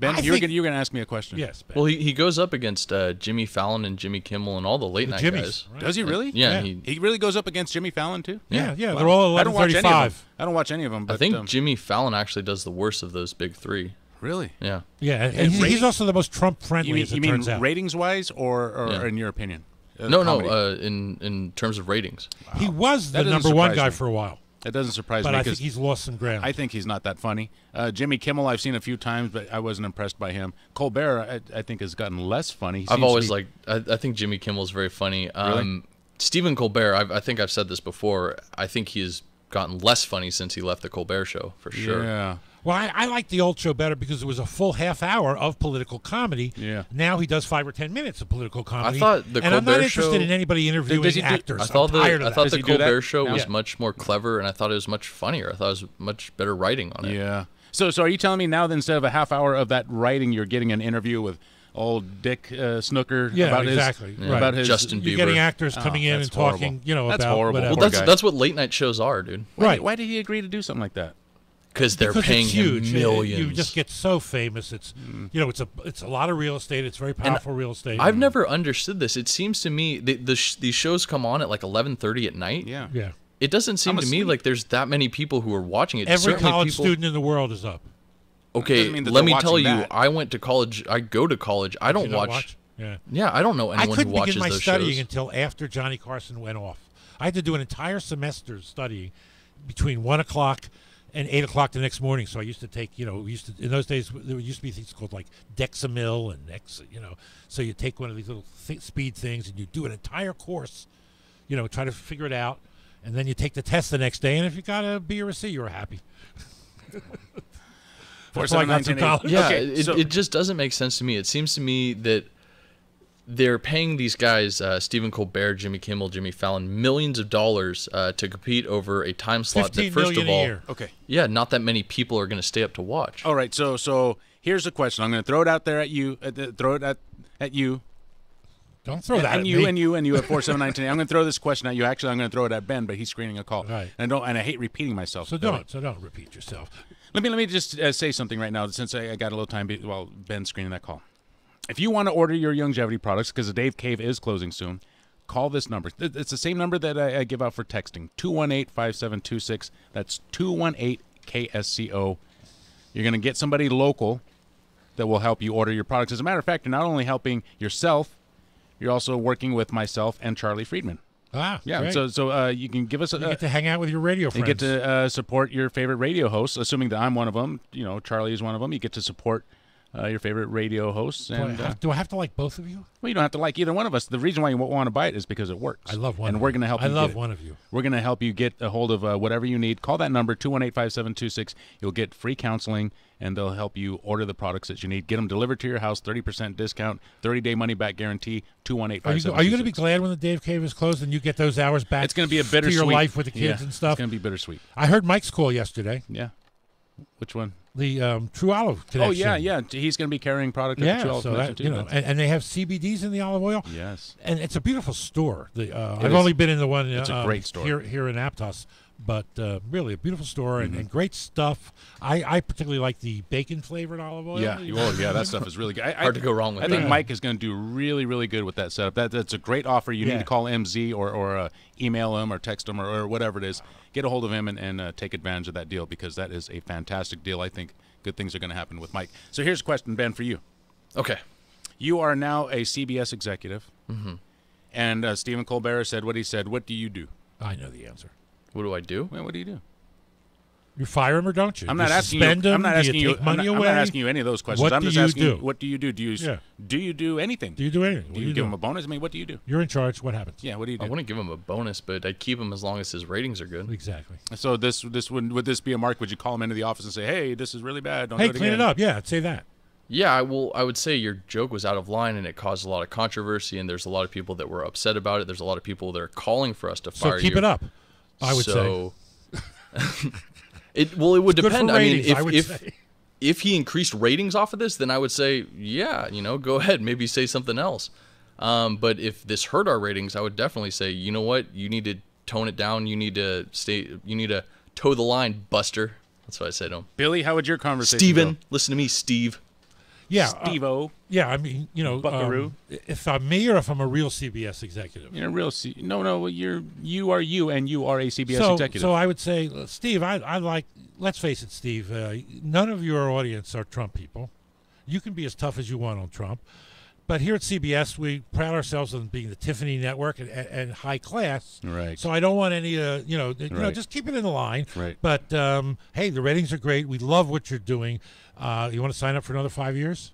Ben, you're gonna ask me a question. Yes. Ben. Well, he goes up against Jimmy Fallon and Jimmy Kimmel and all the late night guys. Right. Does he really? Yeah. He really goes up against Jimmy Fallon too. Yeah. Wow. They're all I don't watch any of 11:35. them. I don't watch any of them. But, I think Jimmy Fallon actually does the worst of those big three. Really? Yeah. Yeah, and he's also the most Trump friendly. You mean turns out. ratings wise, or Yeah. in your opinion? No, comedy? in terms of ratings. He was the That doesn't number one surprise guy me. for a while. That doesn't surprise But me. I think 'cause he's lost some ground. I think he's not that funny. Jimmy Kimmel, I've seen a few times, but I wasn't impressed by him. Colbert, I think, has gotten less funny. I've always liked. I think Jimmy Kimmel is very funny. Really? Stephen Colbert, I think I've said this before. I think he's gotten less funny since he left the Colbert Show for sure. Yeah. Well, I like the old show better because it was a full half hour of political comedy. Yeah. Now he does 5 or 10 minutes of political comedy. I thought the and I'm not Colbert interested Show- in anybody interviewing actors. I thought I'm tired of I that. thought Does the he do that Colbert Show now? was Yeah. much more clever, and I thought it was much funnier. I thought it was much better writing on it. Yeah. So are you telling me now that instead of a half hour of that writing, you're getting an interview with old Dick Snooker Yeah, about exactly. his Right. about his Justin You're Bieber. getting actors coming in that's and talking, horrible. That's about horrible. whatever. Well, Poor guy. that's what late night shows are, dude. Right. Why did he agree to do something like that? Because they're Because paying it's him huge. millions. You just get so famous. It's it's a lot of real estate. It's very powerful real estate. I've never understood this. It seems to me these shows come on at like 11:30 at night. Yeah. Yeah. It doesn't seem I'm to me asleep. like there's that many people who are watching it. Every Certainly college people- student in the world is up. Okay, Doesn't mean that let they're me tell watching you, that. I went to college. I go to college. I don't You don't watch. Yeah. Yeah, I don't know I anyone who couldn't watches begin my those studying shows. until after Johnny Carson went off. I had to do an entire semester studying between 1 o'clock and 8 o'clock the next morning. So I used to take, in those days there used to be things called like Dexamil and so you take one of these little speed things and you do an entire course, try to figure it out, and then you take the test the next day. And if you got a B or a C, you were happy. That's why I got through college. Yeah, Okay, it just doesn't make sense to me. It seems to me that they're paying these guys, Stephen Colbert, Jimmy Kimmel, Jimmy Fallon, millions of dollars to compete over a time slot that, $15 first million of a all, year. Okay. yeah, not that many people are going to stay up to watch. All right. So here's the question. I'm going to throw it out there at you. Throw it at you. Don't throw that and at you me. and you at 479. I'm going to throw this question at you. Actually, I'm going to throw it at Ben, but he's screening a call. Right. And I hate repeating myself. So don't repeat yourself. Let me just say something right now, since I got a little time while Ben's screening that call. If you want to order your Youngevity products, because the Dave Cave is closing soon, call this number. It's the same number that I give out for texting, 218-5726. That's 218-KSCO. You're going to get somebody local that will help you order your products. As a matter of fact, you're not only helping yourself, you're also working with myself and Charlie Friedman. Ah, yeah. great. So you can give us You get to hang out with your radio friends. you get to support your favorite radio hosts, assuming that I'm one of them. Charlie is one of them. You get to support your favorite radio hosts. And Do I have to like both of you? well, you don't have to like either one of us. The reason why you want to buy it is because it works. I love one and of we're you. going to help. I you love get it. one of you. We're going to help you get a hold of whatever you need. Call that number 218-5726. You'll get free counseling, and they'll help you order the products that you need. Get them delivered to your house, 30% discount, 30-day money-back guarantee. 218-5726. Are you going to be glad when the Dave Cave is closed and you get those hours back? It's going to be a to bittersweet. your life with the kids Yeah, and stuff. It's going to be bittersweet. I heard Mike's call yesterday. Yeah. Which one? The True Olive connection. Oh yeah. He's going to be carrying product. At the True Olive so Connection, that, too. you know, and they have CBDs in the olive oil. Yes. And it's a beautiful store. I've is. only been in the one. It's a great store. here in Aptos, But really, a beautiful store and great stuff. I particularly like the bacon-flavored olive oil. Yeah, that stuff is really good. Hard to go wrong with I that. think Mike is going to do really, really good with that setup. That's a great offer. You need to call MZ or email him or text him or whatever it is. Get a hold of him and take advantage of that deal because that is a fantastic deal. I think good things are going to happen with Mike. So here's a question, Ben, for you. Okay. You are now a CBS executive, and Stephen Colbert said what he said. What do you do? I know the answer. What do I do? Well, what do you do? You fire him or don't you? I'm not you asking you. suspend him? I'm not Do asking you. take money I'm away? not asking you any of those questions. What I'm do just you asking do? you. What do you do? Do you do anything? Do you do anything? Do you give him a bonus? I mean, what do you do? You're in charge. What happens? Yeah, what do you do? I wouldn't give him a bonus, but I'd keep him as long as his ratings are good. Exactly. So would this be a mark? Would you call him into the office and say, "Hey, this is really bad. Don't Hey, do it clean again." it up. Yeah, I'd say that. Yeah, I would say your joke was out of line and it caused a lot of controversy, and there's a lot of people that were upset about it. There's a lot of people that are calling for us to fire you. So keep it up, I would say. It would depend. Ratings, I mean, if he increased ratings off of this, then I would say, yeah, go ahead, maybe say something else. But if this hurt our ratings, I would definitely say, you know what, you need to tone it down. You need to toe the line, Buster. That's what I say to him. Billy, how would your conversation Steven, go? listen to me, Steve. Yeah, Steve-O. Yeah, I mean, Buckaroo. If I'm me or if I'm a real CBS executive. You're a real No, you are you, and you are a CBS executive. So I would say, Steve, I like. Let's face it, Steve. None of your audience are Trump people. You can be as tough as you want on Trump, but here at CBS, we pride ourselves on being the Tiffany network and high class. Right. So I don't want any, just keep it in the line. Right. But hey, the ratings are great. We love what you're doing. You want to sign up for another 5 years?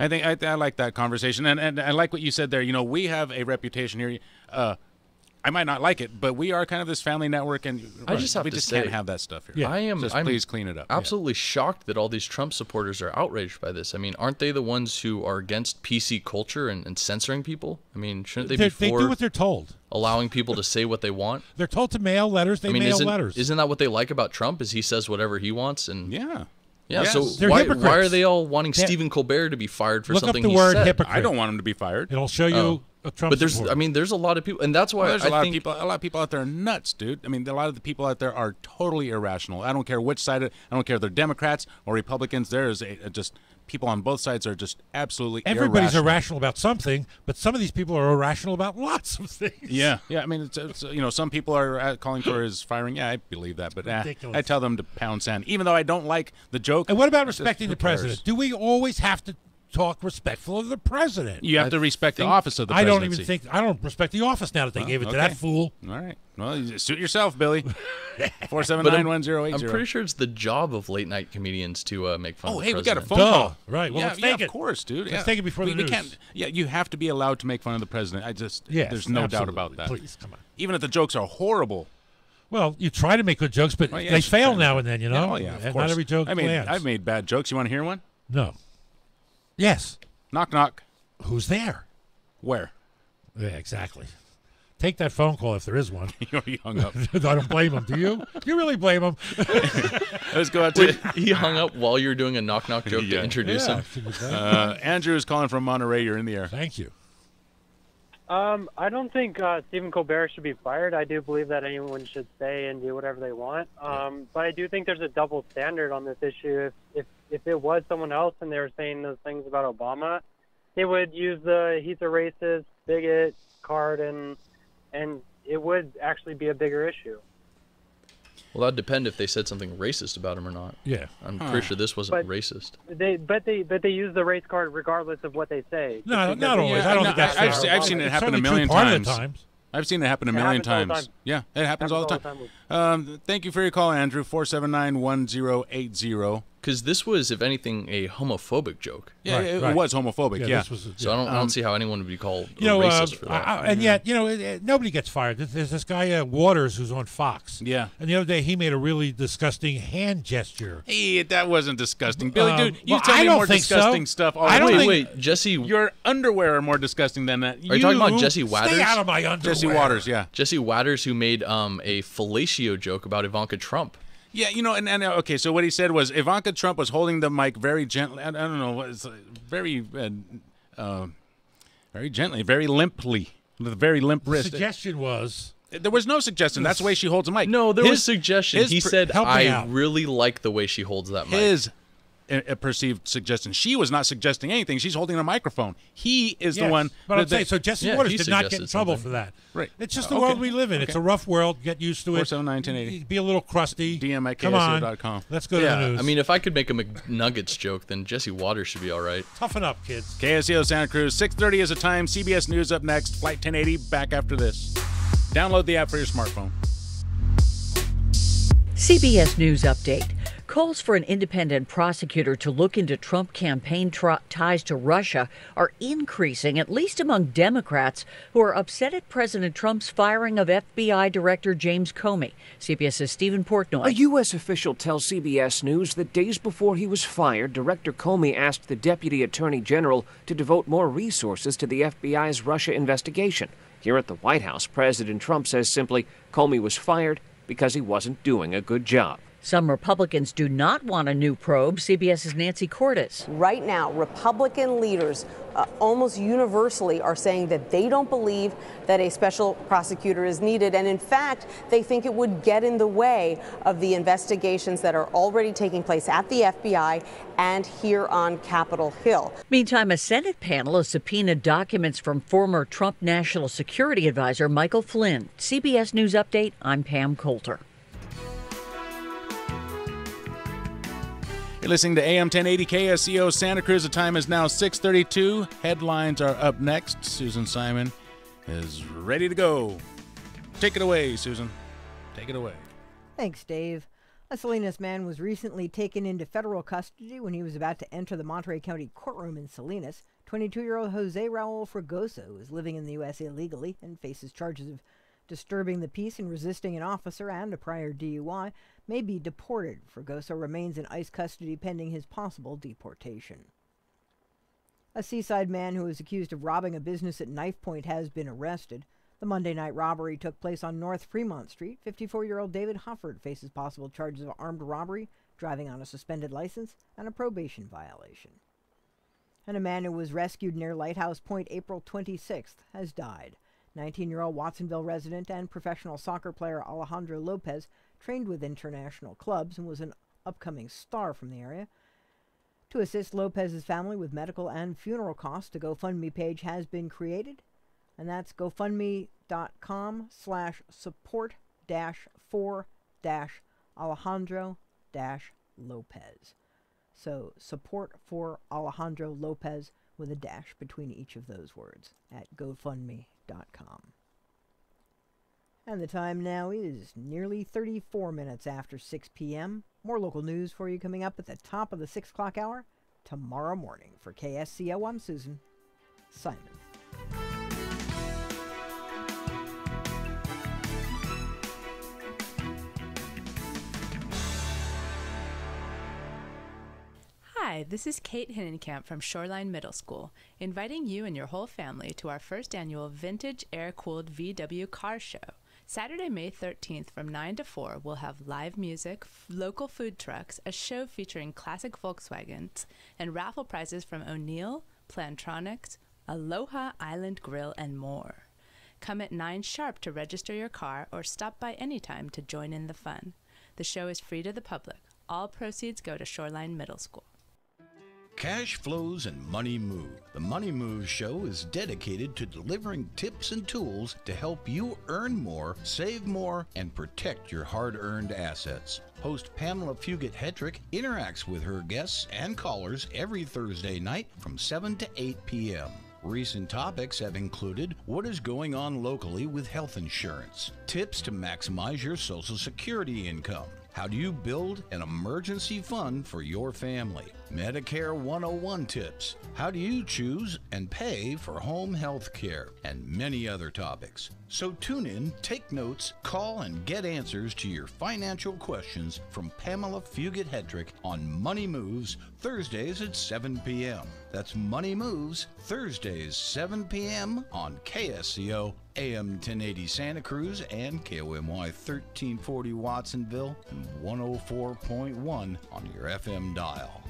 I think I like that conversation, and I like what you said there. We have a reputation here. I might not like it, but we are kind of this family network, and I just have we to just say, can't have that stuff here. I'm please clean it up. Absolutely shocked that all these Trump supporters are outraged by this. I mean, aren't they the ones who are against PC culture and censoring people? I mean, shouldn't they be for They do what they're told. Allowing people to say what they want? They're told to mail letters. They mail letters. Isn't that what they like about Trump? Is he says whatever he wants? And yeah. Yeah, so They're why hypocrites. are they all wanting Stephen Colbert to be fired for Look something up the he word said? hypocrite. I don't want him to be fired. It'll show you a Trump But there's, supporter. there's a lot of people, and that's why There's I a lot think of people out there are nuts, dude. I mean, a lot of the people out there are totally irrational. I don't care which side. I don't care if they're Democrats or Republicans. There's just people on both sides are just absolutely Everybody's irrational. irrational about something, but some of these people are irrational about lots of things. Yeah. I mean, it's some people are calling for his firing. Yeah, I believe that, but Ridiculous. I tell them to pound sand, even though I don't like the joke. And what about just respecting who the president? cares? Do we always have to talk respectful of the president? You have to respect the office of the I presidency. I don't respect the office now that they gave it to that fool. All right. Well, you suit yourself, Billy. But 479-1080. I'm pretty sure it's the job of late night comedians to make fun of the Hey, we got a president. phone call. Right. Well, yeah, let's take it. of course, dude. Let's take it before the news. Can't, you have to be allowed to make fun of the president. Yes, there's no doubt absolutely. about that. Please, come on. Even if the jokes are horrible. Well, you try to make good jokes, but Well, yeah, they you fail should. now and then, Yeah, know? oh, yeah, of And course. not every joke lands. I've made bad jokes. You want to hear one? No. Yes. Knock, knock. Who's there? Where? Yeah, exactly. Take that phone call if there is one. You already hung up. I don't blame him. Do you? Do you really blame him? Let's go out to... He hung up while you were doing a knock knock joke to introduce him. Andrew is calling from Monterey. You're in the air. Thank you. I don't think Stephen Colbert should be fired. I do believe that anyone should stay and do whatever they want. But I do think there's a double standard on this issue. If it was someone else and they were saying those things about Obama, they would use the he's a racist, bigot card, and it would actually be a bigger issue. Well, that'd depend if they said something racist about him or not. Yeah. I'm pretty sure this wasn't racist. They use the race card regardless of what they say. No, not always. I don't think that's fair. I've seen it happen a Certainly million true part of times. the times. I've seen it happen a It million happens all the times. time. Yeah, it happens all the time. Thank you for your call, Andrew. 479-1080. Because this was, if anything, a homophobic joke. Yeah, it was homophobic. Yeah. So I don't see how anyone would be called racist for that. And yet, nobody gets fired. There's this guy Waters who's on Fox. Yeah. And the other day he made a really disgusting hand gesture. Hey, that wasn't disgusting, Billy. Dude, you well, tell I me don't more think disgusting so. stuff. I don't think- Wait, Jesse. Your underwear are more disgusting than that. Are you talking about Jesse Waters? Stay out of my underwear. Jesse Waters, yeah. Jesse Waters, who made a fellatio joke about Ivanka Trump. Yeah, and okay, so what he said was Ivanka Trump was holding the mic very gently. I don't know, it's very gently, very limply, with a very limp The wrist. suggestion was There was no suggestion. That's the way she holds a mic. No, there was suggestion. He said, I really like the way she holds that mic. His perceived suggestion. She was not suggesting anything. She's holding a microphone. He is the one. But I'm saying, so Jesse Waters did not get in trouble for that. Right. It's just the world we live in. It's a rough world. Get used to it. 479-1080. Be a little crusty. DM at Come on. KSCO.com. Let's go to the news. I mean, if I could make a McNuggets joke, then Jesse Waters should be all right. Toughen up, kids. KSCO Santa Cruz, 6:30 is the time. CBS News up next. Flight 1080 back after this. Download the app for your smartphone. CBS News Update. Calls for an independent prosecutor to look into Trump campaign ties to Russia are increasing, at least among Democrats who are upset at President Trump's firing of FBI Director James Comey. CBS's Stephen Portnoy. A U.S. official tells CBS News that days before he was fired, Director Comey asked the Deputy Attorney General to devote more resources to the FBI's Russia investigation. Here at the White House, President Trump says simply Comey was fired because he wasn't doing a good job. Some Republicans do not want a new probe. CBS's Nancy Cordes. Right now, Republican leaders almost universally are saying that they don't believe that a special prosecutor is needed. And in fact, they think it would get in the way of the investigations that are already taking place at the FBI and here on Capitol Hill. Meantime, a Senate panel has subpoenaed documents from former Trump National Security Advisor Michael Flynn. CBS News Update, I'm Pam Coulter. You're listening to AM 1080 KSCO Santa Cruz. The time is now 6:32. Headlines are up next. Susan Simon is ready to go. Take it away, Susan. Take it away. Thanks, Dave. A Salinas man was recently taken into federal custody when he was about to enter the Monterey County courtroom in Salinas. 22-year-old Jose Raul Fragoso is living in the U.S. illegally and faces charges of disturbing the peace and resisting an officer and a prior DUI, may be deported. Fragoso remains in ICE custody pending his possible deportation. A Seaside man who is accused of robbing a business at Knife Point has been arrested. The Monday night robbery took place on North Fremont Street. 54-year-old David Hufford faces possible charges of armed robbery, driving on a suspended license, and a probation violation. And a man who was rescued near Lighthouse Point April 26th has died. 19-year-old Watsonville resident and professional soccer player Alejandro Lopez trained with international clubs and was an upcoming star from the area. To assist Lopez's family with medical and funeral costs, a GoFundMe page has been created, and that's gofundme.com/support-for-Alejandro-Lopez. So support for Alejandro Lopez with a dash between each of those words at GoFundMe.com. And the time now is nearly 34 minutes after 6 p.m. More local news for you coming up at the top of the 6 o'clock hour tomorrow morning. For KSCO, I'm Susan Simon. Hi, this is Kate Hinnenkamp from Shoreline Middle School, inviting you and your whole family to our first annual Vintage Air-Cooled VW Car Show. Saturday, May 13th from 9 to 4, we'll have live music, local food trucks, a show featuring classic Volkswagens, and raffle prizes from O'Neill, Plantronics, Aloha Island Grill, and more. Come at 9 sharp to register your car or stop by anytime to join in the fun. The show is free to the public. All proceeds go to Shoreline Middle School. Cash flows and money move. The Money Moves Show is dedicated to delivering tips and tools to help you earn more, save more, and protect your hard-earned assets. Host Pamela Fugit-Hedrick interacts with her guests and callers every Thursday night from 7 to 8 p.m. Recent topics have included what is going on locally with health insurance, tips to maximize your Social Security income, how do you build an emergency fund for your family? Medicare 101 tips. How do you choose and pay for home health care? And many other topics. So tune in, take notes, call, and get answers to your financial questions from Pamela Fugit-Hedrick on Money Moves, Thursdays at 7 p.m. That's Money Moves, Thursdays, 7 p.m. on KSCO, AM 1080 Santa Cruz, and KOMY 1340 Watsonville, and 104.1 on your FM dial.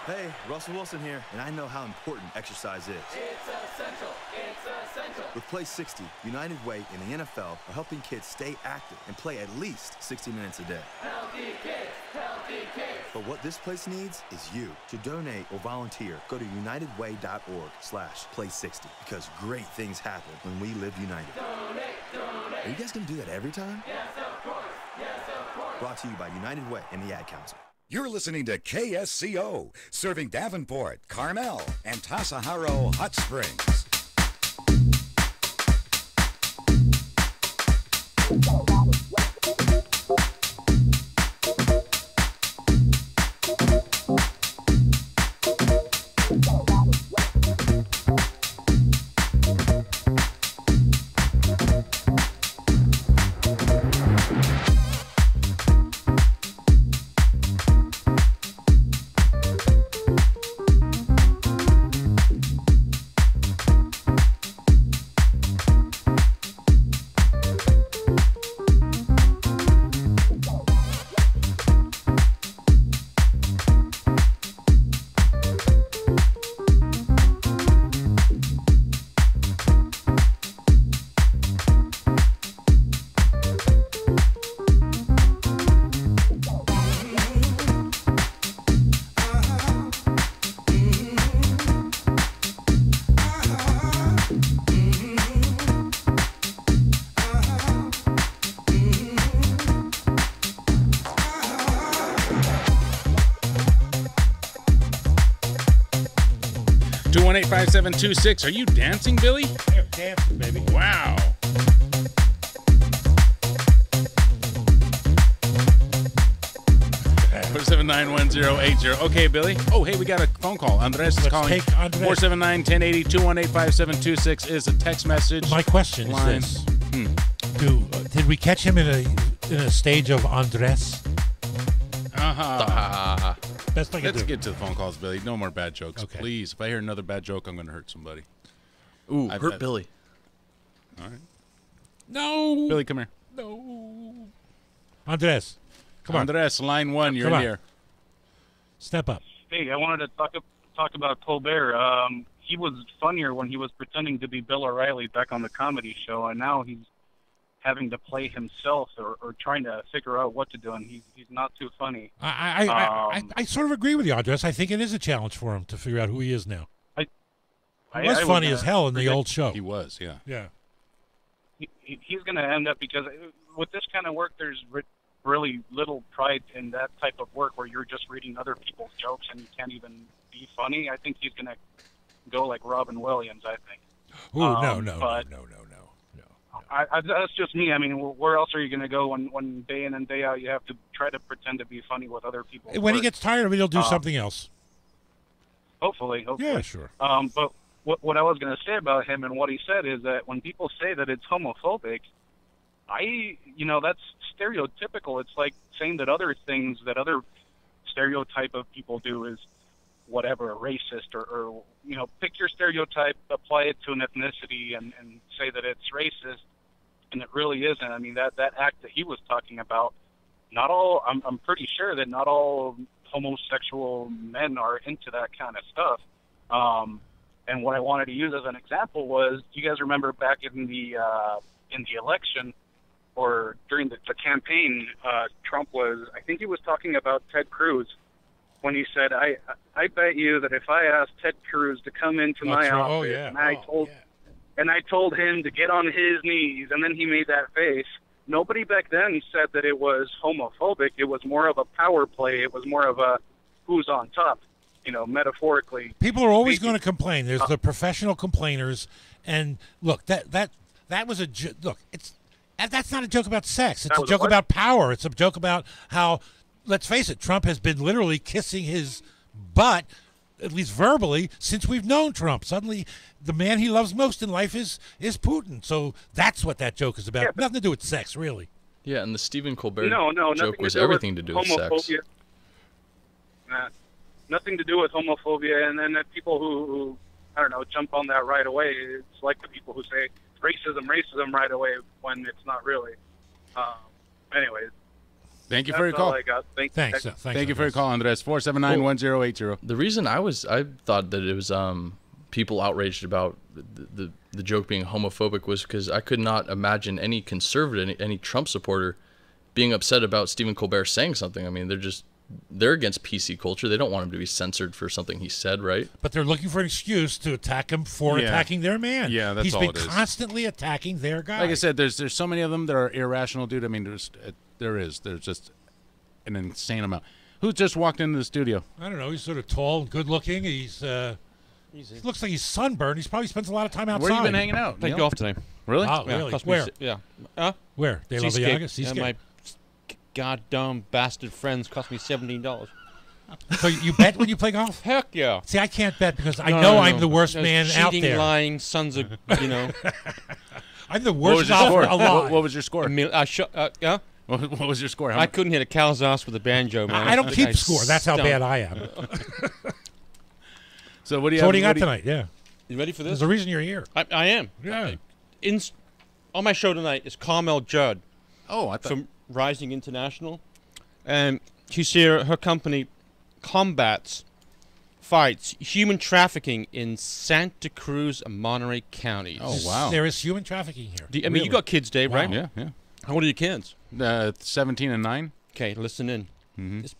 Hey, Russell Wilson here, and I know how important exercise is. It's essential. It's essential. With Play 60, United Way and the NFL are helping kids stay active and play at least 60 minutes a day. Healthy kids, healthy kids. But what this place needs is you. To donate or volunteer, go to unitedway.org/play60 because great things happen when we live united. Donate. Are you guys going to do that every time? Yes, of course. Yes, of course. Brought to you by United Way and the Ad Council. You're listening to KSCO, serving Davenport, Carmel, and Tasajaro Hot Springs. $218-5726. Are you dancing, Billy? Yeah, dancing, baby. Wow. $479-1080. Okay, Billy. Oh, hey, we got a phone call. Andres is calling. 479-1080. 218-5726 is a text message. My question line. is this: did we catch him in a stage of Andres? Best I can Let's do. get to the phone calls, Billy. No more bad jokes, Okay. please. If I hear another bad joke, I'm going to hurt somebody. Ooh, hurt Billy. All right. No. Billy, come here. No. Andres, come on. Andres, line one, you're Come in on. here. Step up. Hey, I wanted to talk about Colbert. He was funnier when he was pretending to be Bill O'Reilly back on the comedy show, and now he's having to play himself or trying to figure out what to do, and he's not too funny. I sort of agree with you, Andres. I think it is a challenge for him to figure out who he is now. He was I funny would, as hell in the old show. He was, yeah. Yeah. He's going to end up, because with this kind of work, there's really little pride in that type of work where you're just reading other people's jokes and you can't even be funny. I think he's going to go like Robin Williams, I think. Ooh, no. That's just me. I mean, where else are you going to go when day in and day out you have to try to pretend to be funny with other people? When he gets tired of it, he'll do something else. Hopefully. Yeah, sure. But what I was going to say about him and what he said is that when people say that it's homophobic, that's stereotypical. It's like saying that other things that other stereotype of people do is whatever, racist, or pick your stereotype, apply it to an ethnicity, and say that it's racist, and it really isn't. I mean, that act that he was talking about, I'm pretty sure that not all homosexual men are into that kind of stuff. And what I wanted to use as an example was, do you guys remember back in the election or during the campaign, Trump I think he was talking about Ted Cruz when he said, I bet you that if I asked Ted Cruz to come into my office and I told him to get on his knees, and then he made that face, nobody back then said that it was homophobic. It was more of a power play. It was more of a who's on top, metaphorically. People are always going to complain. There's the professional complainers, and look, that was a look. That's not a joke about sex. It's a joke about power. It's a joke about how, let's face it, Trump has been literally kissing his butt, at least verbally, since we've known Trump. Suddenly, the man he loves most in life is Putin. So that's what that joke is about. Yeah, nothing to do with sex, really. Yeah, and the Stephen Colbert No, joke was everything to do with sex. Nothing to do with homophobia, and then people who I don't know, jump on that right away. It's like the people who say racism right away when it's not really. Anyways, Thank you for your That's all call. I got. Thanks. Thank you for your call, Andres. 479-1080. The reason I thought that it was people outraged about the joke being homophobic was because I could not imagine any conservative, any Trump supporter being upset about Stephen Colbert saying something. I mean, they're against PC culture. They don't want him to be censored for something he said, right? But they're looking for an excuse to attack him for attacking their man. Yeah, that's He's all been it is. constantly attacking their guy. Like I said, there's so many of them that are irrational, dude. I mean, there's just an insane amount. Who just walked into the studio? I don't know. He's sort of tall and good looking. He looks like he's sunburned. He's probably spends a lot of time outside. Where you been hanging out? Played Neil? golf today. Really? Oh, Yeah, really? cost me Where? Where? De La Viaga? Seascape. And my goddamn bastard friends cost me $17. So you bet when you play golf? Heck yeah. See, I can't bet because I know I'm the worst Those man out cheating, there. lying sons of, I'm the What was worst your golfer score? alive. What was your score? Yeah? What was your score? I couldn't hit a cow's ass with a banjo, man. I don't keep score. That's how stunk. bad I am. So what do you? So what do you have, got tonight? Yeah. You ready for this? There's a reason you're here. I am. Yeah. On my show tonight is Carmel Judd. Oh, I thought from Rising International, and she's here. Her company fights human trafficking in Santa Cruz and Monterey counties. Oh, wow. There is human trafficking here. I mean, you got kids, Dave, Wow. right? Yeah, yeah. How old are your kids? 17 and 9. Okay, listen in. Mm-hmm. There's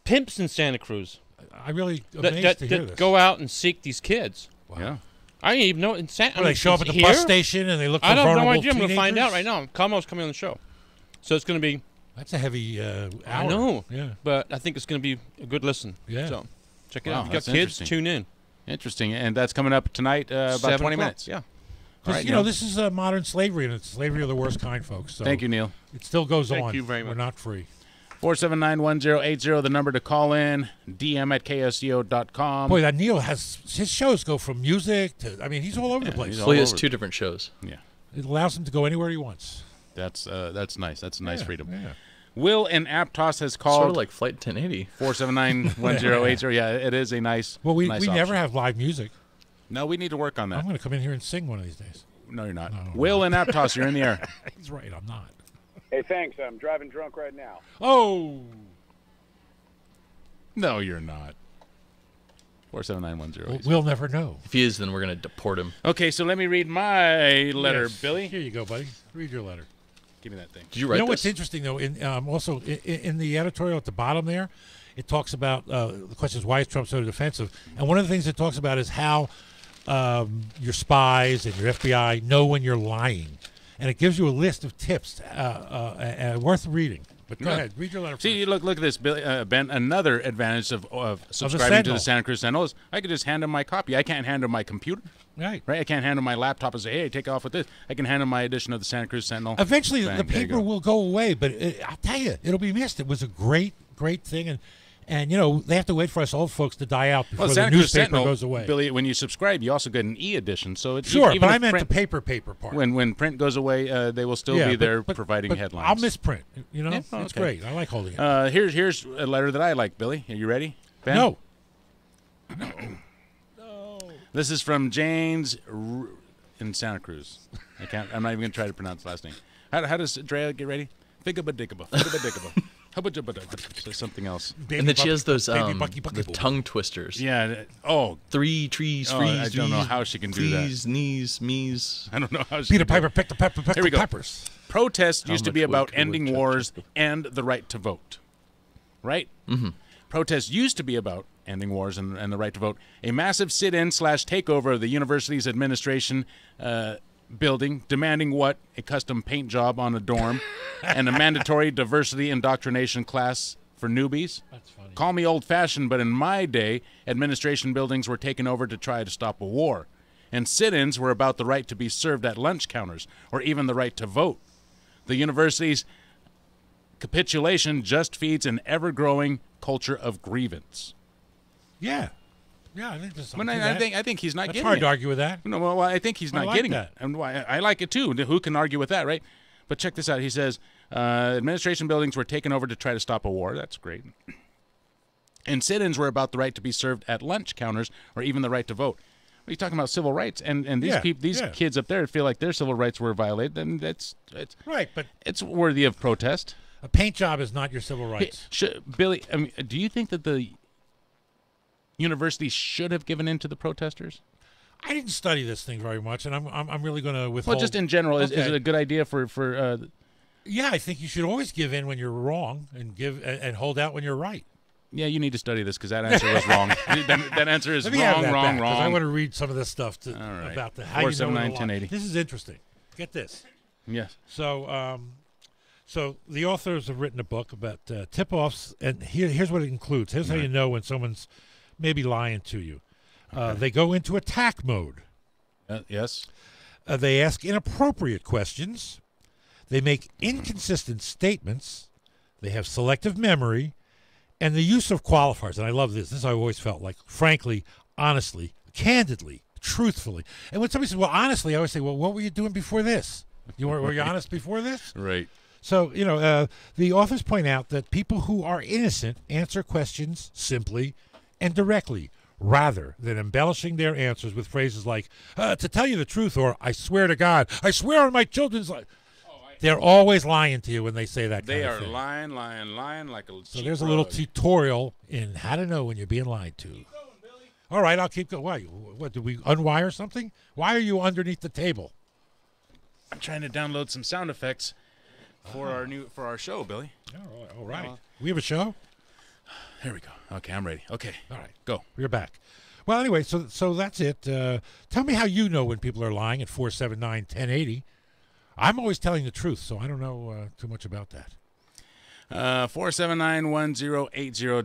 pimps in Santa Cruz I really amazed to hear this. go out and seek these kids. Yeah. I didn't even know in Santa. Well, they show up at the here? bus station and they look for I don't have no vulnerable idea. I'm going to find out teenagers? right now. Carmel's coming on the show, so it's going to be. That's a heavy hour. I know. Yeah. But I think it's going to be a good listen. Yeah. So check it Wow, out. If you got that's kids, interesting. tune in. Interesting, and that's coming up tonight about 7 20 o'clock, minutes. Yeah. All Because, right, you know, Neil. this is modern slavery, and it's slavery of the worst kind, folks. So Thank you, Neil. It still goes Thank on. you very We're much. not free. 479-1080, the number to call in. DM at ksco.com. Boy, that Neil has his shows go from music to. I mean, he's all over the place. Well, he has 2 different shows. Yeah. It allows him to go anywhere he wants. That's nice. That's a nice Yeah, freedom. yeah. Will in Aptos has called. Sort of like Flight 1080. 479-1080. Yeah, it is a nice. Well, we nice never option. have live music. No, we need to work on I'm that. going to come in here and sing one of these days. No, you're not. No, Will in Aptos, you're in the air. He's right. I'm not. Hey, thanks. I'm driving drunk right now. Oh. No, you're not. 479-1080. We'll never know. If he is, then we're going to deport him. Okay, so let me read my letter, Yes. Billy. Here you go, buddy. Read your letter. Give me that thing. Did you write know what's this? interesting, though? Also, in the editorial at the bottom there, it talks about the question is, why is Trump so defensive? And one of the things it talks about is how your spies and your FBI know when you're lying. And it gives you a list of tips worth reading. But go ahead, read your letter. See, look at this, Billy, Ben. Another advantage of subscribing to Sentinel. the Santa Cruz Sentinel is I could just hand him my copy. I can't hand him my computer. Right. I can't hand him my laptop and say, hey, take off with this. I can hand him my edition of the Santa Cruz Sentinel. Eventually, Bang, the there you paper go. will go away, but I'll tell you, it'll be missed. It was a great thing, and you know they have to wait for us old folks to die out before Well, the Santa Cruz newspaper Sentinel, goes away. Billy, when you subscribe, you also get an e-edition. So it's Sure, even but if I meant print, the paper part. When print goes away, they will still Yeah, be there but providing headlines. I'll misprint. You know, Yeah, oh, it's okay. great. I like holding it. Here's a letter that I like, Billy. Are you ready, Ben? No. This is from Jane's in Santa Cruz. I'm not even going to try to pronounce the last name. How does Drea get ready? Figabadiggaba. Something else. And then she has those Bucky, the tongue twisters. Yeah. 3 trees, Oh, freeze, I don't know how she can do that. Please, knees, me's. I don't know how she Peter can do Piper it. picked the pepper, Here we go. peppers. Protests How used to much be wood about could a ending woodchuck wars and the right to vote. Right? Mm-hmm. Protests used to be about ending wars and the right to vote. A massive sit-in/takeover of the university's administration building, demanding what? A custom paint job on a dorm and a mandatory diversity indoctrination class for newbies. That's funny. Call me old-fashioned, but in my day, administration buildings were taken over to try to stop a war. And sit-ins were about the right to be served at lunch counters or even the right to vote. The university's capitulation just feeds an ever-growing culture of grievance. Yeah. Yeah, I think there's When something to that. I think he's not That's getting hard it. to argue with that. No, well, I think he's I not like getting that. it. And I like it too. Who can argue with that, right? But check this out. He says, administration buildings were taken over to try to stop a war. That's great. And sit-ins were about the right to be served at lunch counters or even the right to vote. Are you talking about civil rights? And these Yeah, kids up there feel like their civil rights were violated. Then it's right, but it's worthy of protest. A paint job is not your civil rights. Billy, I mean, do you think that the university should have given in to the protesters? I didn't study this thing very much, and I'm really going to withhold. Well, just in general, is it a good idea for yeah, I think you should always give in when you're wrong and give and hold out when you're right. Yeah, you need to study this because that answer was wrong. that answer is Let me have wrong, that wrong, back, 'cause wrong. I want to read some of this stuff right. about the how you know when to lie. 479-1080. This is interesting. Get this. Yes. So, so the authors have written a book about tip-offs, and here's what it includes. Here's how you know when someone's maybe lying to you. They go into attack mode. Yes. They ask inappropriate questions. They make inconsistent statements. They have selective memory. And the use of qualifiers. And I love this. This I always felt like, frankly, honestly, candidly, truthfully. And when somebody says, well, honestly, I always say, well, what were you doing before this? Were you honest before this? Right. So, the authors point out that people who are innocent answer questions simply and directly, rather than embellishing their answers with phrases like, to tell you the truth, or I swear to God, I swear on my children's life. They're always lying to you when they say that They kind are of thing. lying like a So there's a little tutorial in how to know when you're being lied to. All right, I'll keep going. Why? What, did we unwire something? Why are you underneath the table? I'm trying to download some sound effects for our show, Billy. All right. We have a show? Here we go. Okay, I'm ready. Okay. All right. Go. We're back. Well, anyway, so that's it. Tell me how you know when people are lying at 479-1080. I'm always telling the truth, so I don't know too much about that. 479-1080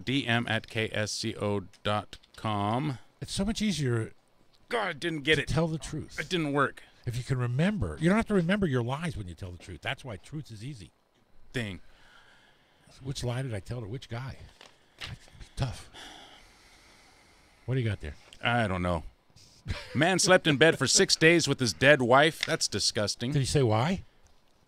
DM at ksco.com. It's so much easier. God, I didn't get it. Tell the truth. It didn't work. If you can remember. You don't have to remember your lies when you tell the truth. That's why truth is easy. Thing. Which lie did I tell to which guy? That's tough. What do you got there? I don't know. Man slept in bed for 6 days with his dead wife. That's disgusting. Did he say why?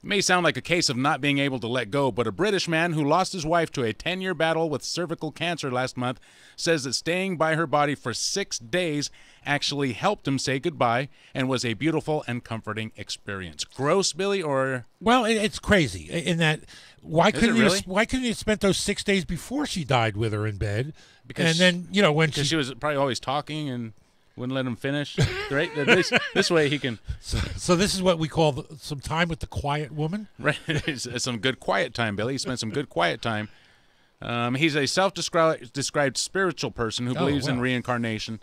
It may sound like a case of not being able to let go, but a British man who lost his wife to a 10-year battle with cervical cancer last month says that staying by her body for 6 days actually helped him say goodbye and was a beautiful and comforting experience. Gross, Billy, or? Well, it's crazy in that why couldn't it really? why couldn't you have spent those 6 days before she died with her in bed? Because, and then, when she was probably always talking and wouldn't let him finish, right? This way he can. So this is what we call some time with the quiet woman? Right. It's some good quiet time, Billy. He spent some good quiet time. He's a self-described spiritual person who believes in reincarnation.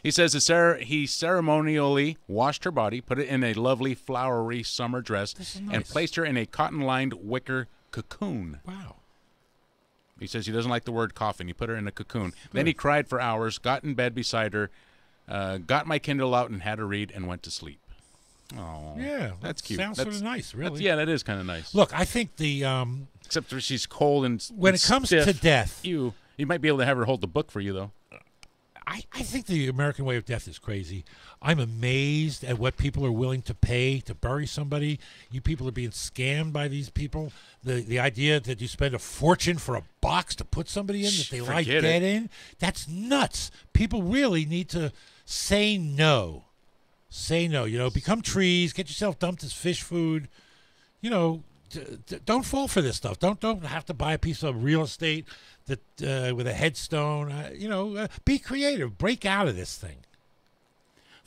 He says he ceremonially washed her body, put it in a lovely flowery summer dress, and placed her in a cotton-lined wicker cocoon. Wow. He says he doesn't like the word coffin. He put her in a cocoon. Then he cried for hours, got in bed beside her, got my Kindle out and had her read and went to sleep. Oh, yeah, that's cute. Sounds sort of nice, really. Yeah, that is kind of nice. Look, I think the except for she's cold and when it comes stiff, to death, you might be able to have her hold the book for you though. I think the American way of death is crazy. I'm amazed at what people are willing to pay to bury somebody. You people are being scammed by these people. The idea that you spend a fortune for a box to put somebody in that they lie dead in, that's nuts. People really need to say no. Say no. Become trees. Get yourself dumped as fish food. Don't fall for this stuff. Don't have to buy a piece of real estate that with a headstone. Be creative. Break out of this thing.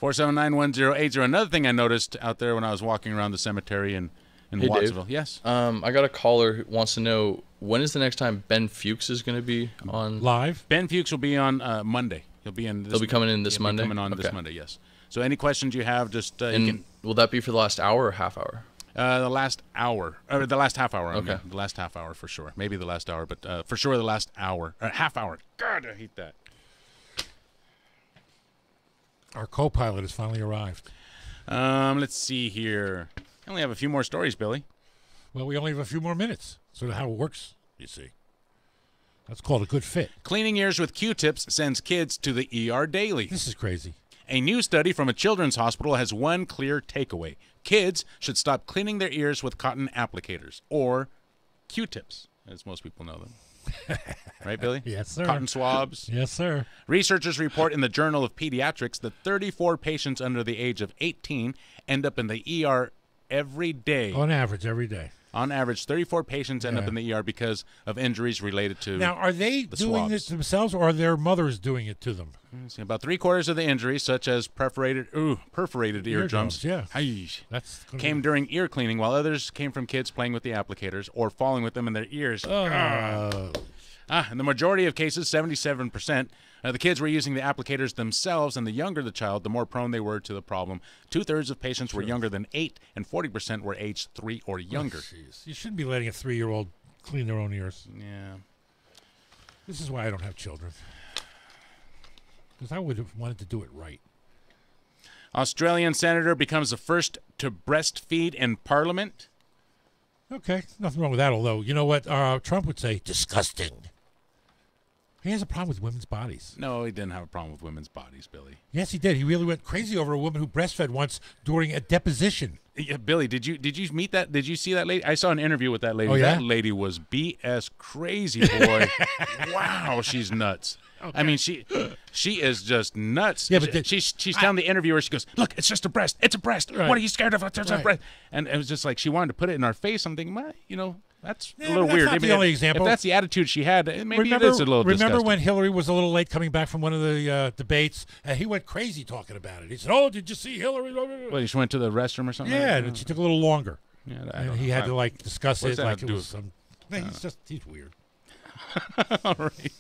479-1080. Another thing I noticed out there when I was walking around the cemetery in Hey, Watsonville. Dave. Yes. I got a caller who wants to know when is the next time Ben Fuchs is going to be on live. Ben Fuchs will be on Monday. He'll be coming in this Monday. This Monday. Yes. So any questions you have, just you can. Will that be for the last hour or half hour? The last hour, or the last half hour. Okay. The last half hour for sure. Maybe the last hour, but for sure the last hour, half hour. God, I hate that. Our co-pilot has finally arrived. Let's see here. I only have a few more stories, Billy. Well, we only have a few more minutes. Sort of how it works, you see. That's called a good fit. Cleaning ears with Q-tips sends kids to the ER daily. This is crazy. A new study from a children's hospital has one clear takeaway. Kids should stop cleaning their ears with cotton applicators, or Q-tips, as most people know them. Right, Billy? Yes, sir. Cotton swabs. Yes, sir. Researchers report in the Journal of Pediatrics that 34 patients under the age of 18 end up in the ER every day. On average, every day. On average, 34 patients end up in the ER because of injuries related to Now, are they the doing swabs. this themselves, or are their mothers doing it to them? See, about 3/4 of the injuries, such as perforated eardrums, yeah, that's came during ear cleaning, while others came from kids playing with the applicators or falling with them in their ears. In the majority of cases, 77%, the kids were using the applicators themselves, and the younger the child, the more prone they were to the problem. 2/3 of patients were younger than 8, and 40% were aged 3 or younger. You shouldn't be letting a 3-year-old clean their own ears. Yeah. This is why I don't have children. Because I would have wanted to do it right. Australian senator becomes the first to breastfeed in Parliament. Okay, nothing wrong with that, although, you know what Trump would say? Disgusting. He has a problem with women's bodies. No, he didn't have a problem with women's bodies, Billy. Yes, he did. He really went crazy over a woman who breastfed once during a deposition. Yeah, Billy, did you meet that? Did you see that lady? I saw an interview with that lady. Oh, yeah? That lady was BS crazy, boy. Wow, she's nuts. Okay. I mean, she is just nuts. Yeah, but she's telling the interviewer, she goes, "Look, it's just a breast. It's a breast. Right. What are you scared of? It's a Right. breast." And it was just like she wanted to put it in our face. I'm thinking, well, you know, that's Yeah, a little but that's weird. not Maybe the only example. If that's the attitude she had, maybe remember, it is a little Remember disgusting. when Hillary was a little late coming back from one of the debates, and he went crazy talking about it. He said, "Oh, did you see Hillary?" Well, she went to the restroom or something? Yeah, and she took a little longer. Yeah, and he had to like discuss What's it that like have to it do was with- some. He's weird. All right.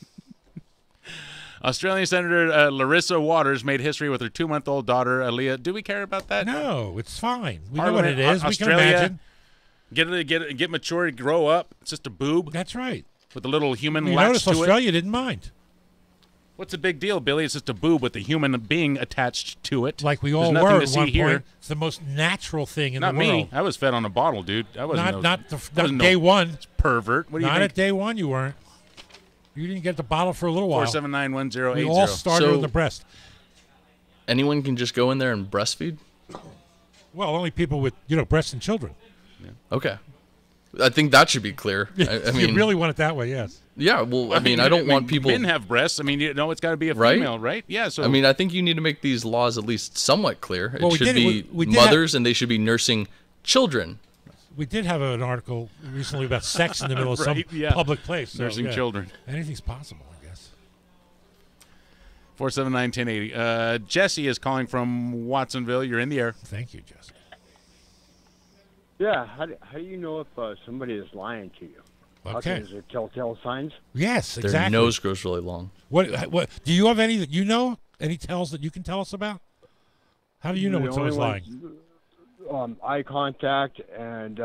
Australian Senator Larissa Waters made history with her 2-month-old daughter, Aaliyah. Do we care about that? No, it's fine. We know what it is. We can Australia, imagine. Get mature, grow up. It's just a boob. That's right. With a little human You latch notice to Australia it. didn't mind. What's the big deal, Billy? It's just a boob with a human being attached to it. Like we There's all nothing were to at see one here. point. It's the most natural thing in Not the me. world. I was fed on a bottle, dude. I wasn't Not wasn't day one. Pervert. What do you Not think? at day one, you weren't. You didn't get the bottle for a little while. 4791080. We all started So- on the breast. Anyone can just go in there and breastfeed? Well, only people with breasts and children. Okay. I think that should be clear. I mean, you really want it that way, yes. Yeah, well, I mean, I don't want people. Men have breasts. I mean, you know, it's got to be a Right? female, right? Yeah. So I mean, I think you need to make these laws at least somewhat clear. Well, It we should did- be we did mothers, and they should be nursing children. We did have an article recently about sex in the middle of some Right, yeah. public place. So, Nursing yeah. children. Anything's possible, I guess. 4791080. Jesse is calling from Watsonville. You're in the air. Thank you, Jesse. Yeah, how do you know if somebody is lying to you? Okay. Is there telltale signs? Yes, Their exactly. nose grows really long. What do you have any that you know? Any tells that you can tell us about? How do you know The when someone's only lying? ones, eye contact and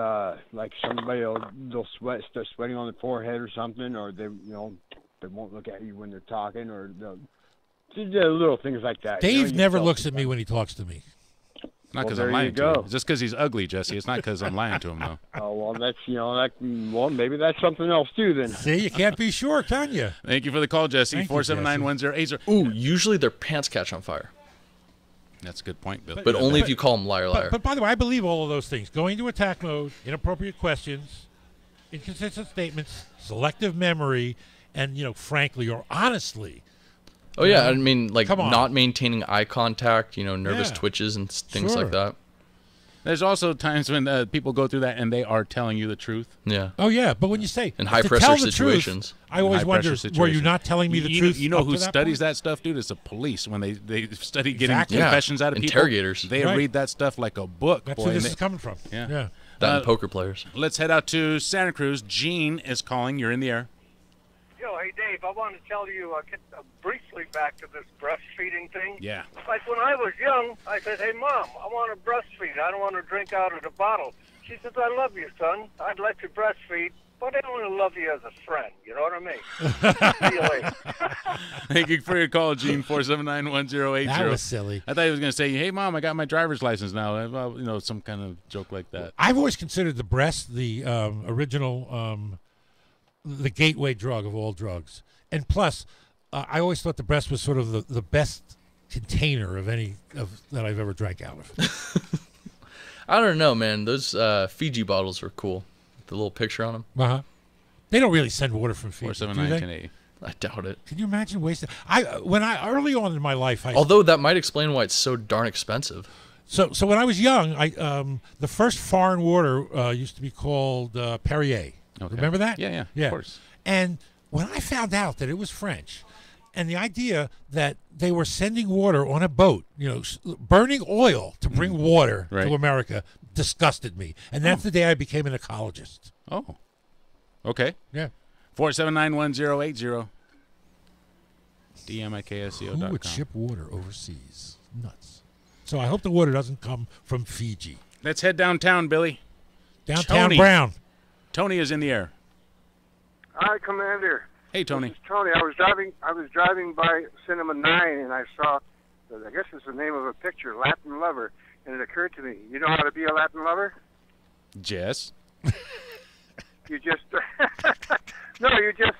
like somebody they'll start sweating on the forehead or something, or they they won't look at you when they're talking, or they'll just little things like that. Dave you can never tell looks at me when he talks to me. Not because Well, I'm there you lying to him. go. It's just because he's ugly, Jesse. It's not because I'm lying to him, though. Oh well, that's well maybe that's something else too then. See, you can't be sure, can you? Thank you for the call, Jesse. Thank you, 4791080. Ooh, usually their pants catch on fire. That's a good point, Bill. But only if you call them liar, liar. But by the way, I believe all of those things. Going into attack mode, inappropriate questions, inconsistent statements, selective memory, and frankly or honestly. Oh yeah, I mean, like Come on. not maintaining eye contact, nervous Yeah. twitches and things Sure. like that. There's also times when people go through that and they are telling you the truth. Yeah. Oh yeah, but when you say In high to pressure tell the situations. truth, I always wonder, were you not telling me the truth? You know up who to that studies point? that stuff, dude? It's the police. When they study getting Exactly. confessions Yeah, out of people, interrogators. they Right. read that stuff like a book. That's boy, where and this they- is coming from. Yeah. Yeah. That and poker players. Let's head out to Santa Cruz. Gene is calling. You're in the air. Yo, hey Dave, I want to tell you, get briefly back to this breastfeeding thing. Yeah. Like when I was young, I said, "Hey Mom, I want to breastfeed. I don't want to drink out of the bottle." She says, "I love you, son. I'd let you breastfeed, but I only love you as a friend." You know what I mean? See you later. Thank you for your call, Gene. 4791080. That was silly. I thought he was going to say, "Hey, Mom, I got my driver's license now." Well, some kind of joke like that. I've always considered the breast the original, the gateway drug of all drugs. And plus, I always thought the breast was sort of the best container of any that I've ever drank out of. I don't know, man. Those Fiji bottles are cool. The little picture on them. Uh-huh. They don't really send water from Fiji, do they? 4791080. I doubt it. Can you imagine wasting? Early on in my life, Although that might explain why it's so darn expensive. So when I was young, the first foreign water used to be called Perrier. Okay. Remember that? Yeah, yeah. of course. And when I found out that it was French, and the idea that they were sending water on a boat, burning oil to bring water Right. to America, disgusted me. And that's the day I became an ecologist. Oh. Okay. Yeah. 4791080. DM at KSCO.com. Who would ship water overseas? Nuts. So I hope the water doesn't come from Fiji. Let's head downtown, Billy. Downtown Tony. Brown. Tony is in the air. Hi, Commander. Hey, Tony. This is Tony. I was driving by Cinema 9, and I saw, I guess it's the name of a picture, Latin Lover, and it occurred to me, you know how to be a Latin lover? Jess. You just, you just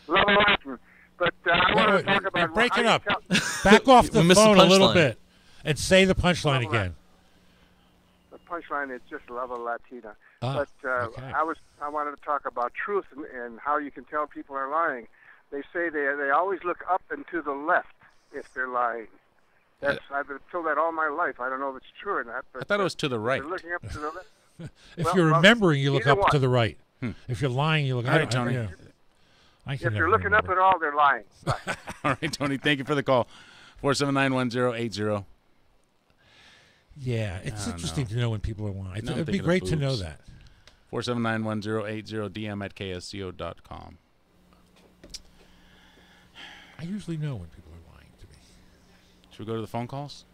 love a Latin. But I want to talk about... Break it how up. you Back off the We missed the phone a little punchline. bit and say the punchline again. The punchline is just love a Latina. Ah, But I wanted to talk about truth and how you can tell people are lying. They say they always look up and to the left if they're lying. I've been told that all my life. I don't know if it's true or not. But I thought it was to the right. They're looking up to the left. If you're remembering, you look either up one. to the right. If you're lying, you look. All right, Tony. I If can they're never looking up at all, they're lying. All right, Tony. Thank you for the call. 4791080. Yeah, it's interesting to know when people are lying. Now I'm It'd be thinking of great to know boobs. that. 4791080. DM at KSCO.com. I usually know when people are lying to me. Should we go to the phone calls?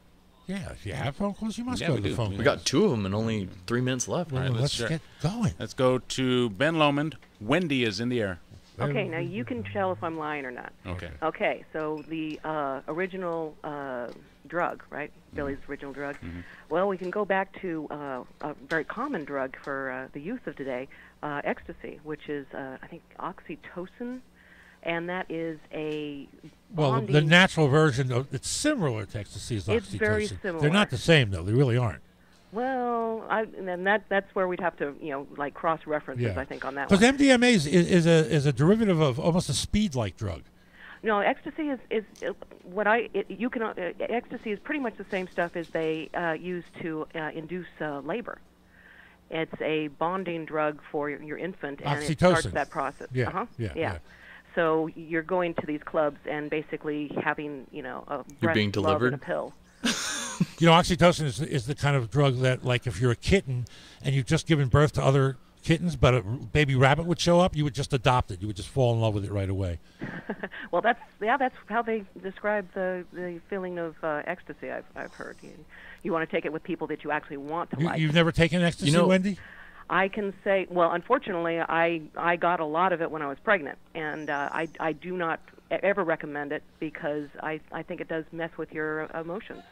Yeah, if you have phone calls, you must Yeah, go we to the do. phone We We calls. got 2 of them and only 3 minutes left. Well, let's share. get going. Let's go to Ben Lomond. Wendy is in the air. Okay, now you can tell if I'm lying or not. Okay. Okay, so the original drug, right? Billy's original drug. Well, we can go back to a very common drug for the youth of today, ecstasy, which is, I think, oxytocin, and that is a Well, bonding... the natural version of it's similar to ecstasy is It's oxytocin. very They're similar. not the same though. They really aren't. Well, and then that's where we'd have to, like cross-references, I think, on that one. Because MDMA is a derivative of almost a speed-like drug. No, ecstasy is what ecstasy is pretty much the same stuff as they use to induce labor. It's a bonding drug for your infant, and it starts Oxytocin. that process. Yeah, yeah. So you're going to these clubs and basically having, a You're breast being glove delivered? and a pill. Oxytocin is the kind of drug that, like, if you're a kitten and you've just given birth to other kittens, but a baby rabbit would show up, you would just adopt it. You would just fall in love with it right away. Well, that's how they describe the feeling of ecstasy. I've heard. You want to take it with people that you actually want to like. You've never taken ecstasy, Wendy? I can say, well, unfortunately, I got a lot of it when I was pregnant, and I do not ever recommend it because I think it does mess with your emotions,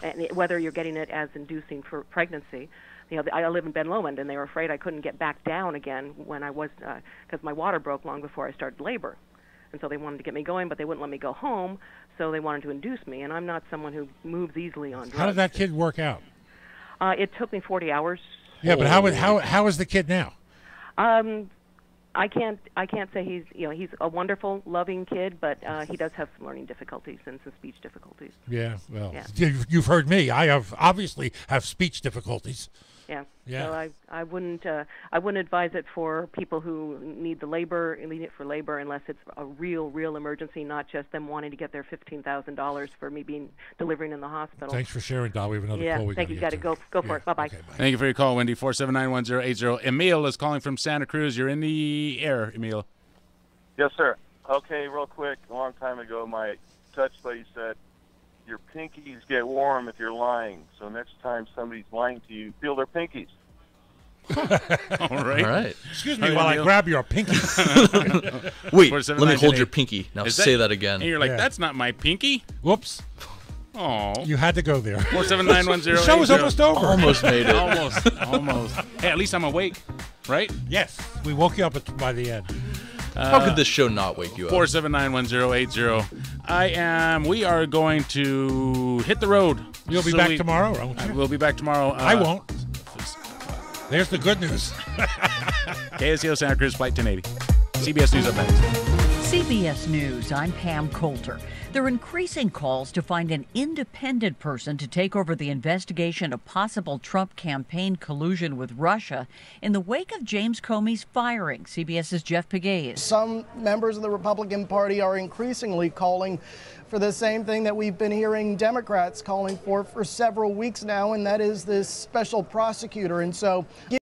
and whether you're getting it as inducing for pregnancy. I live in Ben Lomond, and they were afraid I couldn't get back down again when I was, because my water broke long before I started labor. And so they wanted to get me going, but they wouldn't let me go home, so they wanted to induce me, and I'm not someone who moves easily on drugs. How did that kid work out? It took me 40 hours. Yeah, but how is the kid now? I can't say he's a wonderful, loving kid, but he does have some learning difficulties and some speech difficulties. Yeah, well, Yeah. you've heard me. I obviously have speech difficulties. Yeah. Yeah. So I wouldn't advise it for people who need it for labor unless it's a real emergency, not just them wanting to get their $15,000 for me delivering in the hospital. Thanks for sharing, Doll. We have another call. Thank you. Got to go for it. Bye-bye. Thank you for your call, Wendy. 4791080. Emil is calling from Santa Cruz. You're in the air, Emil. Yes, sir. Okay, real quick. A long time ago, my touch lady said, your pinkies get warm if you're lying. So next time somebody's lying to you, feel their pinkies. All right. Excuse me while I grab your pinky. Wait, let me hold your pinky. Now say that again. And you're like, that's not my pinky. Whoops. Oh. You had to go there. 4791080. The show was almost over. Almost made it. Almost. Hey, at least I'm awake, right? Yes. We woke you up by the end. How could this show not wake you up? 4791080. We are going to hit the road. You'll be back tomorrow, won't you? We'll be back tomorrow. I won't. There's the good news. KSCO Santa Cruz, Flight 1080. CBS News up next. CBS News, I'm Pam Coulter. There are increasing calls to find an independent person to take over the investigation of possible Trump campaign collusion with Russia in the wake of James Comey's firing. CBS's Jeff Pegues. Some members of the Republican Party are increasingly calling for the same thing that we've been hearing Democrats calling for several weeks now, and that is this special prosecutor. And so